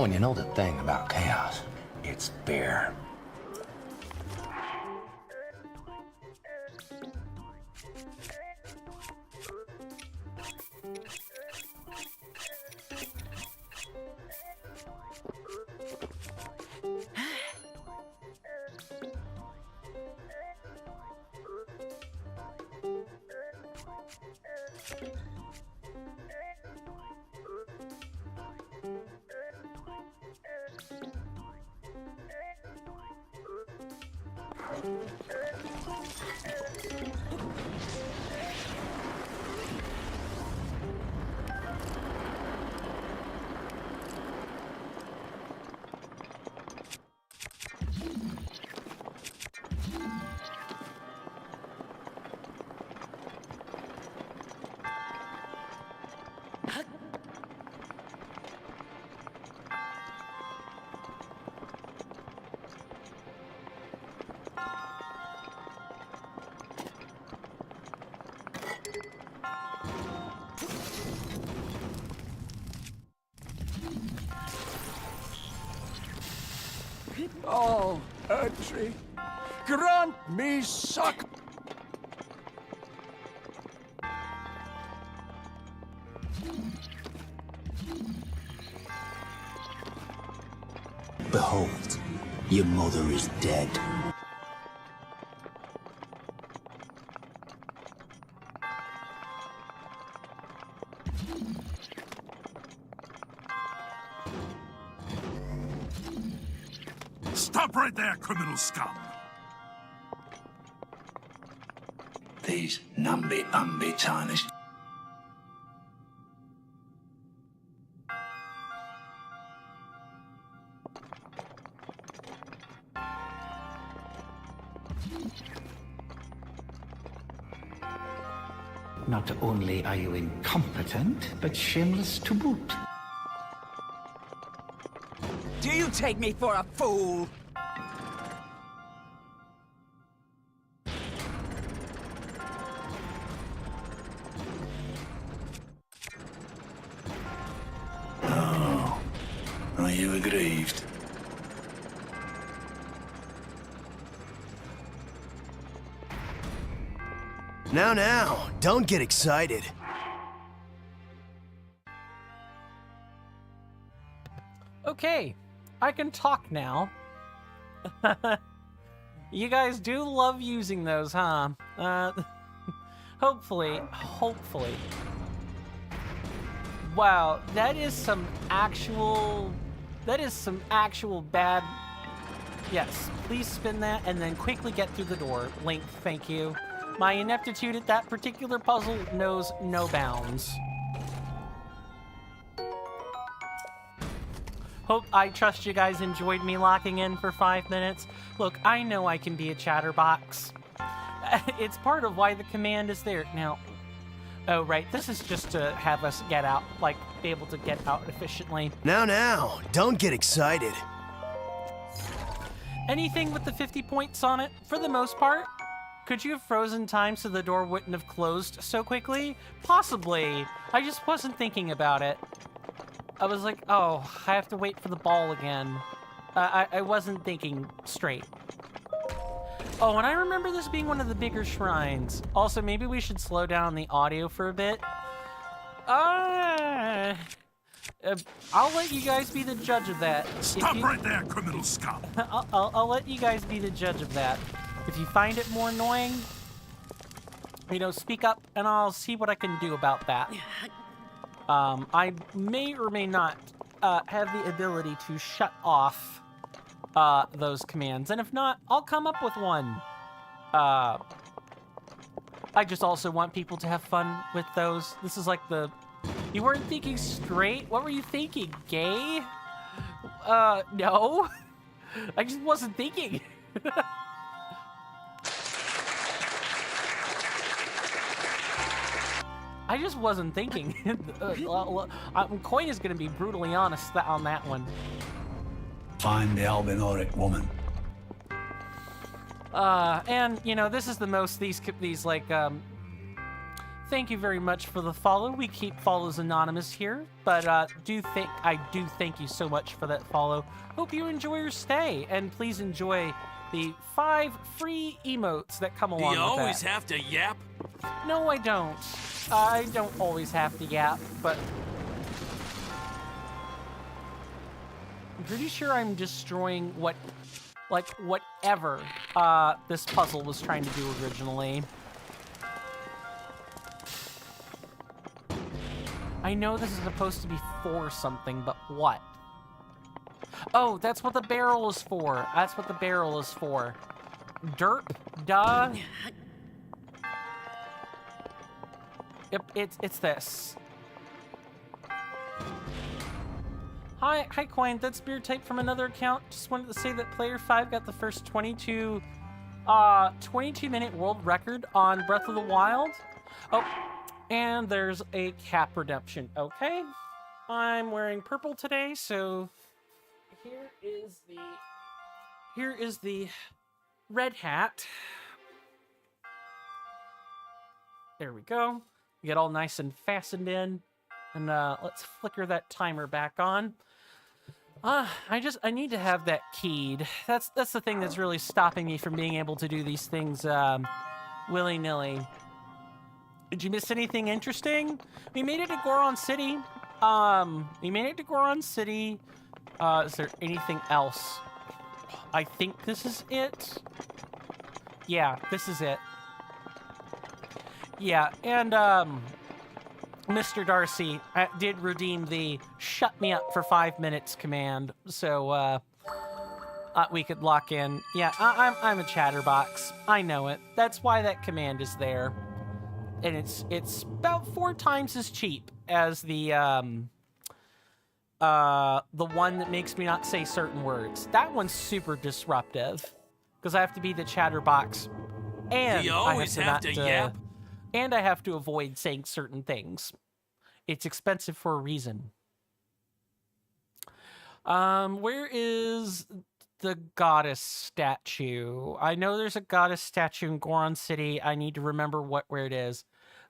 Oh, and you know the thing about chaos? It's fair. Oh, entry, grant me suck. Behold, your mother is dead. Stop right there, criminal scum! These namby-pamby tarnished. Not only are you incompetent, but shameless to boot. Do you take me for a fool? Are you aggrieved? Now, don't get excited. Okay, I can talk now. You guys do love using those, huh? Hopefully. Wow, that is some actual bad... Yes, please spin that and then quickly get through the door. Link, thank you. My ineptitude at that particular puzzle knows no bounds. I trust you guys enjoyed me locking in for 5 minutes. Look, I know I can be a chatterbox. It's part of why the command is there. Now, oh right, this is just to have us get out, like, be able to get out efficiently. Now, don't get excited. Anything with the 50 points on it, for the most part. Could you have frozen time so the door wouldn't have closed so quickly? Possibly. I just wasn't thinking about it. I was like, oh, I have to wait for the ball again. I wasn't thinking straight. Oh, and I remember this being one of the bigger shrines. Also, maybe we should slow down the audio for a bit. I'll let you guys be the judge of that. Stop right there, criminal scum! I'll let you guys be the judge of that. If you find it more annoying, you know, speak up and I'll see what I can do about that. I may or may not have the ability to shut off those commands, and if not, I'll come up with one. I just also want people to have fun with those. This is like the... You weren't thinking straight? What were you thinking? Gay? No. I just wasn't thinking. I just wasn't thinking. Coin is going to be brutally honest on that one. Find the albinoric woman. And, you know, this is the most these like, Thank you very much for the follow. We keep follows anonymous here, but I do thank you so much for that follow. Hope you enjoy your stay, and please enjoy the 5 free emotes that come along with that. Do you always have to yap? No, I don't. I don't always have to yap, but I'm pretty sure I'm destroying whatever this puzzle was trying to do originally. I know this is supposed to be for something, but what? Oh, that's what the barrel is for. That's what the barrel is for. Derp, duh. Yep, it's this. Hi, Coin. That's beer type from another account. Just wanted to say that Player 5 got the first 22-minute world record on Breath of the Wild. Oh, and there's a cap redemption. Okay, I'm wearing purple today, so here is the red hat. There we go. Get all nice and fastened in, and let's flicker that timer back on. I need to have that keyed. That's the thing that's really stopping me from being able to do these things willy-nilly. Did you miss anything interesting? We made it to Goron City. Is there anything else? I think this is it. Yeah, this is it. Yeah, and Mr. Darcy did redeem the "shut me up for 5 minutes" command, so we could lock in. Yeah, I'm a chatterbox. I know it. That's why that command is there, and it's about 4 times as cheap as the one that makes me not say certain words. That one's super disruptive because I have to be the chatterbox, and Do you always have to yap? And I have to avoid saying certain things. It's expensive for a reason. Where is the goddess statue? I know there's a goddess statue in Goron City. I need to remember where it is.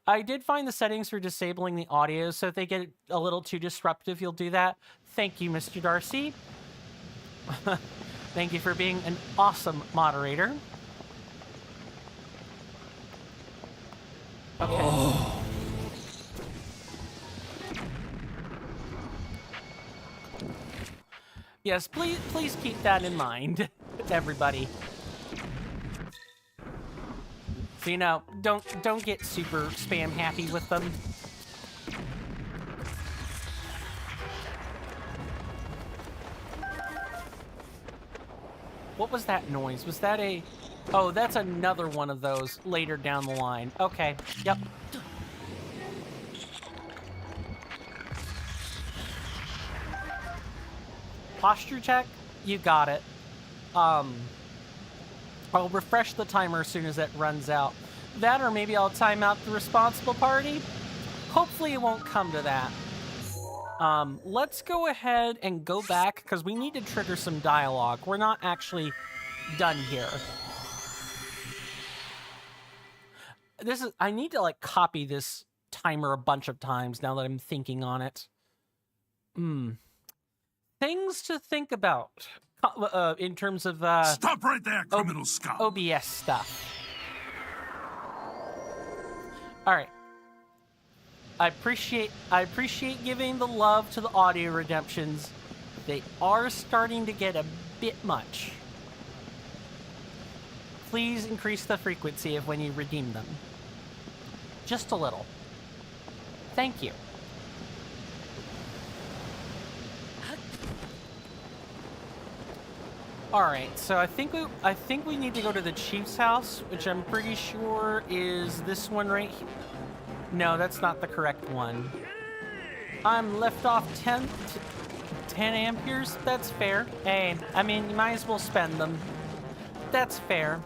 I did find the settings for disabling the audio, so if they get a little too disruptive, you'll do that. Thank you, Mr. Darcy. Thank you for being an awesome moderator. Okay. Oh. Yes, please keep that in mind, everybody. So, you know, don't get super spam happy with them. What was that noise? Was that a... Oh, that's another one of those later down the line. Okay, yep. Posture check? You got it. I'll refresh the timer as soon as it runs out. That, or maybe I'll time out the responsible party. Hopefully it won't come to that. Let's go ahead and go back, because we need to trigger some dialogue. We're not actually done here. I need to, like, copy this timer a bunch of times now that I'm thinking on it. Things to think about in terms of Stop right there, criminal scum. OBS stuff. All right. I appreciate giving the love to the audio redemptions. They are starting to get a bit much. Please increase the frequency of when you redeem them. Just a little. Thank you. All right, so I think we need to go to the chief's house, which I'm pretty sure is this one right here. No, that's not the correct one. I'm left off 10 amperes. That's fair. Hey, I mean, you might as well spend them. That's fair.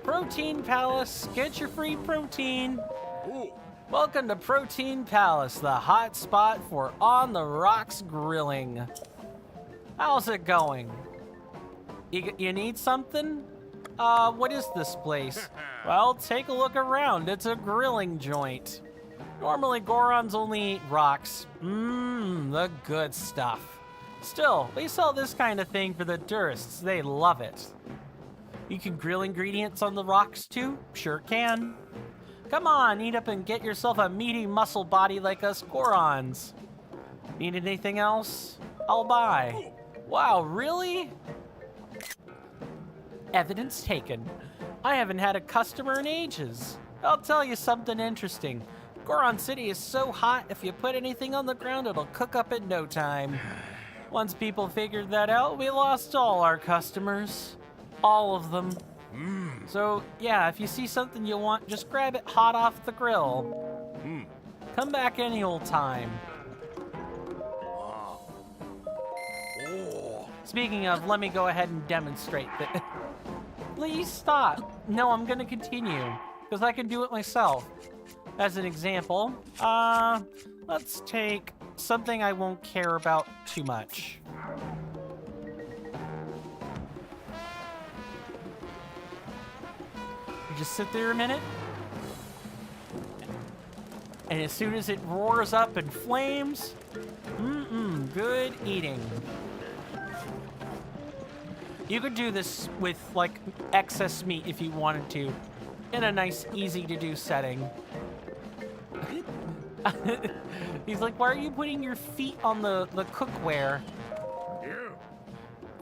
Protein Palace, get your free protein. Ooh. Welcome to Protein Palace, the hot spot for on the rocks grilling. How's it going? You need something? What is this place? Well, take a look around. It's a grilling joint. Normally, Gorons only eat rocks. The good stuff. Still, we sell this kind of thing for the tourists. They love it. You can grill ingredients on the rocks too? Sure can. Come on, eat up and get yourself a meaty muscle body like us Gorons. Need anything else? I'll buy. Wow, really? Evidence taken. I haven't had a customer in ages. I'll tell you something interesting. Goron City is so hot, if you put anything on the ground, it'll cook up in no time. Once people figured that out, we lost all our customers. All of them. So, yeah, if you see something you want, just grab it hot off the grill. Come back any old time. Speaking of, let me go ahead and demonstrate that. Please stop. No, I'm gonna continue, because I can do it myself. As an example, let's take something I won't care about too much. You just sit there a minute, and as soon as it roars up in flames, good eating. You could do this with, like, excess meat if you wanted to, in a nice, easy-to-do setting. He's like, why are you putting your feet on the cookware?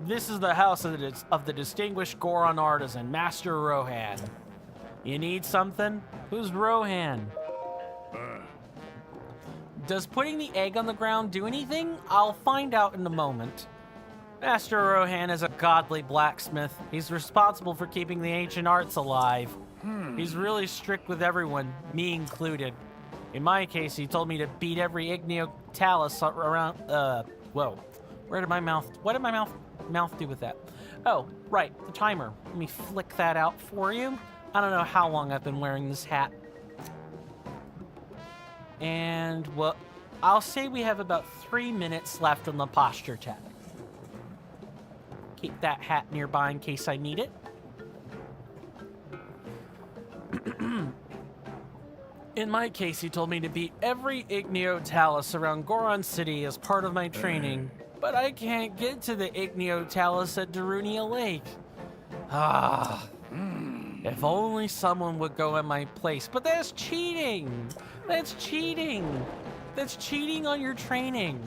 This is the house of the distinguished Goron artisan, Master Rohan. You need something? Who's Rohan? Does putting the egg on the ground do anything? I'll find out in a moment. Master Rohan is a godly blacksmith. He's responsible for keeping the ancient arts alive. He's really strict with everyone, me included. In my case, he told me to beat every igneo-talus around, whoa. What did my mouth do with that? Oh, right, the timer. Let me flick that out for you. I don't know how long I've been wearing this hat. And, well, I'll say we have about 3 minutes left on the posture tech. Keep that hat nearby in case I need it. In my case, he told me to beat every igneo-talus around Goron City as part of my training, but I can't get to the igneo-talus at Darunia Lake. If only someone would go in my place, but that's cheating! That's cheating! That's cheating on your training.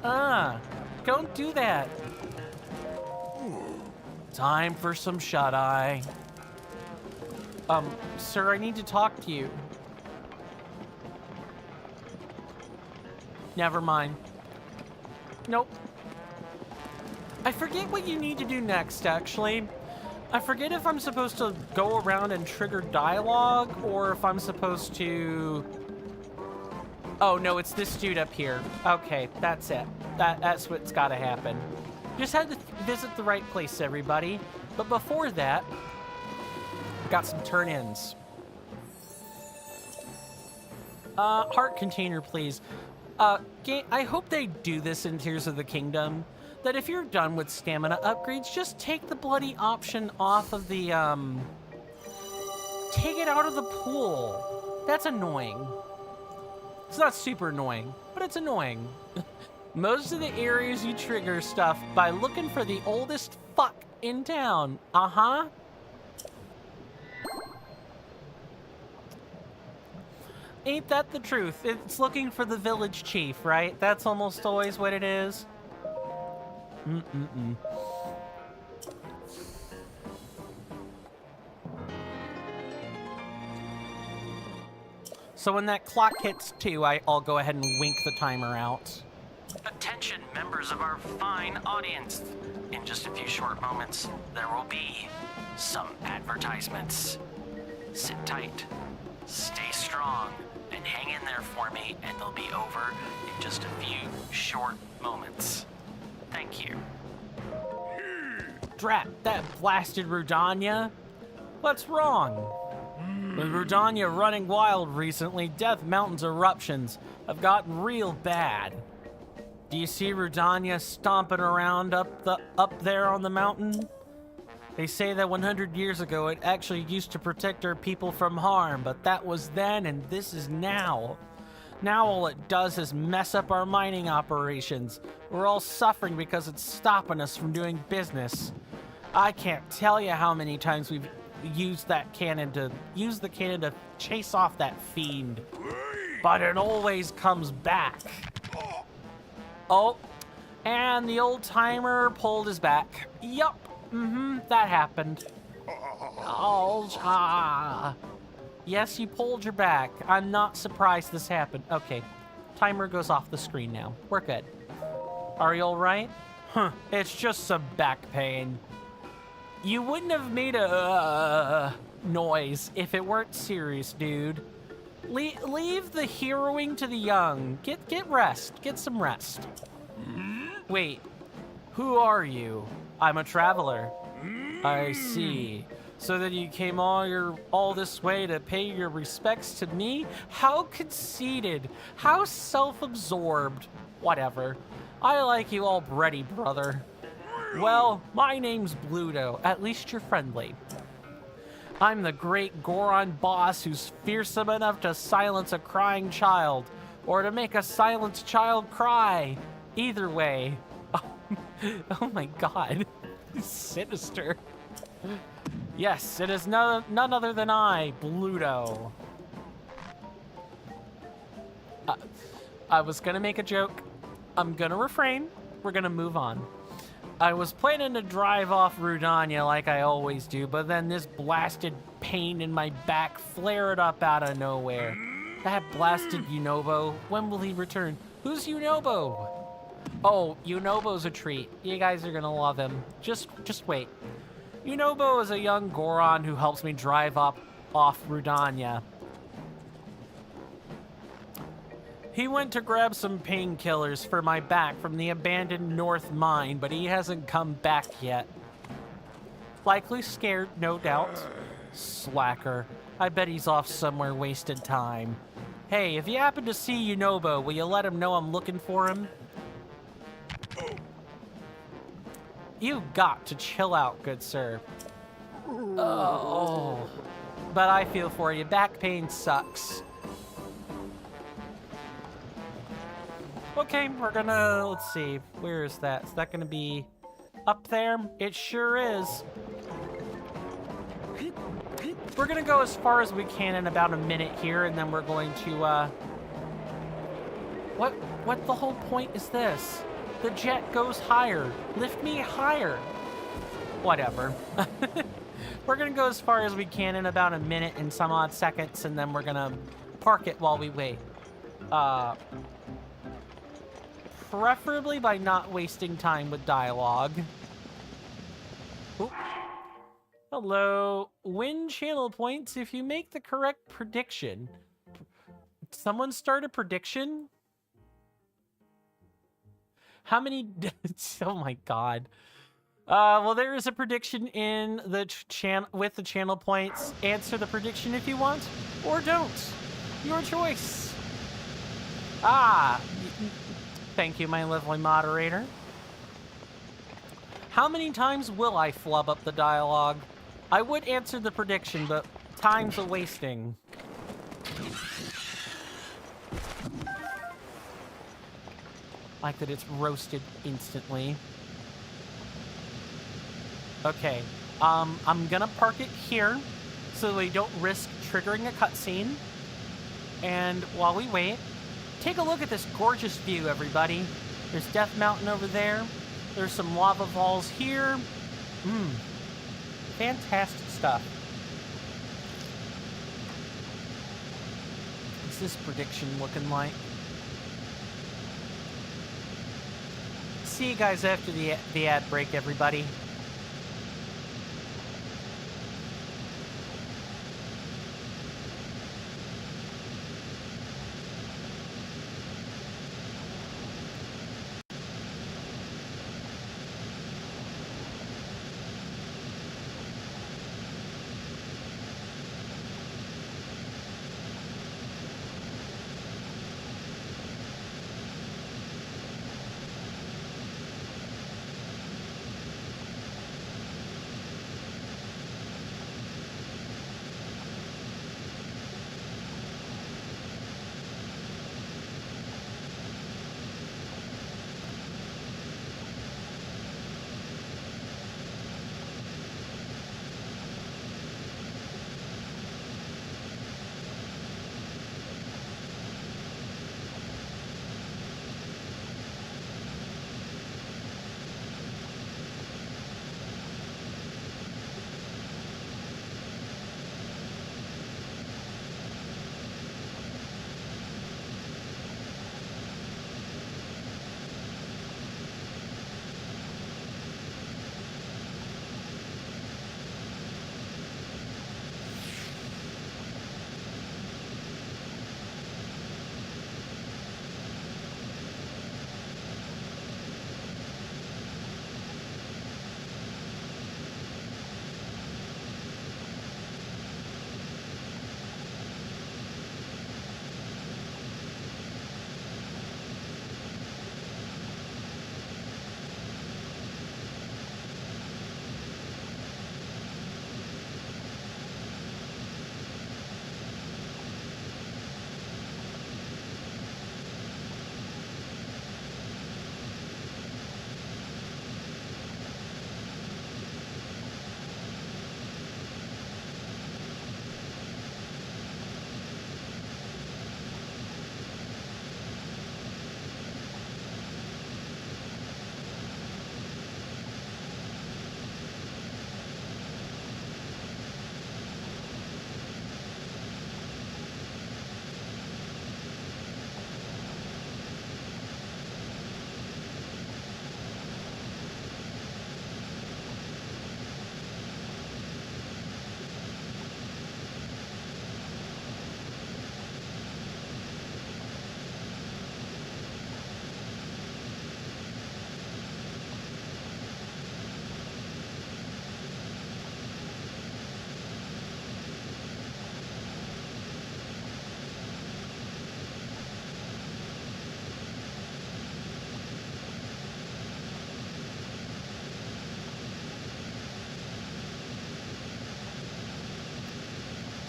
Don't do that. Time for some shut-eye. Sir, I need to talk to you. Never mind. Nope. I forget what you need to do next, actually. I forget if I'm supposed to go around and trigger dialogue, or if I'm supposed to... Oh, no, it's this dude up here. Okay, that's it. That's what's gotta happen. Just had to visit the right place, everybody. But before that, got some turn-ins. Heart container, please. I hope they do this in Tears of the Kingdom, that if you're done with stamina upgrades, just take the bloody option off of the, take it out of the pool. That's annoying. It's not super annoying, but it's annoying. Most of the areas you trigger stuff by looking for the oldest fuck in town. Ain't that the truth? It's looking for the village chief, right? That's almost always what it is. So when that clock hits 2, I'll go ahead and wink the timer out. Attention, members of our fine audience. In just a few short moments, there will be some advertisements. Sit tight, stay strong, and hang in there for me, and they'll be over in just a few short moments. Thank you. Drat that blasted Rudania. What's wrong? With Rudania running wild recently, Death Mountain's eruptions have gotten real bad. Do you see Rudania stomping around up there on the mountain? They say that 100 years ago it actually used to protect our people from harm, but that was then and this is now. Now all it does is mess up our mining operations. We're all suffering because it's stopping us from doing business. I can't tell you how many times we've used the cannon to chase off that fiend. But it always comes back. Oh, and the old timer pulled his back. Yup, that happened. Oh, yes, you pulled your back. I'm not surprised this happened. Okay, timer goes off the screen now. We're good. Are you all right? Huh, it's just some back pain. You wouldn't have made a noise if it weren't serious, dude. Leave the heroing to the young. Get rest. Get some rest. Wait, who are you? I'm a traveler. I see. So that you came all this way to pay your respects to me? How conceited. How self-absorbed. Whatever. I like you already, brother. Well, my name's Bluto. At least you're friendly. I'm the great Goron boss who's fearsome enough to silence a crying child, or to make a silenced child cry. Either way. Oh my god. Sinister. Yes, it is none other than I, Bluto. I was gonna make a joke. I'm gonna refrain. We're gonna move on. I was planning to drive off Rudania like I always do, but then this blasted pain in my back flared up out of nowhere. That blasted Yunobo. When will he return? Who's Yunobo? Oh, Yunobo's a treat. You guys are gonna love him. Just wait. Yunobo is a young Goron who helps me drive off Rudania. He went to grab some painkillers for my back from the abandoned North Mine, but he hasn't come back yet. Likely scared, no doubt. Slacker. I bet he's off somewhere wasting time. Hey, if you happen to see Yunobo, will you let him know I'm looking for him? You got to chill out, good sir. Oh. But I feel for you. Back pain sucks. Okay, we're gonna, let's see, where is that? Is that gonna be up there? It sure is. We're gonna go as far as we can in about a minute here, and then we're going to, what the whole point is this? The jet goes higher. Lift me higher. Whatever. We're gonna go as far as we can in about a minute and some odd seconds, and then we're gonna park it while we wait. Preferably by not wasting time with dialogue. Oop. Hello. Win channel points if you make the correct prediction. Someone start a prediction? How many? Oh my god. Well, there is a prediction in the channel with the channel points. Answer the prediction if you want, or don't. Your choice. Thank you, my lovely moderator. How many times will I flub up the dialogue? I would answer the prediction, but time's a wasting. Like that it's roasted instantly. Okay, I'm gonna park it here so we don't risk triggering a cutscene. And while we wait, take a look at this gorgeous view, everybody. There's Death Mountain over there. There's some lava falls here. Fantastic stuff. What's this prediction looking like? See you guys after the ad break, everybody.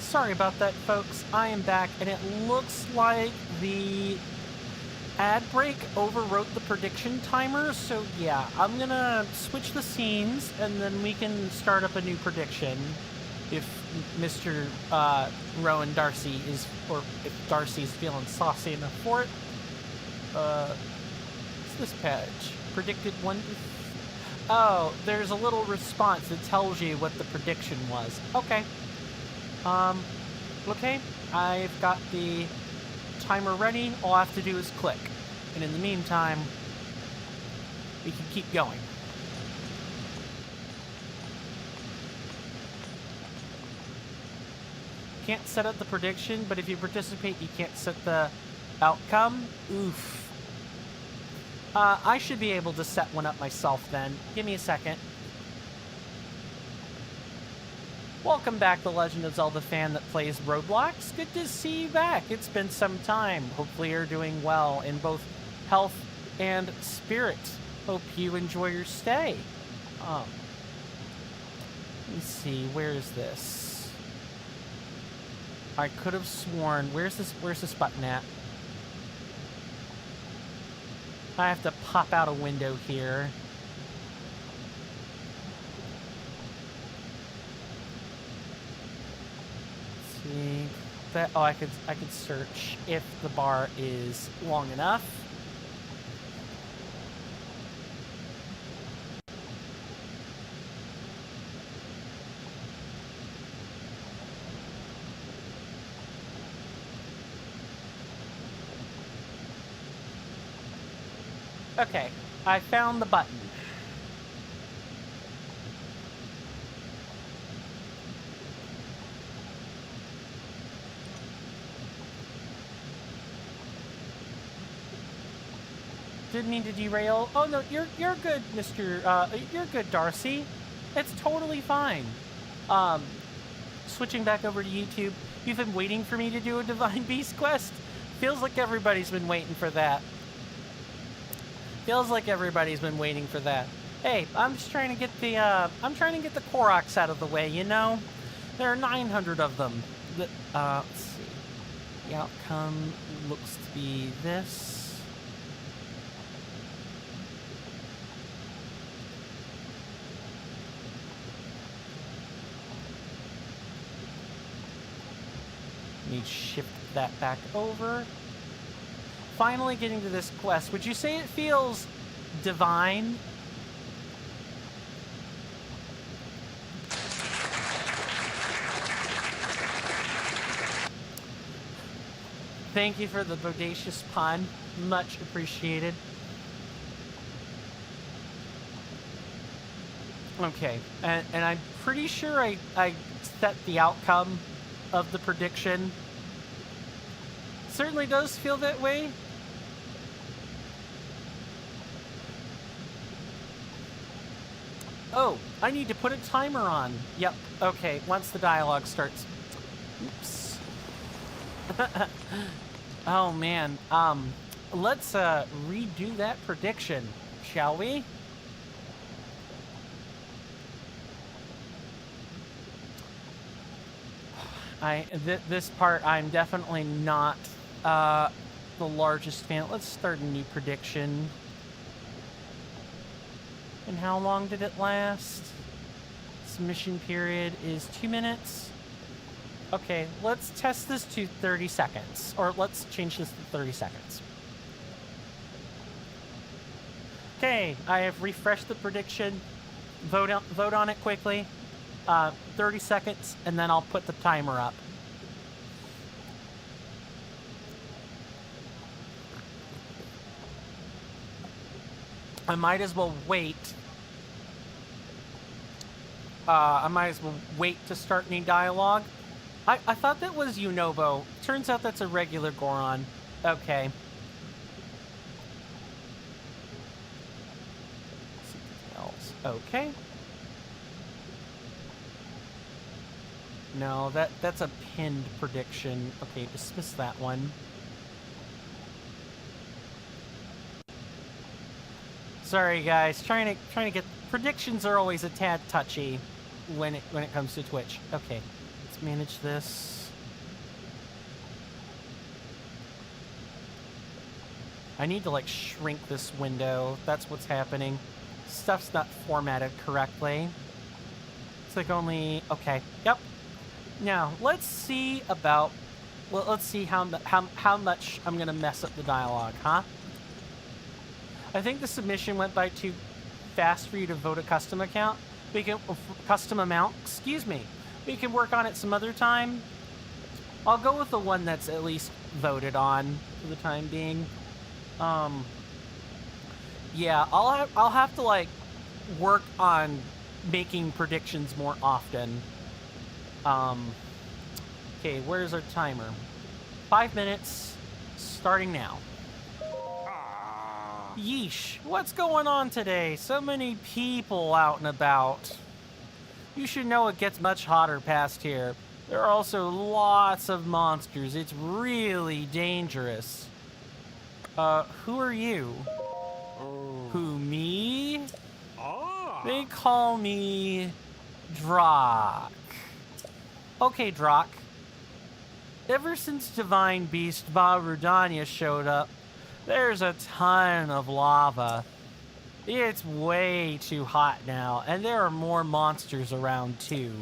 Sorry about that, folks. I am back, and it looks like the ad break overwrote the prediction timer, so yeah, I'm gonna switch the scenes, and then we can start up a new prediction if Mr. Rowan Darcy is, or if Darcy's feeling saucy enough for it. What's this page? Predicted one. Oh, there's a little response that tells you what the prediction was. Okay. Okay, I've got the timer ready. All I have to do is click. And in the meantime, we can keep going. Can't set up the prediction, but if you participate, you can't set the outcome. Oof. I should be able to set one up myself then. Give me a second. Welcome back, The Legend of Zelda fan that plays Roblox. Good to see you back. It's been some time. Hopefully you're doing well in both health and spirit. Hope you enjoy your stay. Let me see, where is this? I could have sworn, where's this button at? I have to pop out a window here. See that? Oh, I could search if the bar is long enough. Okay, I found the button. Didn't mean to derail. Oh no, you're good, you're good, Darcy. It's totally fine. Switching back over to YouTube, you've been waiting for me to do a Divine Beast quest? Feels like everybody's been waiting for that. Feels like everybody's been waiting for that. Hey, I'm just trying to get the Koroks out of the way, you know? There are 900 of them. Let's see. The outcome looks to be this. Need to shift that back over. Finally getting to this quest. Would you say it feels divine? Thank you for the bodacious pun. Much appreciated. Okay, and I'm pretty sure I set the outcome of the prediction. Certainly does feel that way. Oh, I need to put a timer on. Yep, okay, once the dialogue starts. Oops. Oh man, let's redo that prediction, shall we? This part I'm definitely not the largest fan. Let's start a new prediction. And how long did it last? Submission period is 2 minutes. Okay, let's test this to 30 seconds. Or let's change this to 30 seconds. Okay, I have refreshed the prediction. Vote on it quickly. 30 seconds, and then I'll put the timer up. I might as well wait. I might as well wait to start any dialogue. I thought that was Unobo. Turns out that's a regular Goron. Okay. Okay. No, that's a pinned prediction. Okay, dismiss that one. Sorry guys, trying to get predictions are always a tad touchy when it comes to Twitch. Okay, let's Let's manage this. I need to, like, shrink this window. That's what's happening. Stuff's not formatted correctly. It's like only... Okay. Yep. Now, let's see about... Well, let's see how much I'm going to mess up the dialogue, huh? I think the submission went by too fast for you to vote a custom account. We can... Custom amount. Excuse me. We can work on it some other time. I'll go with the one that's at least voted on for the time being. Yeah, I'll have to, like, work on making predictions more often. Okay, where's our timer? 5 minutes, starting now. Yeesh, what's going on today? So many people out and about. You should know it gets much hotter past here. There are also lots of monsters. It's really dangerous. Who are you? Who, me? They call me Drock. Okay, Drock. Ever since Divine Beast Barudanya showed up, there's a ton of lava. It's way too hot now, and there are more monsters around too.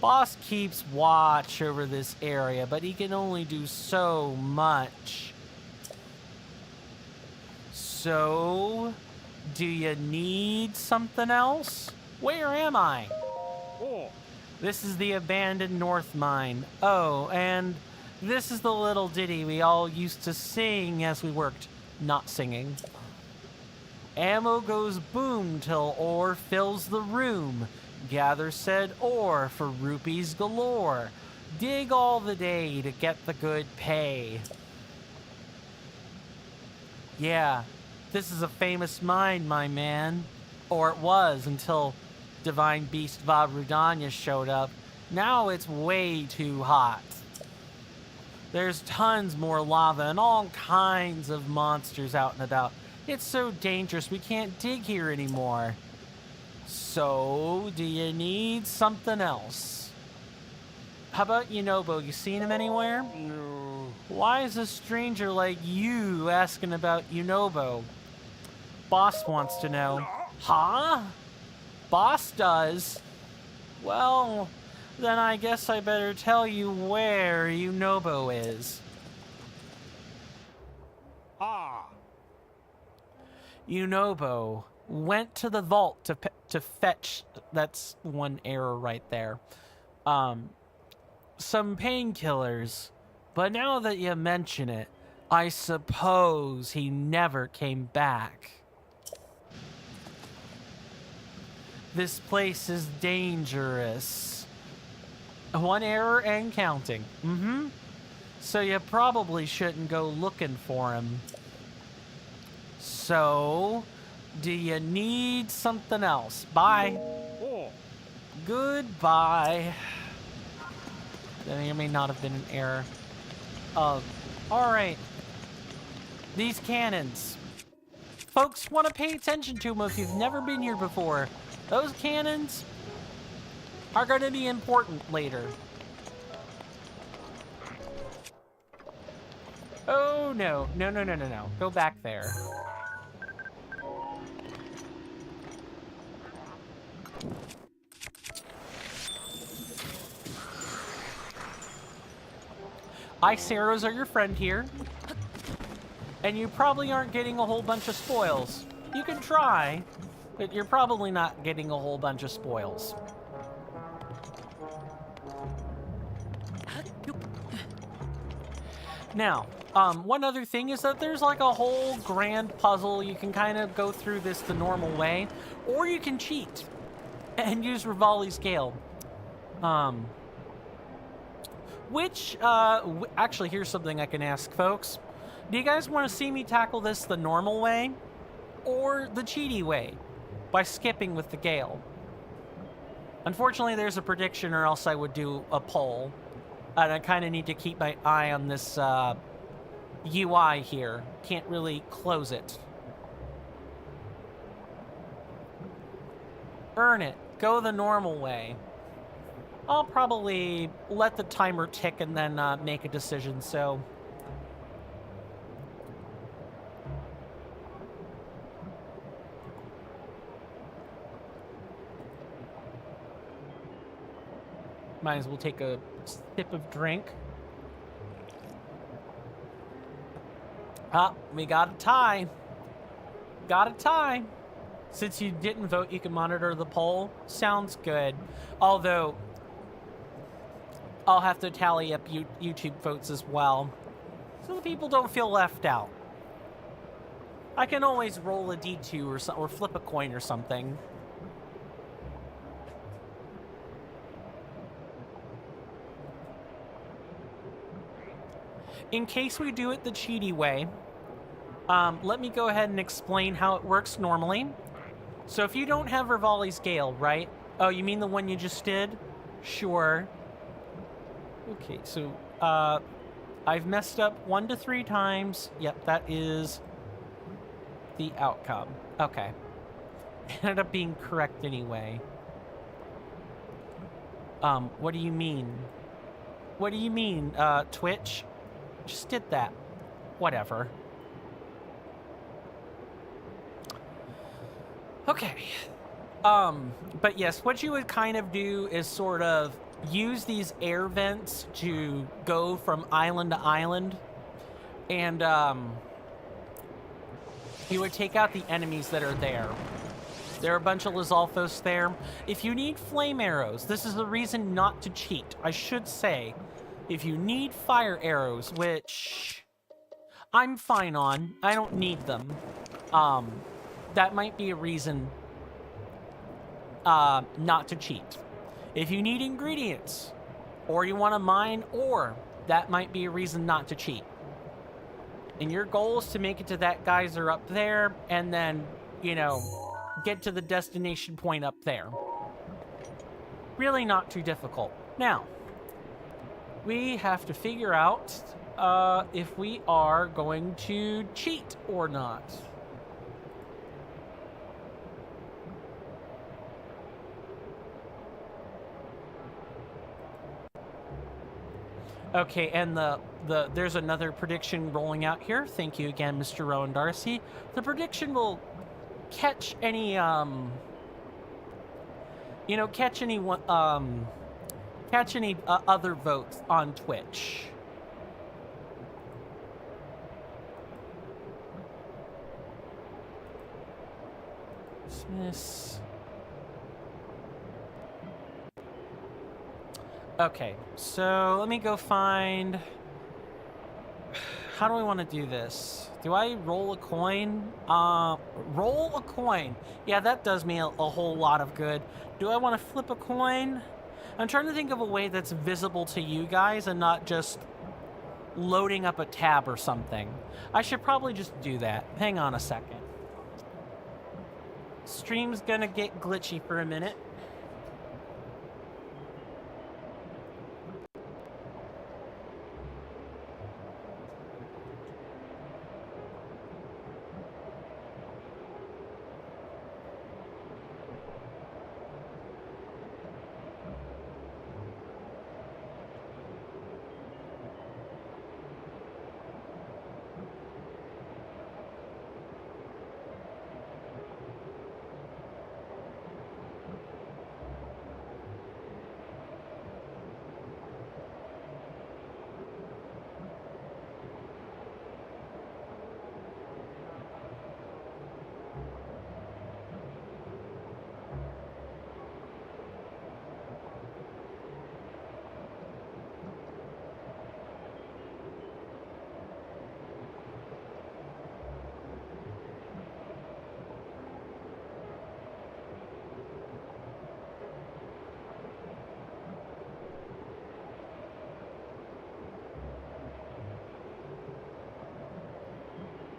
Boss keeps watch over this area, but he can only do so much. So, do you need something else? Where am I? This is the abandoned North Mine. Oh, and this is the little ditty we all used to sing as we worked. Not singing. Ammo goes boom till ore fills the room. Gather said ore for rupees galore. Dig all the day to get the good pay. Yeah, this is a famous mine, my man. Or it was until Divine Beast Varudanya showed up. Now it's way too hot. There's tons more lava and all kinds of monsters out and about. It's so dangerous we can't dig here anymore. So, do you need something else? How about Yunobo? You seen him anywhere? No. Why is a stranger like you asking about Yunobo? Boss wants to know. Huh? Boss does? Well, then I guess I better tell you where Yunobo is. Yunobo went to the vault to fetch... That's one error right there. Some painkillers. But now that you mention it, I suppose he never came back. This place is dangerous. One error and counting. So you probably shouldn't go looking for him. So, do you need something else? Bye. Goodbye. There may not have been an error. Alright. These cannons. Folks, want to pay attention to them if you've never been here before. Those cannons are going to be important later. Oh, no. No. Go back there. Ice arrows are your friend here. And you probably aren't getting a whole bunch of spoils. You can try, but you're probably not getting a whole bunch of spoils. Now, one other thing is that there's like a whole grand puzzle. You can kind of go through this the normal way, or you can cheat and use Rivali's Gale. Actually, here's something I can ask folks. Do you guys want to see me tackle this the normal way or the cheaty way by skipping with the Gale? Unfortunately, there's a prediction or else I would do a poll. And I kind of need to keep my eye on this UI here. Can't really close it. Earn it. Go the normal way. I'll probably let the timer tick and then make a decision, so... Might as well take a sip of drink. Ah, we got a tie. Got a tie. Since you didn't vote, you can monitor the poll. Sounds good. Although, I'll have to tally up YouTube votes as well, so the people don't feel left out. I can always roll a D2 or flip a coin or something. In case we do it the cheaty way, let me go ahead and explain how it works normally. So if you don't have Rivali's Gale, right? Oh, you mean the one you just did? Sure. Okay, so I've messed up 1 to 3 times. Yep, that is the outcome. Okay. It ended up being correct anyway. What do you mean? What do you mean, Twitch? Just did that. Whatever. Okay. But yes, what you would kind of do is sort of use these air vents to go from island to island. And, you would take out the enemies that are there. There are a bunch of Lizalfos there. If you need flame arrows, this is the reason not to cheat. I should say, if you need fire arrows, which I'm fine on, I don't need them. That might be a reason not to cheat. If you need ingredients, or you want to mine ore, that might be a reason not to cheat. And your goal is to make it to that geyser up there, and then, you know, get to the destination point up there. Really not too difficult. Now, we have to figure out if we are going to cheat or not. Okay, and there's another prediction rolling out here. Thank you again, Mr. Rowan Darcy. The prediction will catch any catch any other votes on Twitch. Dismiss. Okay, so let me go find... How do I want to do this? Do I roll a coin? Roll a coin. Yeah, that does me a whole lot of good. Do I want to flip a coin? I'm trying to think of a way that's visible to you guys and not just loading up a tab or something. I should probably just do that. Hang on a second. Stream's gonna get glitchy for a minute.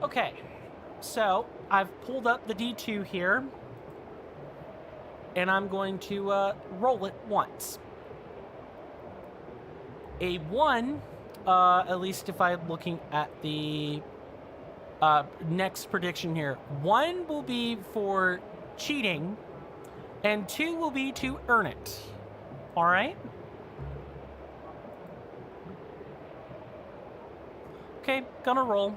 Okay, so I've pulled up the D2 here, and I'm going to roll it once. A 1, at least if I'm looking at the next prediction here, 1 will be for cheating, and 2 will be to earn it. All right? Okay, gonna roll.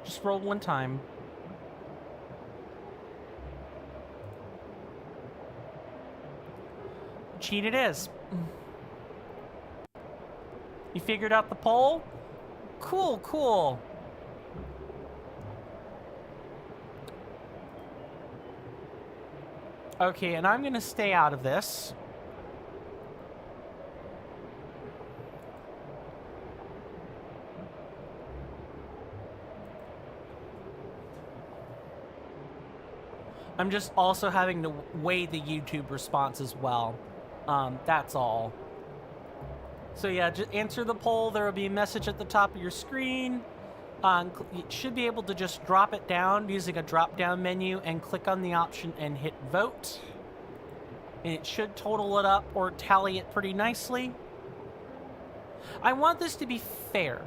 Just roll one time. Cheat it is. You figured out the poll? Cool, cool. Okay, and I'm gonna stay out of this. I'm just also having to weigh the YouTube response as well. That's all. So yeah, just answer the poll. There will be a message at the top of your screen. You should be able to just drop it down using a drop-down menu and click on the option and hit vote. And it should total it up or tally it pretty nicely. I want this to be fair.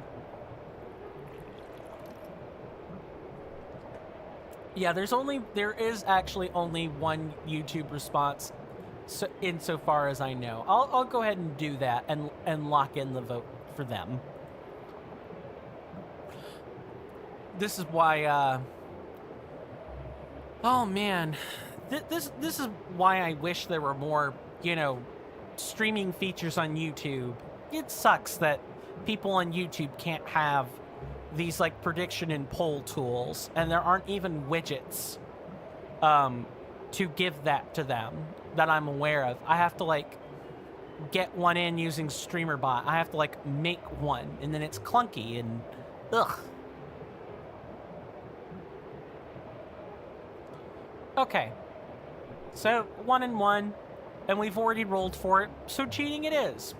Yeah, there is actually only one YouTube response, so insofar as I know. I'll go ahead and do that and lock in the vote for them. This is why oh man, this is why I wish there were more, you know, streaming features on YouTube. It sucks that people on YouTube can't have these like prediction and poll tools, and there aren't even widgets to give that to them that I'm aware of. I have to like get one in using StreamerBot. I have to like make one, and then it's clunky and ugh. Okay, so 1 and 1, and we've already rolled for it, so cheating it is.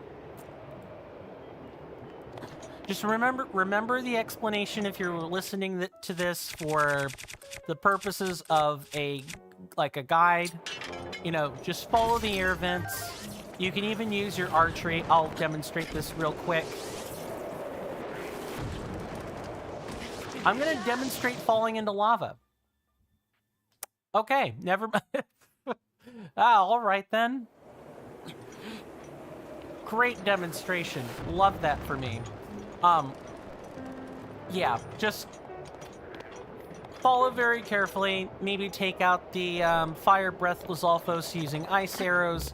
Just remember the explanation if you're listening to this for the purposes of a guide. You know, just follow the air vents. You can even use your archery. I'll demonstrate this real quick. I'm gonna demonstrate falling into lava. Okay, never mind. All right then. Great demonstration. Love that for me. Yeah, just follow very carefully. Maybe take out the fire breath Lizalfos using ice arrows.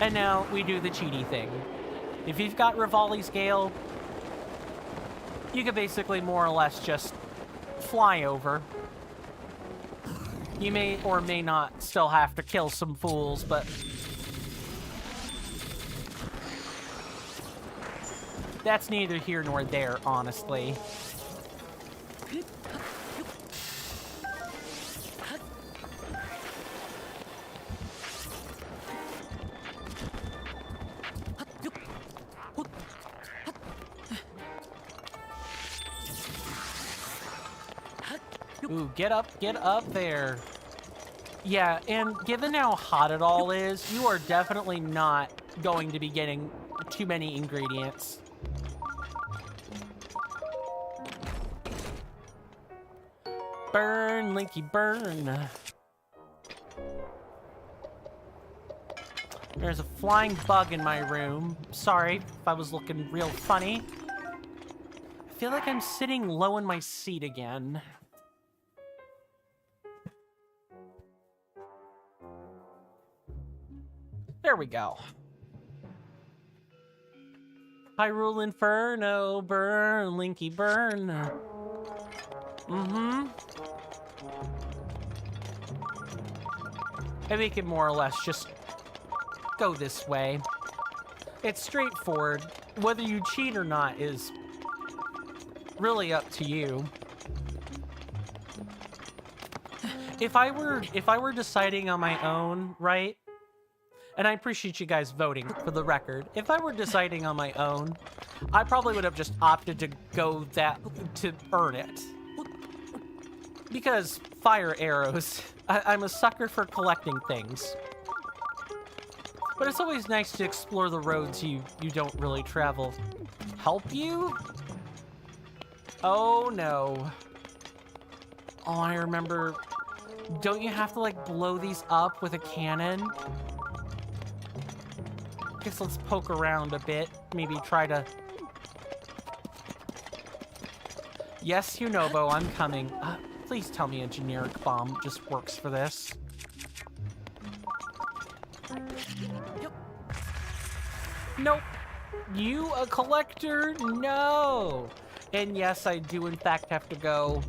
And now we do the cheaty thing. If you've got Rivali's Gale, you can basically more or less just fly over. You may or may not still have to kill some fools, but that's neither here nor there, honestly. Ooh, get up there. Yeah, and given how hot it all is, you are definitely not going to be getting too many ingredients. Burn, Linky, burn. There's a flying bug in my room. Sorry if I was looking real funny. I feel like I'm sitting low in my seat again. There we go. Hyrule Inferno, burn, Linky, burn. Mm-hmm. And we can more or less just go this way. It's straightforward. Whether you cheat or not is really up to you. If I were deciding on my own, right? And I appreciate you guys voting for the record. If I were deciding on my own, I probably would have just opted to go to earn it. Because fire arrows, I'm a sucker for collecting things. But it's always nice to explore the roads you don't really travel. Help you? Oh no. Oh, I remember. Don't you have to like blow these up with a cannon? Guess let's poke around a bit. Maybe try to Yes, Yunobo, I'm coming. Please tell me a generic bomb just works for this. Nope. You a collector? No. And yes, I do in fact have to go.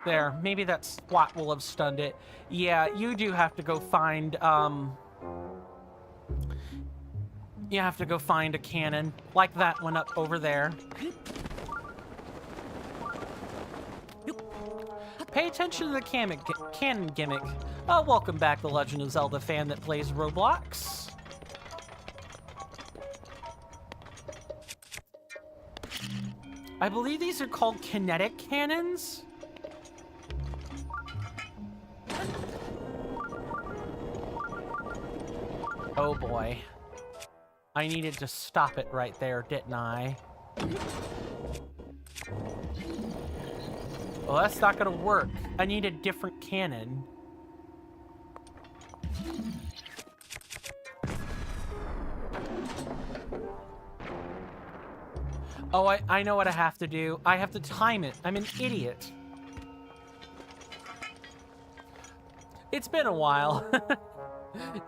There, maybe that SWAT will have stunned it. Yeah, you do have to go find, you have to go find a cannon, like that one up over there. Pay attention to the cannon gimmick. Welcome back, the Legend of Zelda fan that plays Roblox. I believe these are called kinetic cannons. Oh boy. I needed to stop it right there, didn't I? Well, that's not gonna work. I need a different cannon. Oh, I know what I have to do. I have to time it. I'm an idiot. It's been a while.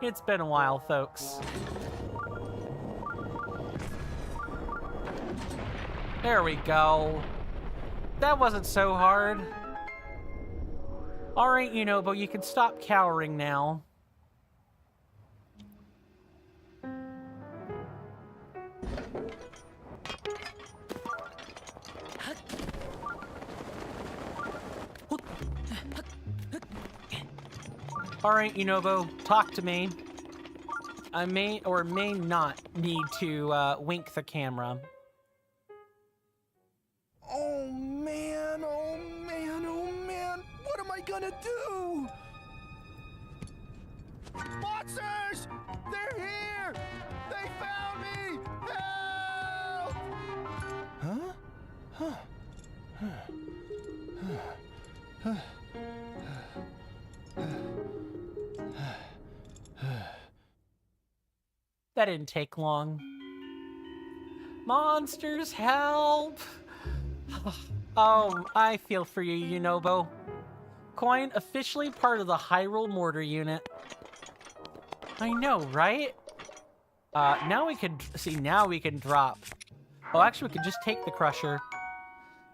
It's been a while, folks. There we go. That wasn't so hard. Alright, Yunobo, you can stop cowering now. Alright, Yunobo, talk to me. I may or may not need to wink the camera. Oh man, oh man, oh man. What am I gonna do? Monsters! They're here! They found me! Help! Huh? That didn't take long. Monsters, help! Oh, I feel for you, Yunobo. Coin officially part of the Hyrule Mortar unit. I know, right? Now we can see. Now we can drop. Oh, actually, we can just take the Crusher.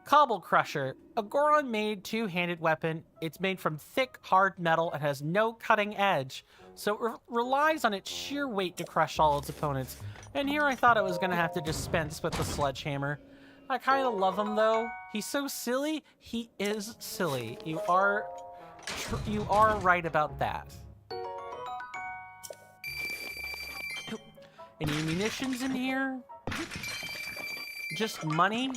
Cobble Crusher, a Goron-made two-handed weapon. It's made from thick, hard metal and has no cutting edge, so it relies on its sheer weight to crush all its opponents. And here I thought it was gonna have to dispense with the sledgehammer. I kind of love him though. He's so silly. He is silly. You are right about that. Any munitions in here? Just money?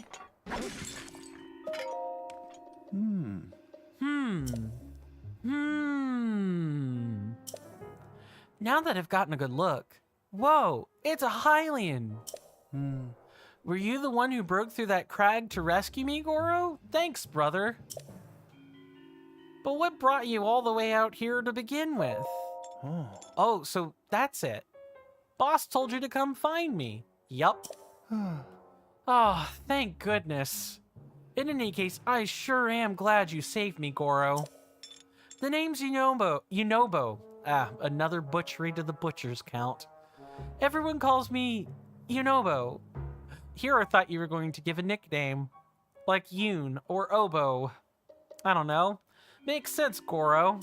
Now that I've gotten a good look. Whoa, it's a Hylian. Were you the one who broke through that crag to rescue me, Goro? Thanks, brother. But what brought you all the way out here to begin with? Oh, so that's it. Boss told you to come find me. Yup. Oh, thank goodness. In any case, I sure am glad you saved me, Goro. The name's Yunobo. Another butchery to the butcher's count. Everyone calls me Yunobo. Here I thought you were going to give a nickname. Like Yoon or Obo. I don't know. Makes sense, Goro.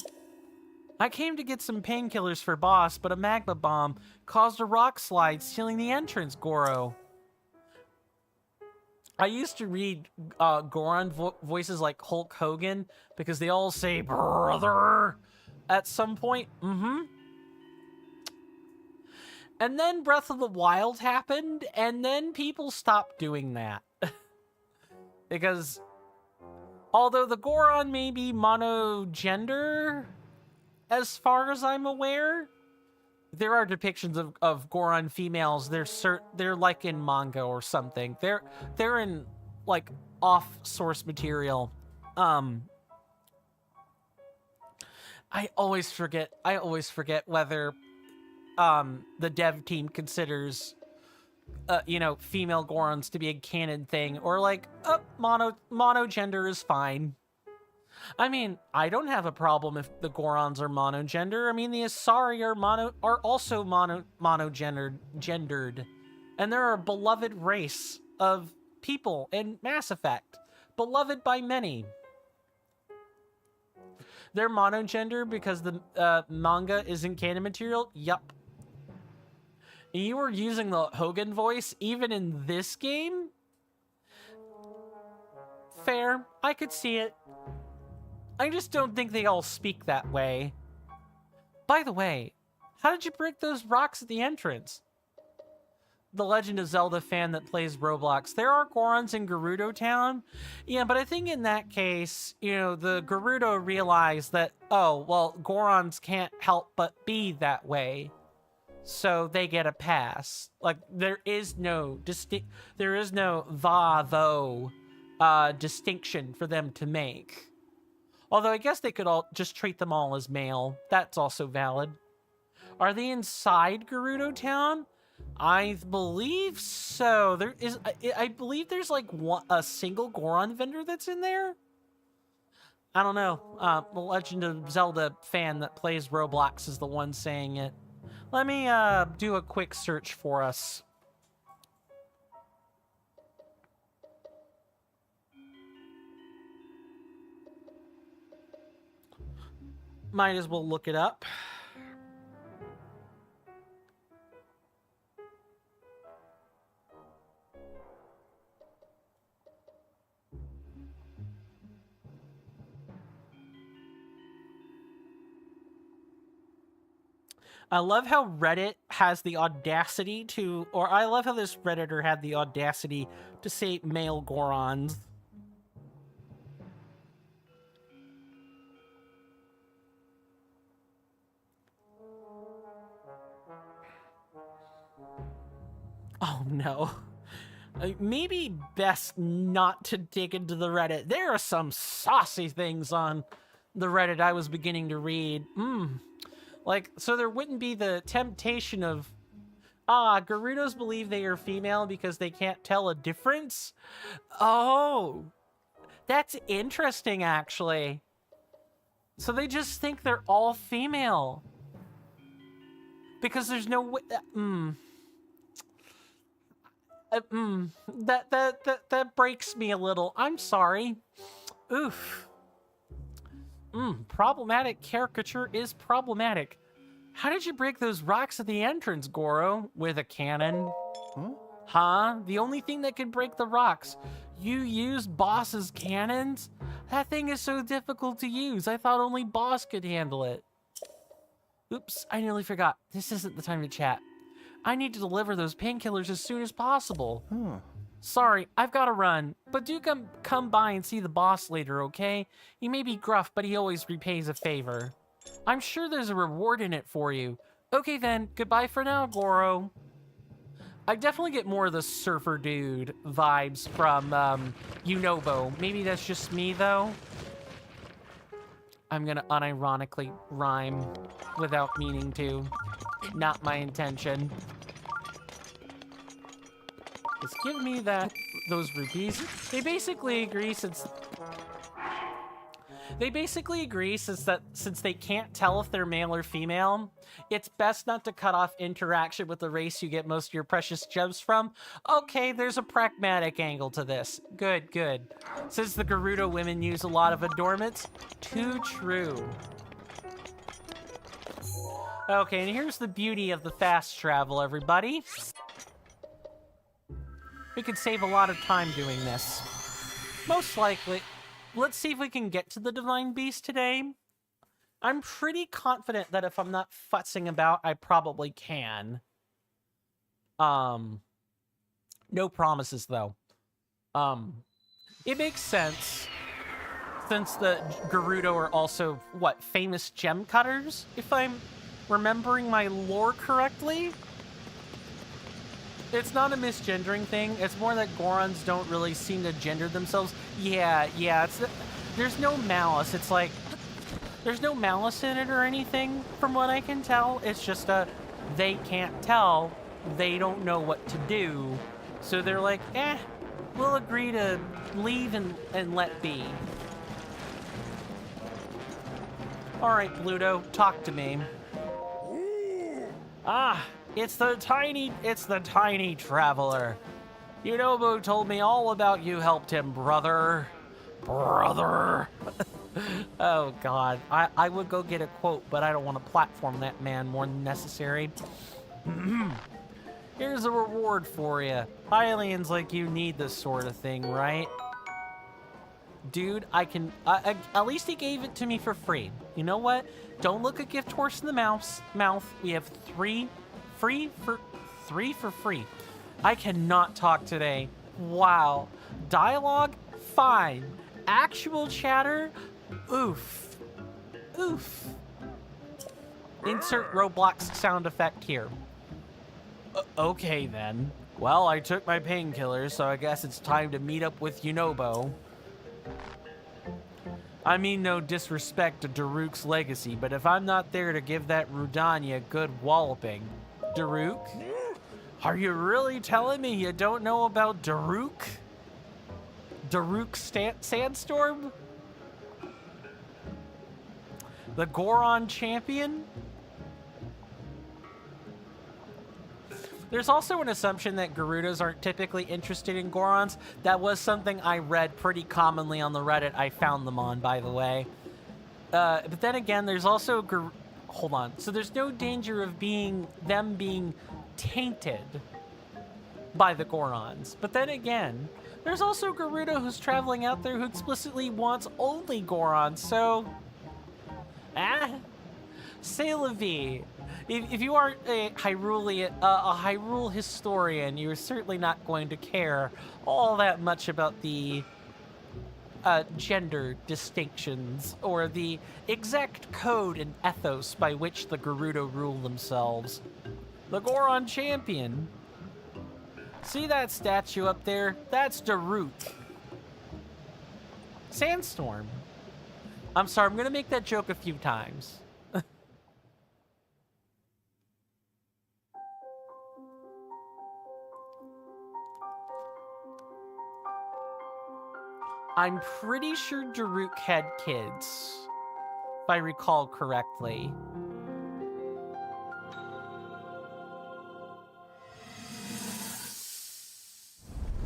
I came to get some painkillers for Boss, but a magma bomb caused a rock slide sealing the entrance, Goro. I used to read Goron voices like Hulk Hogan because they all say brother at some point. And then Breath of the Wild happened, and then people stopped doing that. Because although the Goron may be monogender, as far as I'm aware, there are depictions of Goron females. They're like in manga or something. They're in like off source material. I always forget whether the dev team considers, female Gorons to be a canon thing, or like, monogender is fine. I mean, I don't have a problem if the Gorons are monogender. I mean, the Asari are also monogendered, and they're a beloved race of people in Mass Effect, beloved by many. They're monogender because the manga isn't canon material? Yup. You were using the Hogan voice even in this game? Fair. I could see it. I just don't think they all speak that way. By the way, how did you break those rocks at the entrance? The Legend of Zelda fan that plays Roblox. There are Gorons in Gerudo Town. Yeah, but I think in that case, the Gerudo realized that, oh, well, Gorons can't help but be that way. So they get a pass. Like, there is no distinction for them to make. Although I guess they could all just treat them all as male. That's also valid. Are they inside Gerudo Town? I believe so. I believe there's like a single Goron vendor that's in there. I don't know. The Legend of Zelda fan that plays Roblox is the one saying it. Let me do a quick search for us. Might as well look it up. I love how Reddit has the audacity to, or I love how this Redditor had the audacity to say male Gorons. Oh no. Maybe best not to dig into the Reddit. There are some saucy things on the Reddit I was beginning to read. Like, so there wouldn't be the temptation of, Gerudos believe they are female because they can't tell a difference? Oh, that's interesting, actually. So they just think they're all female. Because there's no way, that breaks me a little. I'm sorry. Oof. Problematic caricature is problematic. How did you break those rocks at the entrance, Goro? With a cannon? Huh? The only thing that could break the rocks. You used Boss's cannons? That thing is so difficult to use. I thought only Boss could handle it. Oops, I nearly forgot. This isn't the time to chat. I need to deliver those painkillers as soon as possible. Sorry, I've got to run, but do come by and see the boss later, okay? He may be gruff, but he always repays a favor. I'm sure there's a reward in it for you. Okay then, goodbye for now, Goro. I definitely get more of the surfer dude vibes from Unobo. Maybe that's just me, though. I'm gonna unironically rhyme without meaning to. Not my intention. Just give me those rupees. They basically agree since they can't tell if they're male or female, it's best not to cut off interaction with the race you get most of your precious gems from. Okay, there's a pragmatic angle to this. Good, good. Since the Gerudo women use a lot of adornments, too true. Okay, and here's the beauty of the fast travel, everybody. We could save a lot of time doing this. Most likely. Let's see if we can get to the Divine Beast today. I'm pretty confident that if I'm not futzing about, I probably can. No promises, though. It makes sense, since the Gerudo are also, what, famous gem cutters? If I'm remembering my lore correctly? It's not a misgendering thing. It's more that Gorons don't really seem to gender themselves. Yeah, there's no malice. It's like, there's no malice in it or anything, from what I can tell. It's just they can't tell, they don't know what to do. So they're like, we'll agree to leave and let be. All right, Bluto, talk to me. Ah, it's the tiny traveler. Yunobo told me all about you helped him, brother. Brother. Oh, God. I would go get a quote, but I don't want to platform that man more than necessary. Here's a reward for you. Aliens like you need this sort of thing, right? Dude, I can... at least he gave it to me for free. You know what? Don't look a gift horse in the mouth. We have three for free. I cannot talk today. Wow. Dialogue? Fine. Actual chatter? Oof. Oof. Insert Roblox sound effect here. Okay, then. Well, I took my painkillers, so I guess it's time to meet up with Yunobo. I mean no disrespect to Daruk's legacy, but if I'm not there to give that Rudanya a good walloping... Daruk? Are you really telling me you don't know about Daruk? Daruk Sandstorm? The Goron champion? There's also an assumption that Garudas aren't typically interested in Gorons. That was something I read pretty commonly on the Reddit I found them on, by the way. But then again, there's also... Hold on. So there's no danger of them being tainted by the Gorons. But then again, there's also Garuda who's traveling out there who explicitly wants only Gorons, so... C'est la vie. If you aren't a Hyrule historian, you're certainly not going to care all that much about the gender distinctions or the exact code and ethos by which the Gerudo rule themselves. The Goron champion. See that statue up there? That's Daruk. Sandstorm. I'm sorry, I'm gonna make that joke a few times. I'm pretty sure Daruk had kids, if I recall correctly.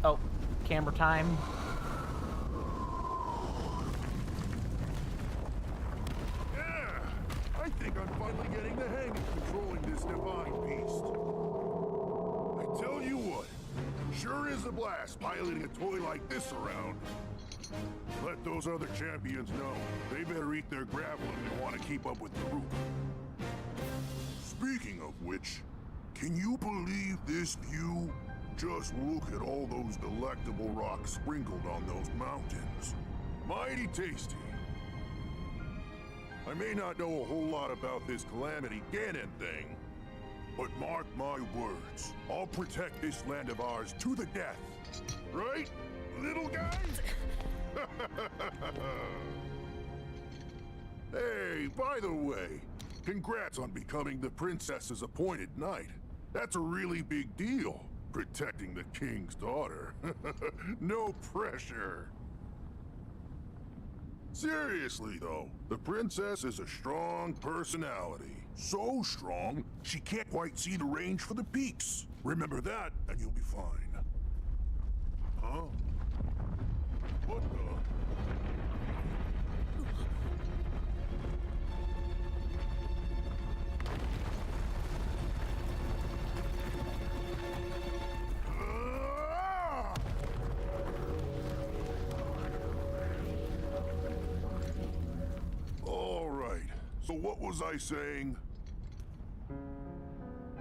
Oh, camera time. Yeah, I think I'm finally getting the hang of controlling this divine beast. I tell you what, sure is a blast piloting a toy like this around. Let those other champions know. They better eat their gravel if they want to keep up with the group. Speaking of which, can you believe this view? Just look at all those delectable rocks sprinkled on those mountains. Mighty tasty. I may not know a whole lot about this Calamity Ganon thing, but mark my words, I'll protect this land of ours to the death. Right, little guys? Hey, by the way, congrats on becoming the princess's appointed knight. That's a really big deal, protecting the king's daughter. No pressure. Seriously, though, the princess is a strong personality. So strong, she can't quite see the range for the peaks. Remember that, and you'll be fine. Huh? What the? All right, so what was I saying?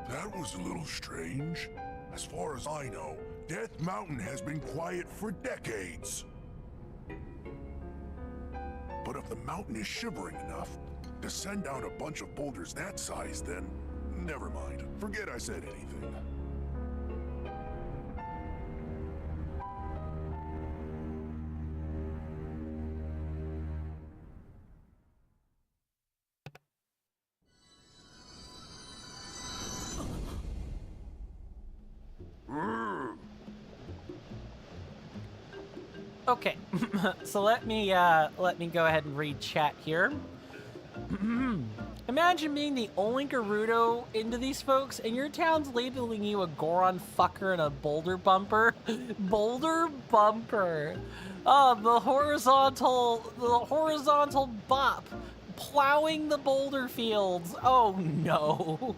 That was a little strange. As far as I know, Death Mountain has been quiet for decades. But if the mountain is shivering enough to send down a bunch of boulders that size, then never mind. Forget I said anything. Okay, so let me go ahead and read chat here. Imagine being the only Gerudo into these folks, and your town's labeling you a Goron fucker and a boulder bumper. Boulder bumper. Oh, the horizontal bop, plowing the boulder fields. Oh no.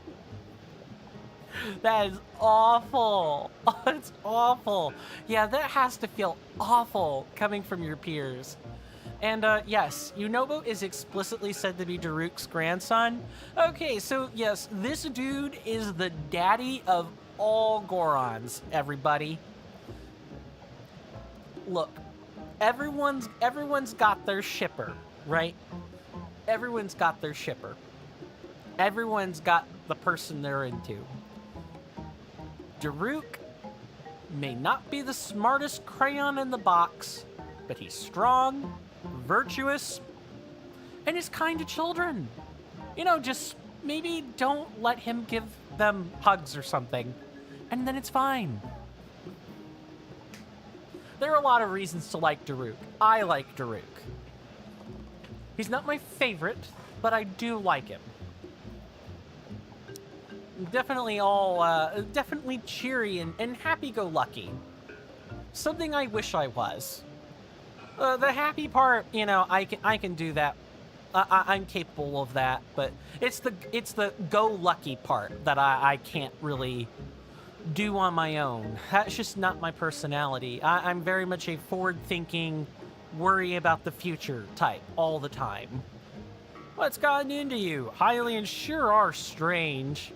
That is awful. It's awful. Yeah, that has to feel awful coming from your peers. And yes, Yunobo is explicitly said to be Daruk's grandson. Okay, so yes, this dude is the daddy of all Gorons, everybody. Look, everyone's got their shipper, right? Everyone's got their shipper. Everyone's got the person they're into. Daruk may not be the smartest crayon in the box, but he's strong, virtuous, and is kind to children. You know, just maybe don't let him give them hugs or something, and then it's fine. There are a lot of reasons to like Daruk. I like Daruk. He's not my favorite, but I do like him. Definitely definitely cheery and happy-go-lucky. Something I wish I was. The happy part, you know, I can do that. I'm capable of that, but it's the go-lucky part that I can't really do on my own. That's just not my personality. I'm very much a forward-thinking, worry about the future type all the time. What's gotten into you? Hylians sure are strange.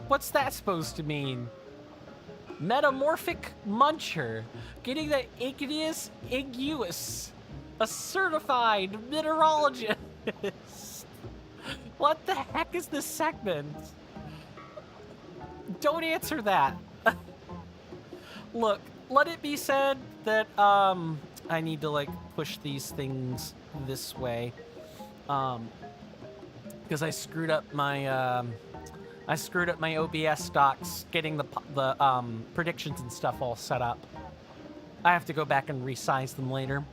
What's that supposed to mean? Metamorphic muncher. Getting the igneous iguus. A certified mineralogist. What the heck is this segment? Don't answer that. Look, let it be said that I need to like push these things this way. Because I screwed up my OBS stocks getting the predictions and stuff all set up. I have to go back and resize them later.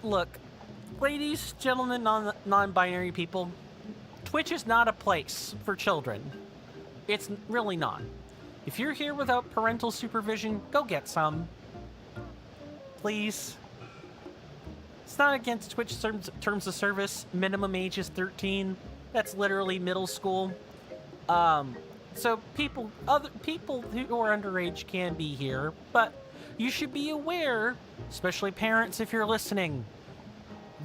Look, ladies, gentlemen, non-binary people, Twitch is not a place for children. It's really not. If you're here without parental supervision, go get some. Please. It's not against Twitch terms of service. Minimum age is 13. That's literally middle school. So other people who are underage can be here, but you should be aware, especially parents if you're listening,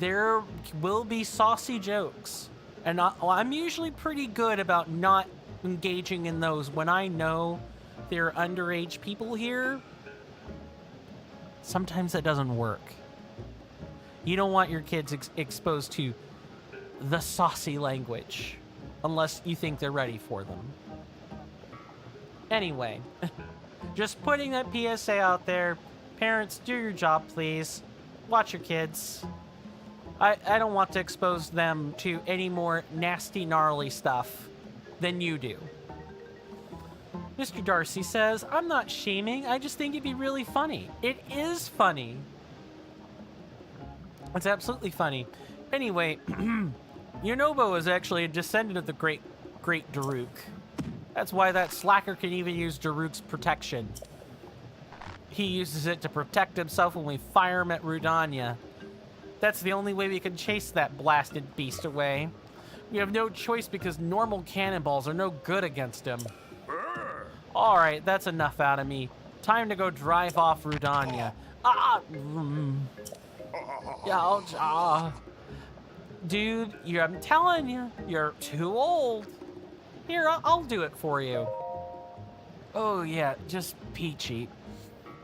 there will be saucy jokes. And I'm usually pretty good about not engaging in those when I know there are underage people here. Sometimes that doesn't work. You don't want your kids exposed to the saucy language unless you think they're ready for them. Anyway, just putting that PSA out there. Parents, do your job, please. Watch your kids. I don't want to expose them to any more nasty, gnarly stuff than you do. Mr. Darcy says, I'm not shaming, I just think it'd be really funny. It is funny. It's absolutely funny. Anyway, Yunobo is actually a descendant of the great Daruk. That's why that slacker can even use Daruk's protection. He uses it to protect himself when we fire him at Rudania. That's the only way we can chase that blasted beast away. We have no choice because normal cannonballs are no good against him. Alright, that's enough out of me. Time to go drive off Rudania. Dude, I'm telling you, you're too old. Here, I'll do it for you. Oh yeah, just peachy.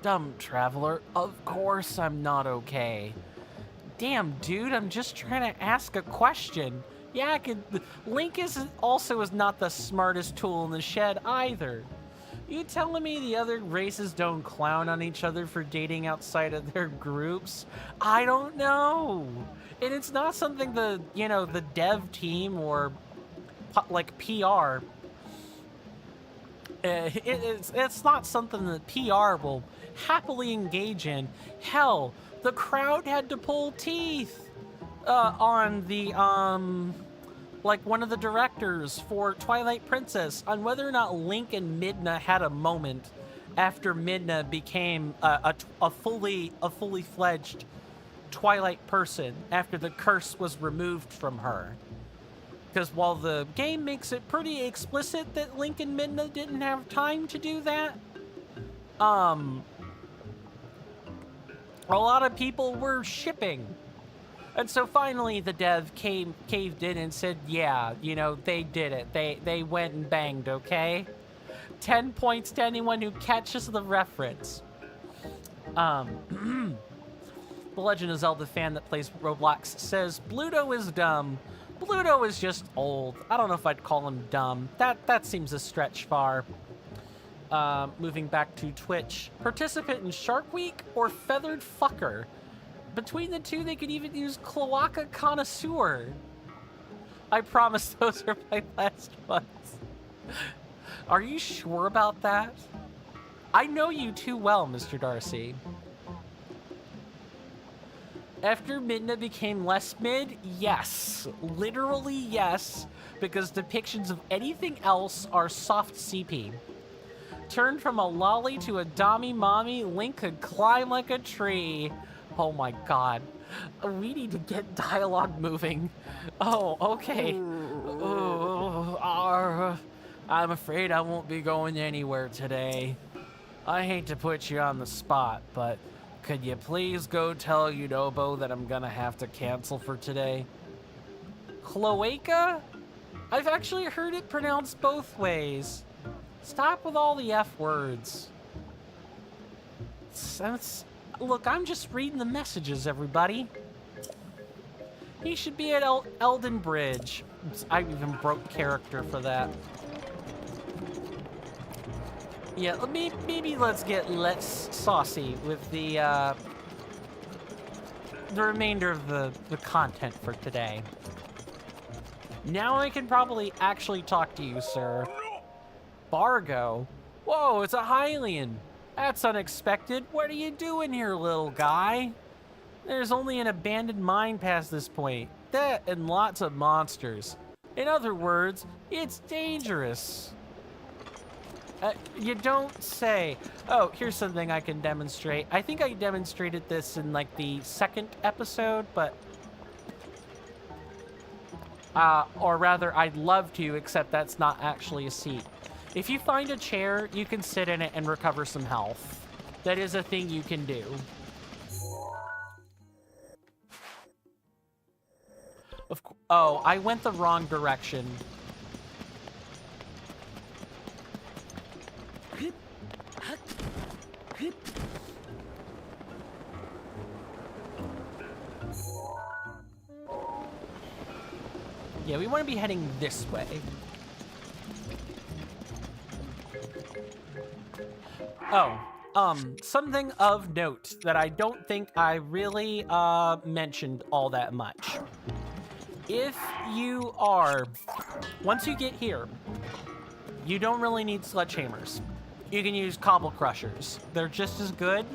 Dumb traveler, of course I'm not okay. Damn, dude, I'm just trying to ask a question. Yeah, Link is not the smartest tool in the shed either. You telling me the other races don't clown on each other for dating outside of their groups? I don't know. And it's not something the dev team or like PR. It's not something that PR will happily engage in. Hell, the crowd had to pull teeth on the like one of the directors for Twilight Princess on whether or not Link and Midna had a moment after Midna became a fully fledged Twilight person after the curse was removed from her. Because while the game makes it pretty explicit that Link and Midna didn't have time to do that, a lot of people were shipping. And so finally the dev caved in and said, yeah, you know, they did it. They went and banged, okay? 10 points to anyone who catches the reference. The Legend of Zelda fan that plays Roblox says, Bluto is dumb. Bluto is just old. I don't know if I'd call him dumb. That seems a stretch far. Moving back to Twitch. Participant in Shark Week or Feathered Fucker? Between the two, they could even use Cloaca Connoisseur. I promise those are my last ones. Are you sure about that? I know you too well, Mr. Darcy. After Midna became less mid, yes. Literally yes, because depictions of anything else are soft CP. Turned from a lolly to a dommy mommy, Link could climb like a tree. Oh my god. We need to get dialogue moving. Oh, okay. I'm afraid I won't be going anywhere today. I hate to put you on the spot, but could you please go tell Udobo that I'm gonna have to cancel for today? Cloaca? I've actually heard it pronounced both ways. Stop with all the F words. Look, I'm just reading the messages, everybody. He should be at Elden Bridge. I even broke character for that. Yeah, maybe let's get less saucy with the remainder of the content for today. Now I can probably actually talk to you, sir. Bargo? Whoa, it's a Hylian. That's unexpected. What are you doing here, little guy? There's only an abandoned mine past this point. That and lots of monsters. In other words, it's dangerous. You don't say. Oh, here's something I can demonstrate. I think I demonstrated this in like the second episode, but or rather I'd love to, except that's not actually a seat. If you find a chair, you can sit in it and recover some health. That is a thing you can do. Oh, I went the wrong direction. Yeah, we want to be heading this way. Oh, something of note that I don't think I really mentioned all that much. If you are, once you get here, you don't really need sledgehammers. You can use cobble crushers. They're just as good.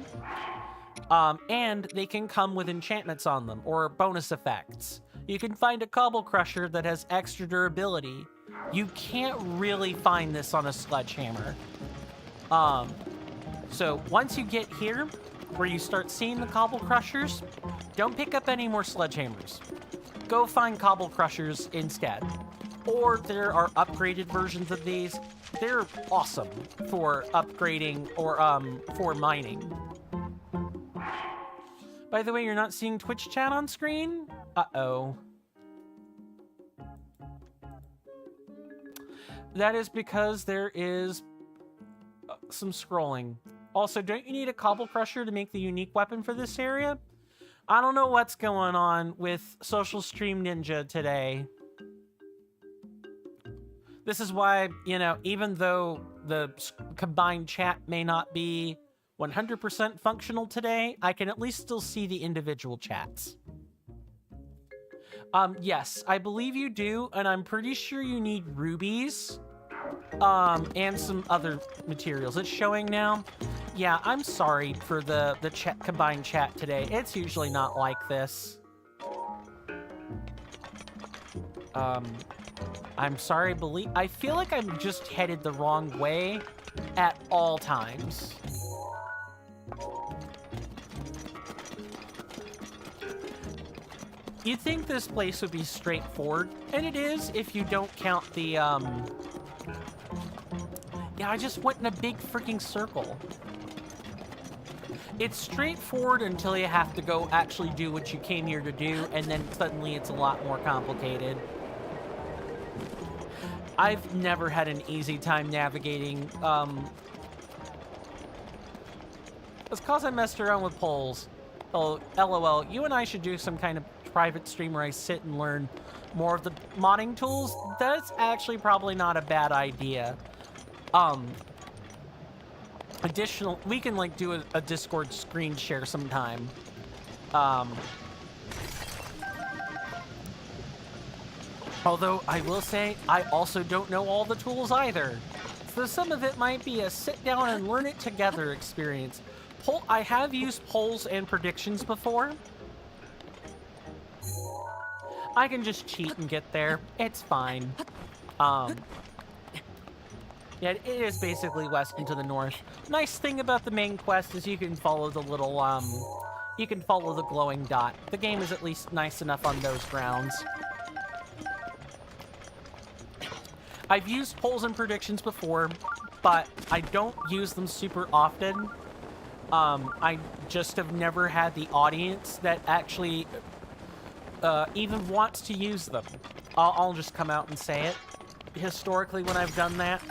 And they can come with enchantments on them or bonus effects. You can find a cobble crusher that has extra durability. You can't really find this on a sledgehammer. So once you get here, where you start seeing the cobble crushers, don't pick up any more sledgehammers. Go find cobble crushers instead. Or there are upgraded versions of these. They're awesome for upgrading or for mining. By the way, you're not seeing Twitch chat on screen? Uh-oh. That is because there is some scrolling. Also, don't you need a cobble crusher to make the unique weapon for this area? I don't know what's going on with Social Stream Ninja today. This is why, you know, even though the combined chat may not be 100% functional today, I can at least still see the individual chats. Yes, I believe you do, and I'm pretty sure you need rubies, and some other materials. It's showing now. Yeah, I'm sorry for the combined chat today. It's usually not like this. I'm sorry, I feel like I'm just headed the wrong way at all times. You'd think this place would be straightforward, and it is if you don't count the, Yeah, I just went in a big freaking circle. It's straightforward until you have to go actually do what you came here to do, and then suddenly it's a lot more complicated. I've never had an easy time navigating, it's cause I messed around with polls. Oh, LOL, you and I should do some kind of private stream where I sit and learn more of the modding tools. That's actually probably not a bad idea. We can like do a Discord screen share sometime. Although I will say, I also don't know all the tools either. So some of it might be a sit down and learn it together experience. I have used polls and predictions before. I can just cheat and get there. It's fine. Yeah, it is basically west and to the north. Nice thing about the main quest is you can follow the little, you can follow the glowing dot. The game is at least nice enough on those grounds. I've used polls and predictions before, but I don't use them super often. I just have never had the audience that actually even wants to use them. I'll just come out and say it. Historically, when I've done that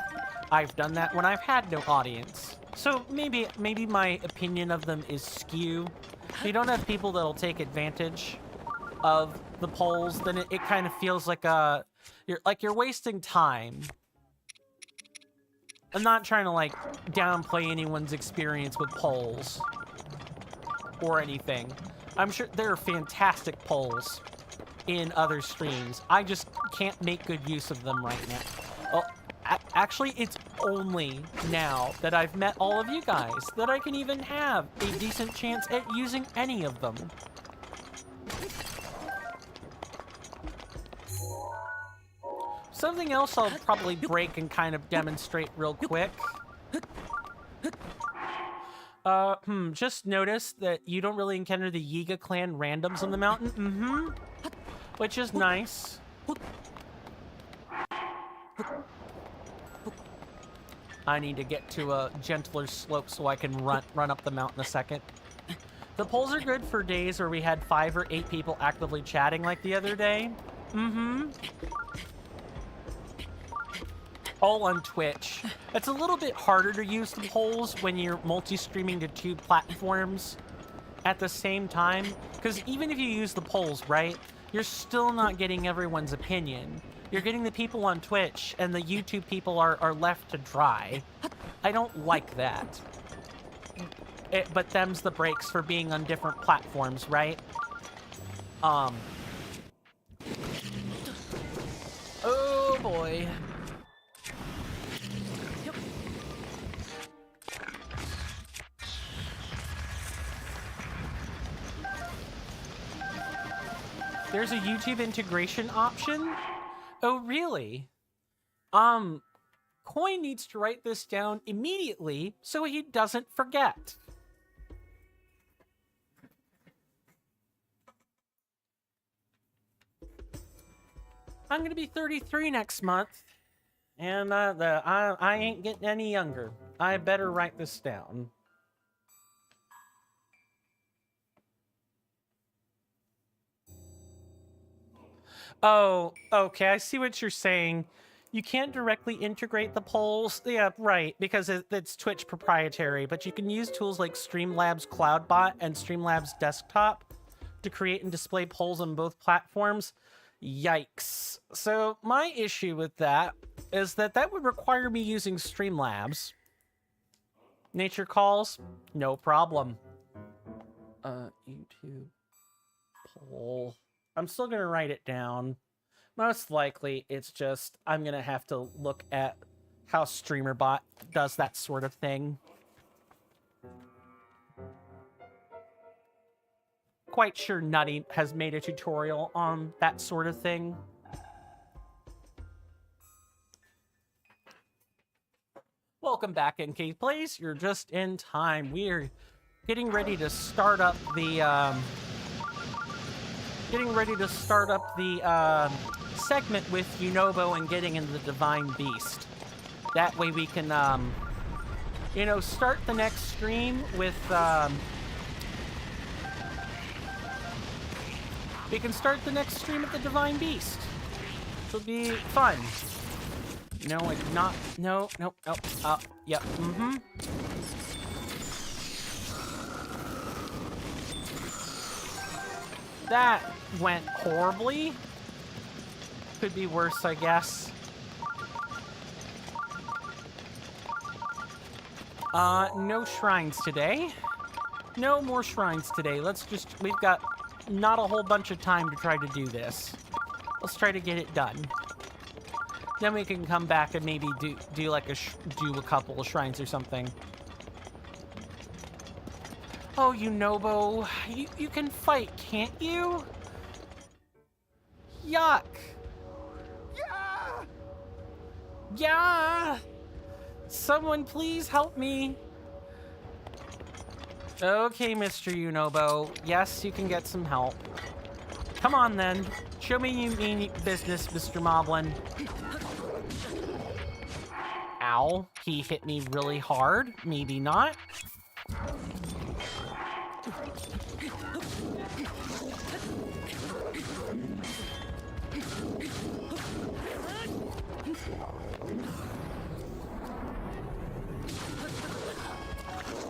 when I've had no audience. So maybe my opinion of them is skew. If you don't have people that'll take advantage of the polls, then it kind of feels like you're wasting time. I'm not trying to like downplay anyone's experience with polls or anything. I'm sure there are fantastic polls in other streams. I just can't make good use of them right now. Well, actually, it's only now that I've met all of you guys that I can even have a decent chance at using any of them. Something else I'll probably break and kind of demonstrate real quick. Just notice that you don't really encounter the Yiga clan randoms on the mountain. Which is nice. I need to get to a gentler slope so I can run up the mountain a second. The polls are good for days where we had 5 or 8 people actively chatting like the other day. All on Twitch. It's a little bit harder to use the polls when you're multi-streaming to 2 platforms at the same time. Because even if you use the polls, right, you're still not getting everyone's opinion. You're getting the people on Twitch, and the YouTube people are left to dry. I don't like that. But them's the breaks for being on different platforms, right? Oh boy. There's a YouTube integration option? Oh, really? Coin needs to write this down immediately so he doesn't forget. I'm gonna be 33 next month, and I ain't getting any younger. I better write this down. Oh, okay, I see what you're saying. You can't directly integrate the polls. Yeah, right, because it's Twitch proprietary, but you can use tools like Streamlabs CloudBot and Streamlabs Desktop to create and display polls on both platforms. Yikes. So my issue with that is that would require me using Streamlabs. Nature calls? No problem. YouTube poll. I'm still going to write it down. Most likely, it's just I'm going to have to look at how StreamerBot does that sort of thing. Quite sure Nutty has made a tutorial on that sort of thing. Welcome back, NK Plays. You're just in time. We're getting ready to start up the segment with Yunobo and getting into the Divine Beast. That way we can you know, start the next stream with we can start the next stream at the Divine Beast. It'll be fun. No, I did not. No. Yep. That went horribly. Could be worse, I guess. No shrines today. No more shrines today. We've got not a whole bunch of time to try to do this. Let's try to get it done. Then we can come back and maybe do like do a couple of shrines or something. Oh, Yunobo, you can fight, can't you? Yuck. Yeah. Someone please help me. Okay, Mr. Yunobo. Yes, you can get some help. Come on, then. Show me you mean business, Mr. Moblin. Ow. He hit me really hard. Maybe not.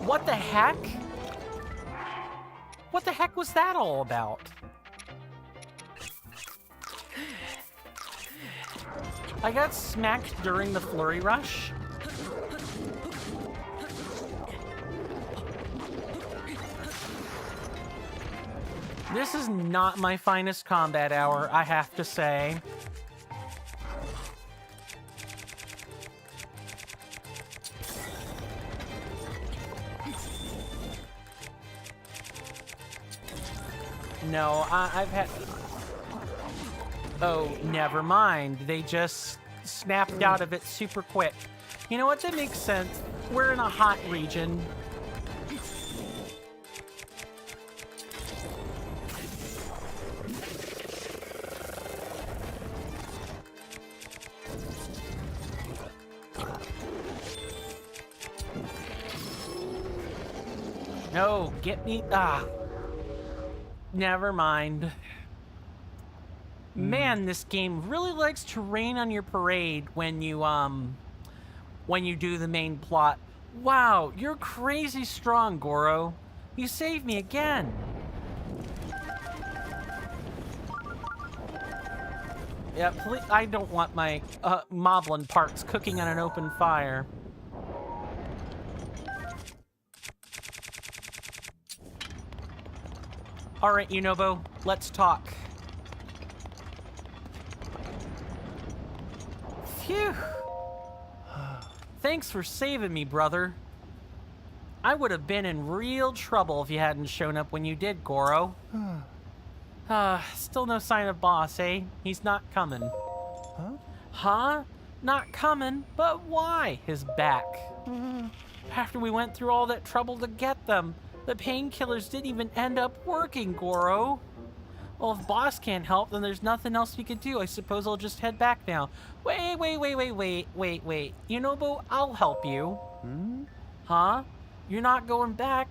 What the heck? What the heck was that all about? I got smacked during the flurry rush. This is not my finest combat hour, I have to say. No, I've had... Oh, never mind. They just snapped out of it super quick. You know what? That makes sense. We're in a hot region. No, get me... Never mind. Man, this game really likes to rain on your parade when you do the main plot. Wow, you're crazy strong, Goro. You saved me again. Yeah, please, I don't want my Moblin parts cooking on an open fire. All right, Yunobo, let's talk. Phew. Thanks for saving me, brother. I would have been in real trouble if you hadn't shown up when you did, Goro. Still no sign of boss, eh? He's not coming. Huh? Huh? Not coming? But why? His back. After we went through all that trouble to get them, the painkillers didn't even end up working, Goro. Well, if boss can't help, then there's nothing else we could do. I suppose I'll just head back now. Wait. Yunobo, I'll help you. Huh? You're not going back?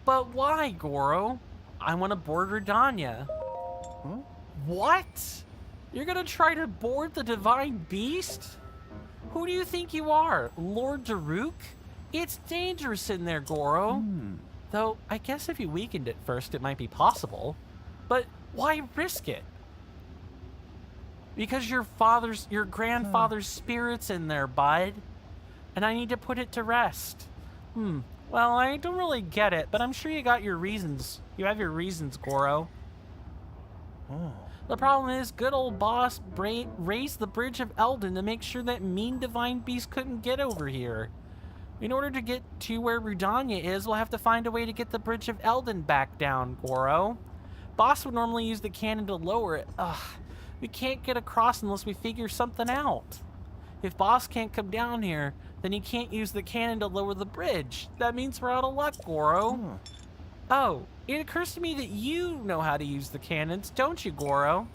But why, Goro? I want to board Redania. Huh? What? You're gonna try to board the Divine Beast? Who do you think you are, Lord Daruk? It's dangerous in there, Goro. Though, I guess if you weakened it first, it might be possible. But why risk it? Because your grandfather's spirit's in there, bud. And I need to put it to rest. Well, I don't really get it, but I'm sure you got your reasons. You have your reasons, Goro. The problem is, good old boss raised the Bridge of Eldin to make sure that mean divine beast couldn't get over here. In order to get to where Rudania is, we'll have to find a way to get the Bridge of Eldin back down, Goro. Boss would normally use the cannon to lower it. Ugh, we can't get across unless we figure something out. If Boss can't come down here, then he can't use the cannon to lower the bridge. That means we're out of luck, Goro. Oh, it occurs to me that you know how to use the cannons, don't you, Goro?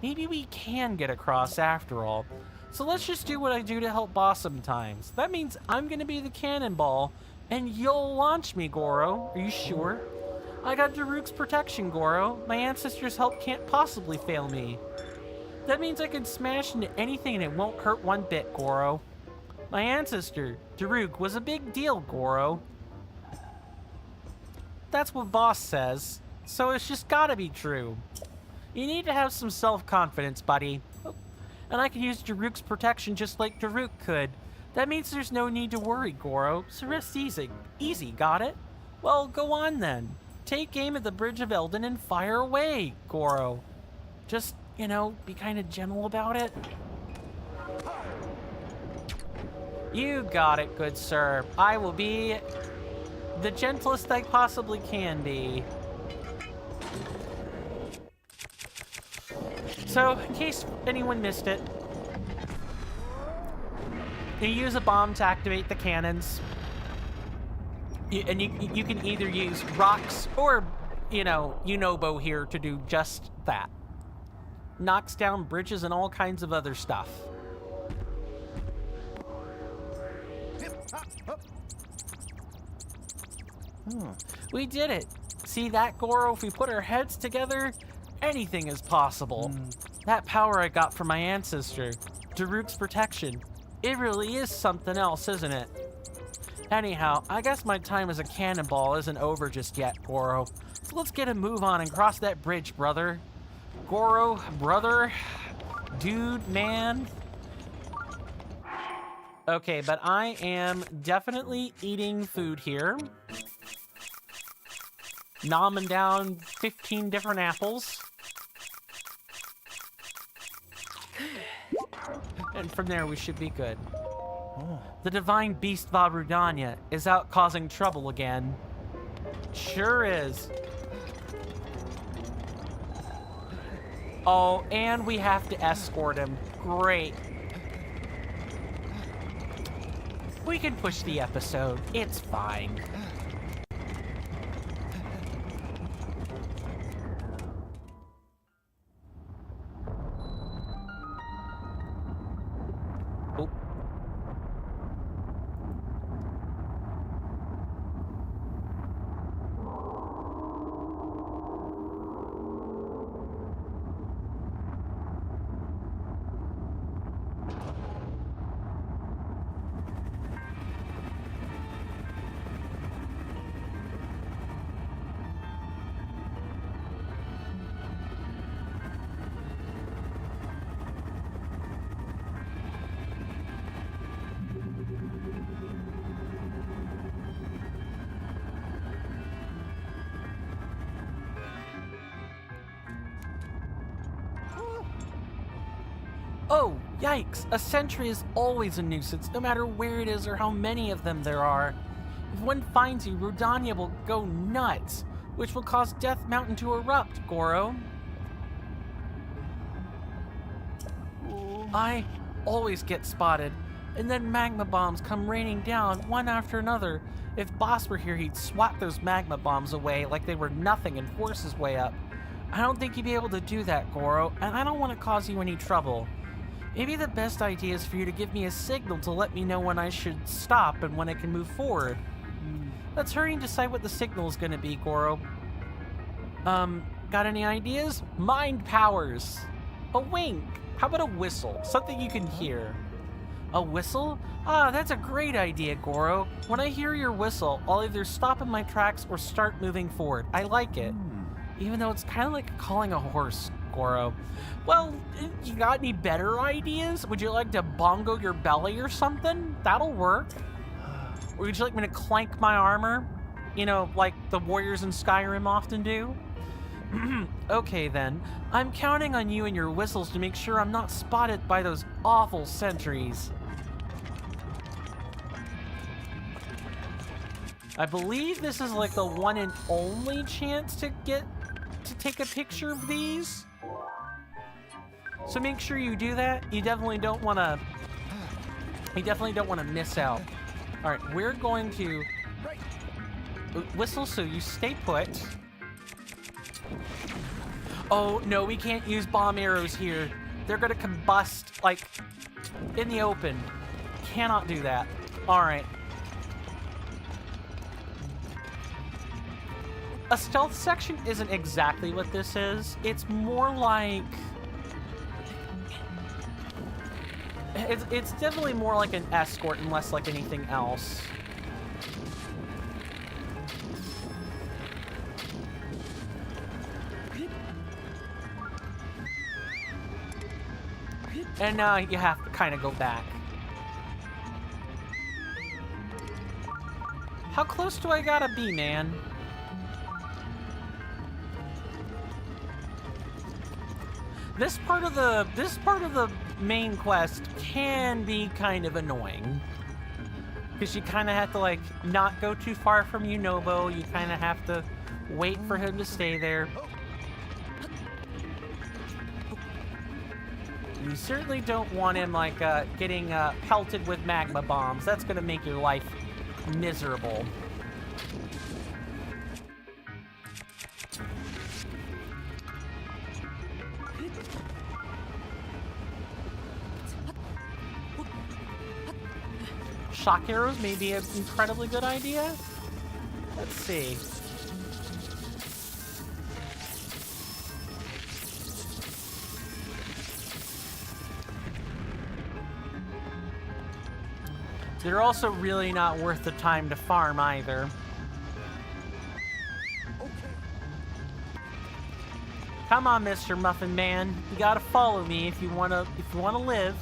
Maybe we can get across after all. So let's just do what I do to help Boss sometimes. That means I'm gonna be the cannonball, and you'll launch me, Goro. Are you sure? I got Daruk's protection, Goro. My ancestors' help can't possibly fail me. That means I can smash into anything and it won't hurt one bit, Goro. My ancestor, Daruk, was a big deal, Goro. That's what Boss says, so it's just gotta be true. You need to have some self-confidence, buddy. And I can use Daruk's protection just like Daruk could. That means there's no need to worry, Goro, so rest easy. Easy, got it? Well, go on then. Take aim at the Bridge of Eldin and fire away, Goro. Just, you know, be kind of gentle about it. You got it, good sir. I will be the gentlest I possibly can be. So, in case anyone missed it, you use a bomb to activate the cannons. And you can either use rocks or, you know, Unobo here to do just that. Knocks down bridges and all kinds of other stuff. We did it. See that, Goro? If we put our heads together, anything is possible. That power I got from my ancestor, Daruk's protection, it really is something else, isn't it? Anyhow, I guess my time as a cannonball isn't over just yet, Goro. So let's get a move on and cross that bridge, brother. Goro, brother, dude, man. Okay, but I am definitely eating food here. Nomming down 15 different apples. And from there, we should be good. The divine beast Varudanya is out causing trouble again. Sure is. Oh, and we have to escort him. Great. We can push the episode. It's fine. Oh. Oh, yikes! A sentry is always a nuisance, no matter where it is or how many of them there are. If one finds you, Rudania will go nuts, which will cause Death Mountain to erupt, Goro. I always get spotted, and then magma bombs come raining down, one after another. If Boss were here, he'd swat those magma bombs away like they were nothing and force his way up. I don't think he'd be able to do that, Goro, and I don't want to cause you any trouble. Maybe the best idea is for you to give me a signal to let me know when I should stop and when I can move forward. Let's hurry and decide what the signal is going to be, Goro. Got any ideas? Mind powers. A wink. How about a whistle? Something you can hear. A whistle? Ah, that's a great idea, Goro. When I hear your whistle, I'll either stop in my tracks or start moving forward. I like it. Even though it's kind of like calling a horse, Goro. Well, you got any better ideas? Would you like to bongo your belly or something? That'll work. Or would you like me to clank my armor? You know, like the warriors in Skyrim often do? Okay then, I'm counting on you and your whistles to make sure I'm not spotted by those awful sentries. I believe this is like the one and only chance to take a picture of these. So make sure you do that. You definitely don't want to miss out. All right, we're going to whistle so you stay put. Oh, no, we can't use bomb arrows here. They're going to combust, like, in the open. Cannot do that. All right. A stealth section isn't exactly what this is. It's more like... It's definitely more like an escort and less like anything else. And now you have to kind of go back. How close do I gotta be, man? This part of the main quest can be kind of annoying. Because you kind of have to, like, not go too far from Yunobo. You kind of have to wait for him to stay there. You certainly don't want him, like, getting pelted with magma bombs. That's going to make your life miserable. Shock arrows may be an incredibly good idea. Let's see. They're also really not worth the time to farm either. Come on, Mr. Muffin Man. You gotta follow me if you wanna live.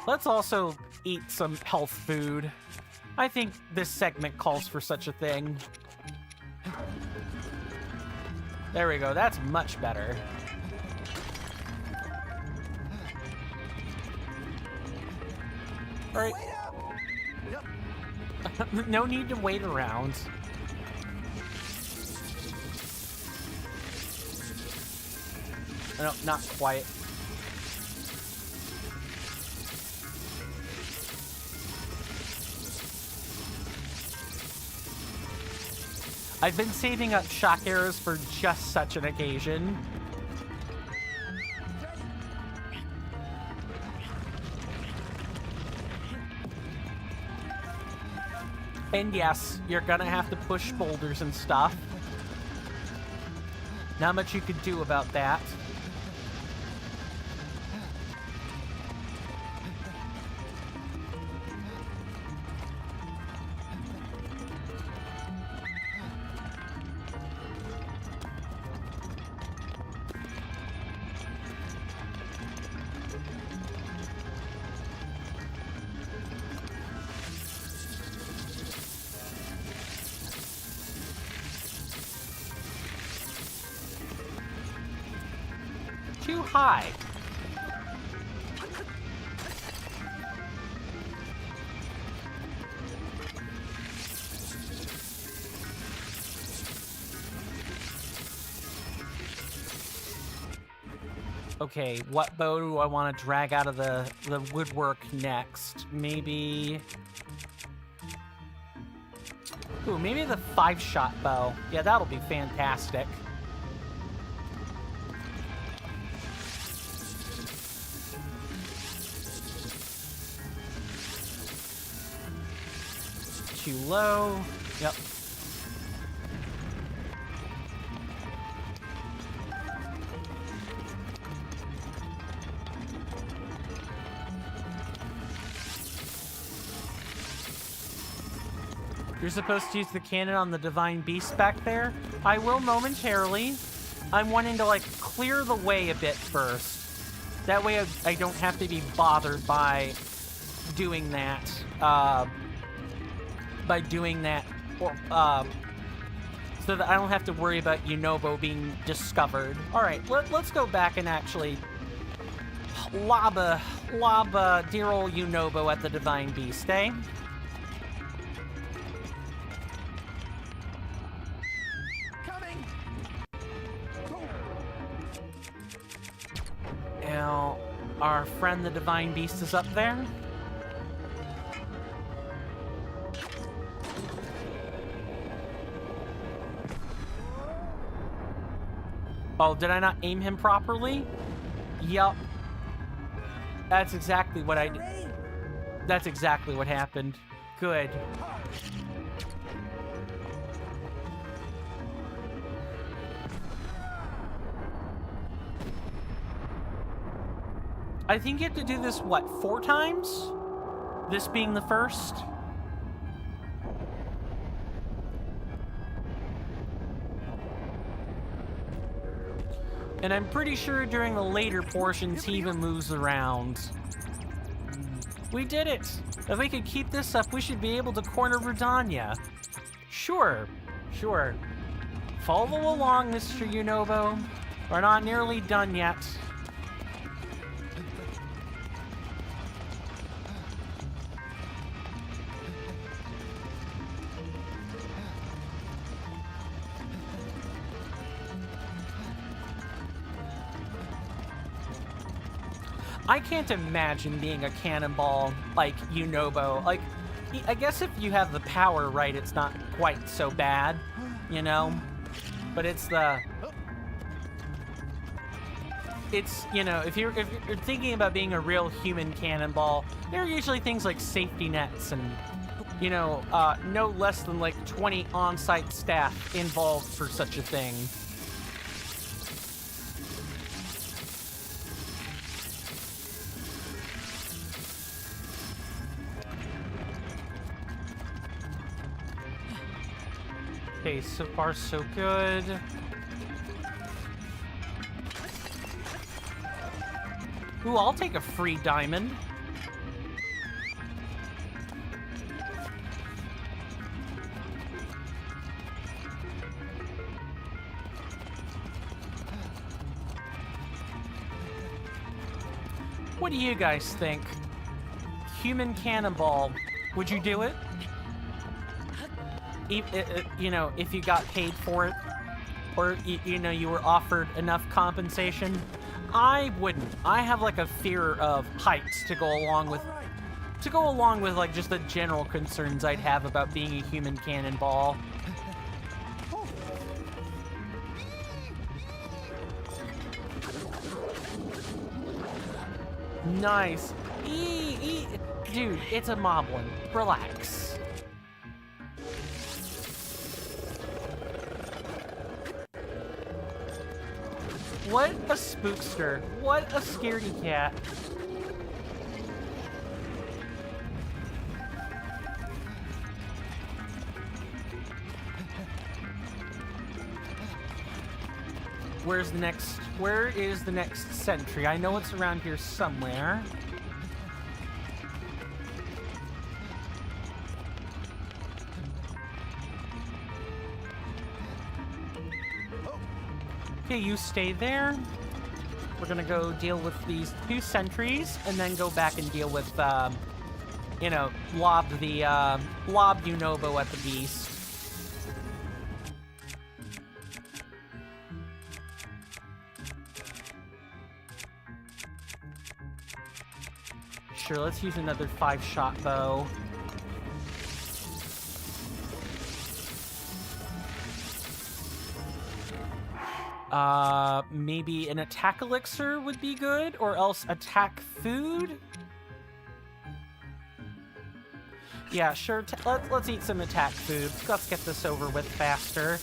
Let's also eat some health food. I think this segment calls for such a thing. There we go. That's much better. All right. No need to wait around. No, not quite. I've been saving up shock arrows for just such an occasion. And yes, you're gonna have to push boulders and stuff. Not much you could do about that. Too high. Okay, what bow do I want to drag out of the woodwork next? Maybe... Ooh, maybe the 5-shot bow. Yeah, that'll be fantastic. Too low. Yep. You're supposed to use the cannon on the divine beast back there. I will momentarily. I'm wanting to, like, clear the way a bit first. That way I don't have to be bothered by doing that. or so that I don't have to worry about Yunobo being discovered. All right, let's go back and actually lob dear old Yunobo at the Divine Beast, eh? Coming. Now, our friend the Divine Beast is up there. Oh, did I not aim him properly? Yup. That's exactly what I did. That's exactly what happened. Good. I think you have to do this, what, 4 times? This being the first? And I'm pretty sure during the later portions, he even moves around. We did it! If we could keep this up, we should be able to corner Verdania. Sure. Follow along, Mr. Yunobo. We're not nearly done yet. I can't imagine being a cannonball like Yunobo. Like, I guess if you have the power right, it's not quite so bad, you know? But it's, you know, if you're thinking about being a real human cannonball, there are usually things like safety nets and, you know, no less than like 20 on-site staff involved for such a thing. Okay, so far so good. Ooh, I'll take a free diamond. What do you guys think? Human cannonball, would you do it? You know, if you got paid for it, or you know, you were offered enough compensation. I wouldn't. I have like a fear of heights to go along with like just the general concerns I'd have about being a human cannonball. Nice. Dude, it's a moblin. Relax. What a spookster. What a scaredy cat. Where is the next sentry? I know it's around here somewhere. Okay, you stay there. We're gonna go deal with these 2 sentries, and then go back and deal with, you know, lob Yunobo at the beast. Sure, let's use another 5-shot bow. Maybe an attack elixir would be good, or else attack food? Yeah, sure, let's eat some attack food. Let's get this over with faster.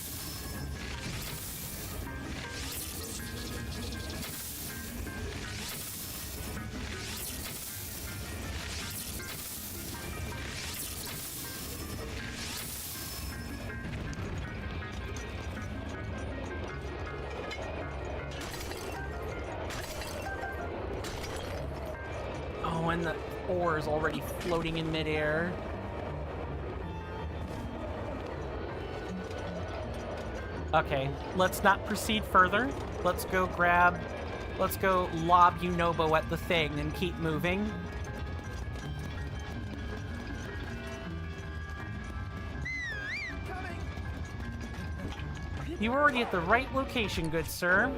And the ore is already floating in midair. Okay, let's not proceed further. Let's go lob Yunobo at the thing and keep moving. You were already at the right location, good sir.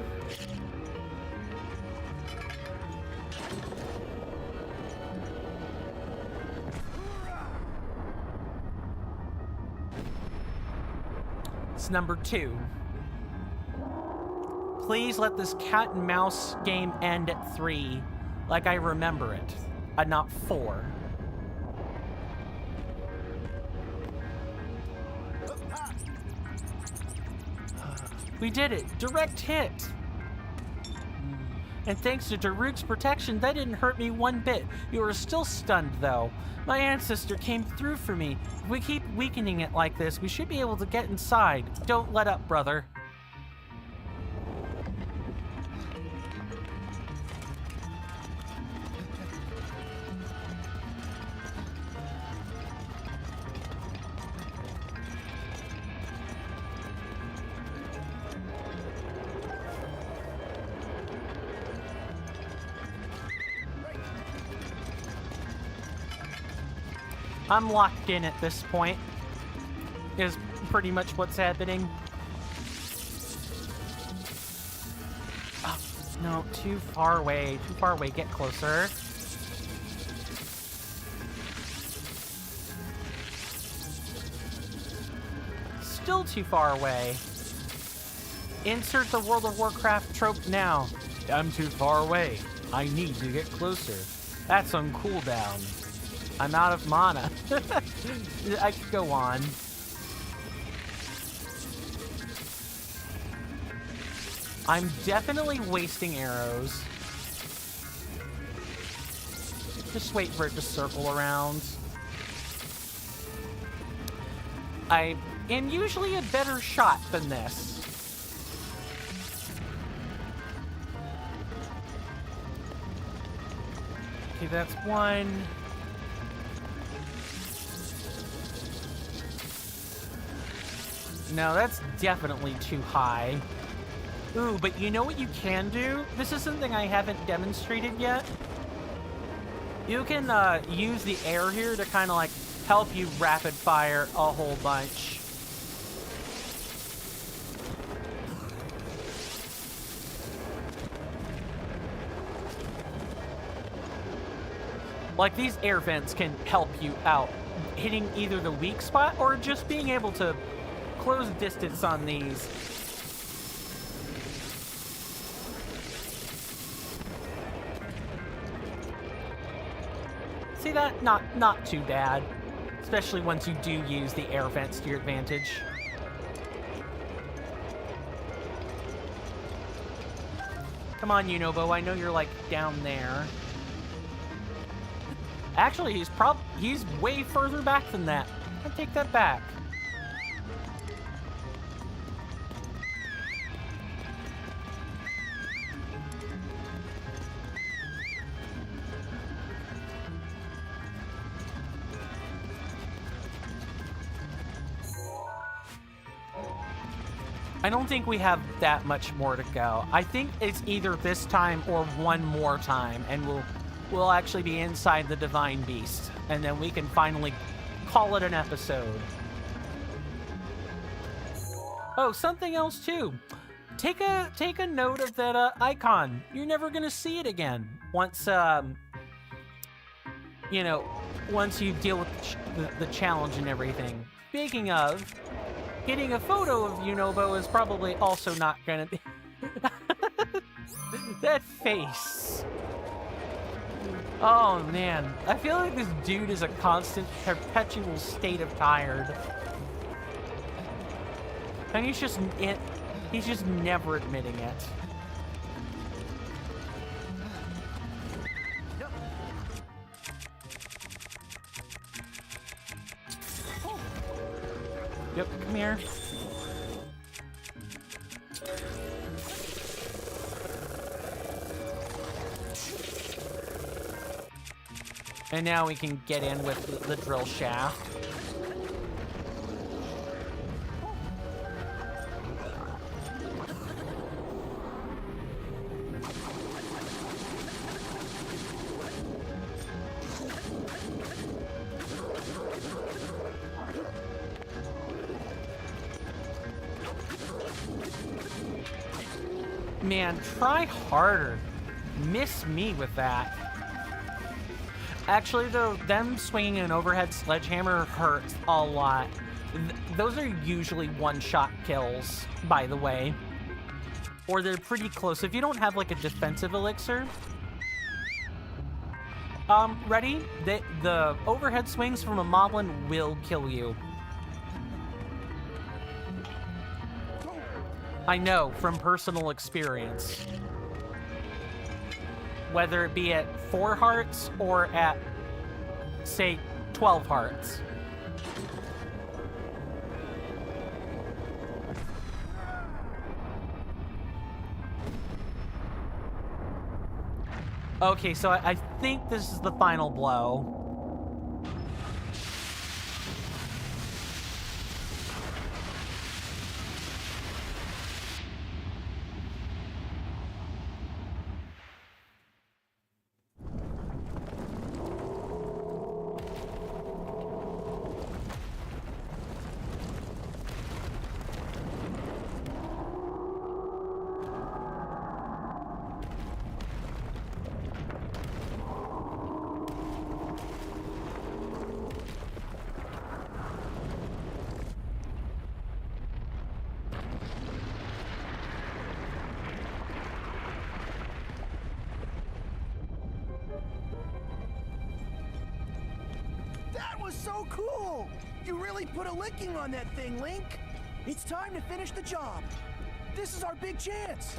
It's number 2. Please let this cat and mouse game end at 3, like I remember it, and not 4. We did it! Direct hit! And thanks to Daruk's protection, that didn't hurt me one bit. You are still stunned, though. My ancestor came through for me. If we keep weakening it like this, we should be able to get inside. Don't let up, brother. I'm locked in at this point, is pretty much what's happening. Oh, no, too far away, get closer. Still too far away. Insert the World of Warcraft trope now. I'm too far away. I need to get closer. That's on cooldown. I'm out of mana. I could go on. I'm definitely wasting arrows. Just wait for it to circle around. I am usually a better shot than this. Okay, that's one. No, that's definitely too high. Ooh, but you know what you can do? This is something I haven't demonstrated yet. You can use the air here to kind of like help you rapid fire a whole bunch. Like these air vents can help you out, hitting either the weak spot or just being able to close distance on these. See that? Not too bad. Especially once you do use the air vents to your advantage. Come on, Yunobo, I know you're like down there. Actually, he's way further back than that. I take that back. I don't think we have that much more to go. I think it's either this time or one more time, and we'll actually be inside the Divine Beast, and then we can finally call it an episode. Oh, something else too. Take a note of that icon. You're never gonna see it again once you know, once you deal with the challenge and everything. Speaking of, getting a photo of Yunobo is probably also not gonna be... That face. Oh man, I feel like this dude is a constant, perpetual state of tired. And he's just never admitting it. Yep, come here. And now we can get in with the drill shaft. Man, try harder. Miss me with that. Actually, though, them swinging an overhead sledgehammer hurts a lot. Those are usually one-shot kills, by the way. Or they're pretty close. If you don't have, like, a defensive elixir... ready? The overhead swings from a moblin will kill you. I know, from personal experience. Whether it be at 4 hearts or at, say, 12 hearts. Okay, so I think this is the final blow. So cool! You really put a licking on that thing, Link. It's time to finish the job. This is our big chance.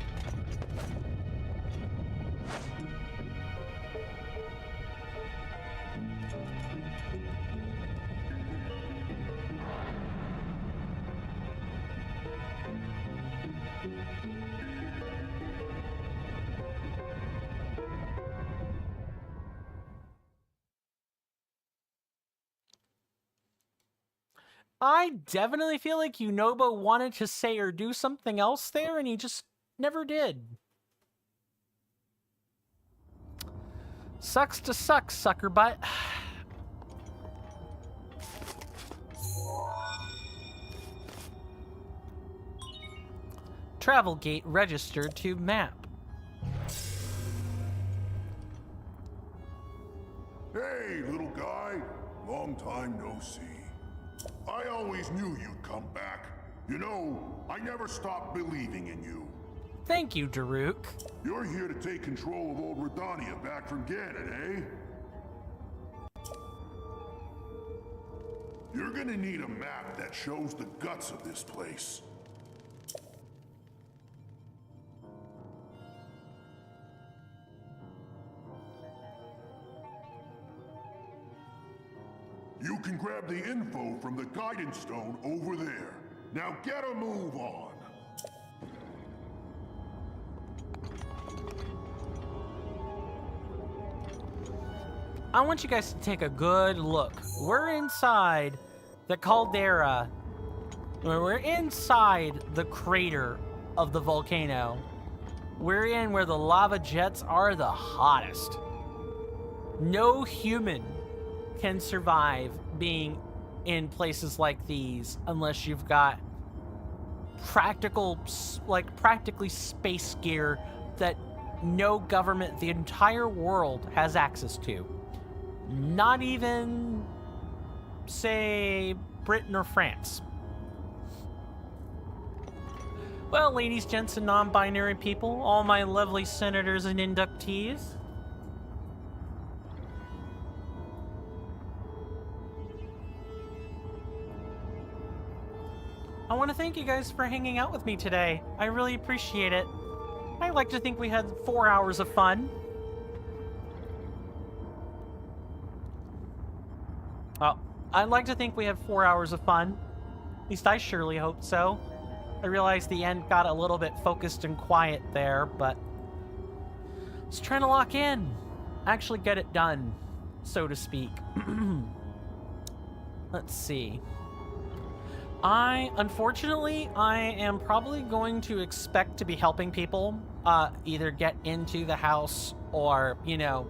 I definitely feel like Yunobo wanted to say or do something else there, and he just never did. Sucks to suck, sucker butt. Travel gate registered to map. Hey, little guy. Long time no see. I always knew you'd come back. You know, I never stopped believing in you. Thank you, Daruk. You're here to take control of old Redania back from Ganon, eh? You're gonna need a map that shows the guts of this place. You can grab the info from the guidance stone over there. Now get a move on. I want you guys to take a good look. We're inside the caldera. We're inside the crater of the volcano. We're in where the lava jets are the hottest. No human can survive being in places like these unless you've got practically space gear that no government, the entire world, has access to. Not even, say, Britain or France. Well, ladies, gents, and non-binary people, all my lovely senators and inductees, I want to thank you guys for hanging out with me today. I really appreciate it. I like to think we had 4 hours of fun. Oh, I'd like to think we had 4 hours of fun. At least I surely hope so. I realized the end got a little bit focused and quiet there, but I was trying to lock in. Actually get it done, so to speak. Let's see. Unfortunately, I am probably going to expect to be helping people either get into the house or, you know,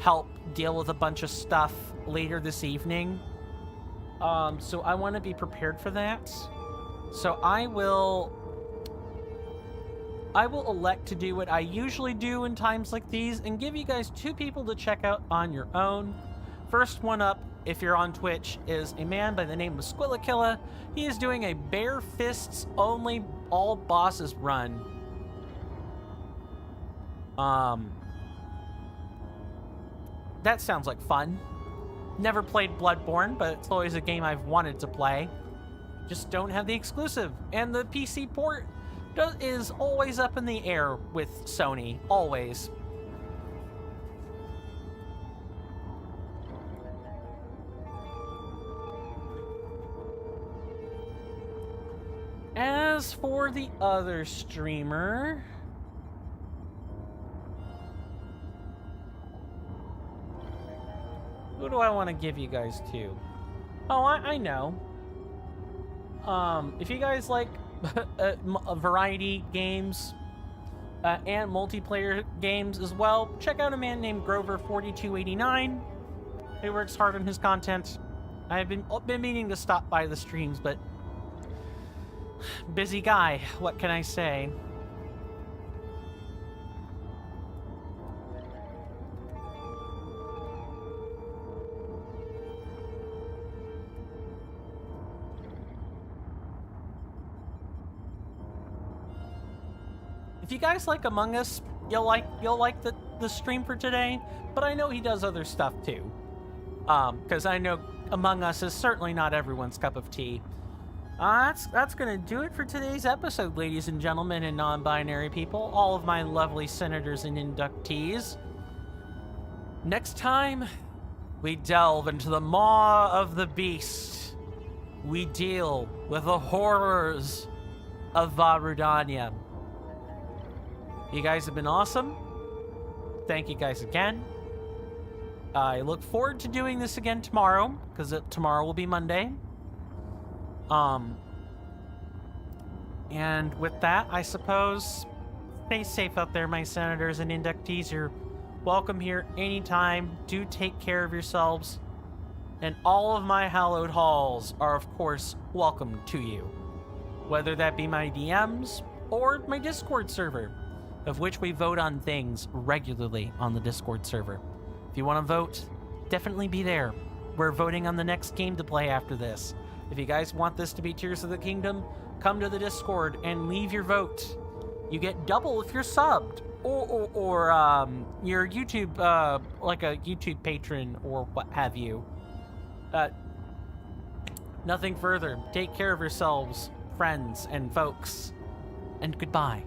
help deal with a bunch of stuff later this evening. So I want to be prepared for that. So I will I will elect to do what I usually do in times like these and give you guys 2 people to check out on your own. First one up, if you're on Twitch, is a man by the name of Squillakilla. He is doing a bare fists only all bosses run. That sounds like fun. Never played Bloodborne, but it's always a game I've wanted to play. Just don't have the exclusive. And the PC port is always up in the air with Sony. Always. As for the other streamer... who do I want to give you guys to? Oh, I know. If you guys like a variety games and multiplayer games as well, check out a man named Grover4289. He works hard on his content. I've been meaning to stop by the streams, but busy guy, what can I say? If you guys like Among Us, you'll like the stream for today, but I know he does other stuff too. Because I know Among Us is certainly not everyone's cup of tea. That's gonna do it for today's episode, ladies and gentlemen and non-binary people, all of my lovely senators and inductees. Next time, we delve into the maw of the beast. We deal with the horrors of Varudania. You guys have been awesome. Thank you guys again. I look forward to doing this again tomorrow, because tomorrow will be Monday. And with that, I suppose, stay safe out there, my senators and inductees. You're welcome here anytime. Do take care of yourselves. And all of my hallowed halls are, of course, welcome to you. Whether that be my DMs or my Discord server, of which we vote on things regularly on the Discord server. If you want to vote, definitely be there. We're voting on the next game to play after this. If you guys want this to be Tears of the Kingdom, come to the Discord and leave your vote. You get double if you're subbed, or your YouTube, like a YouTube patron or what have you. Nothing further. Take care of yourselves, friends and folks, and goodbye.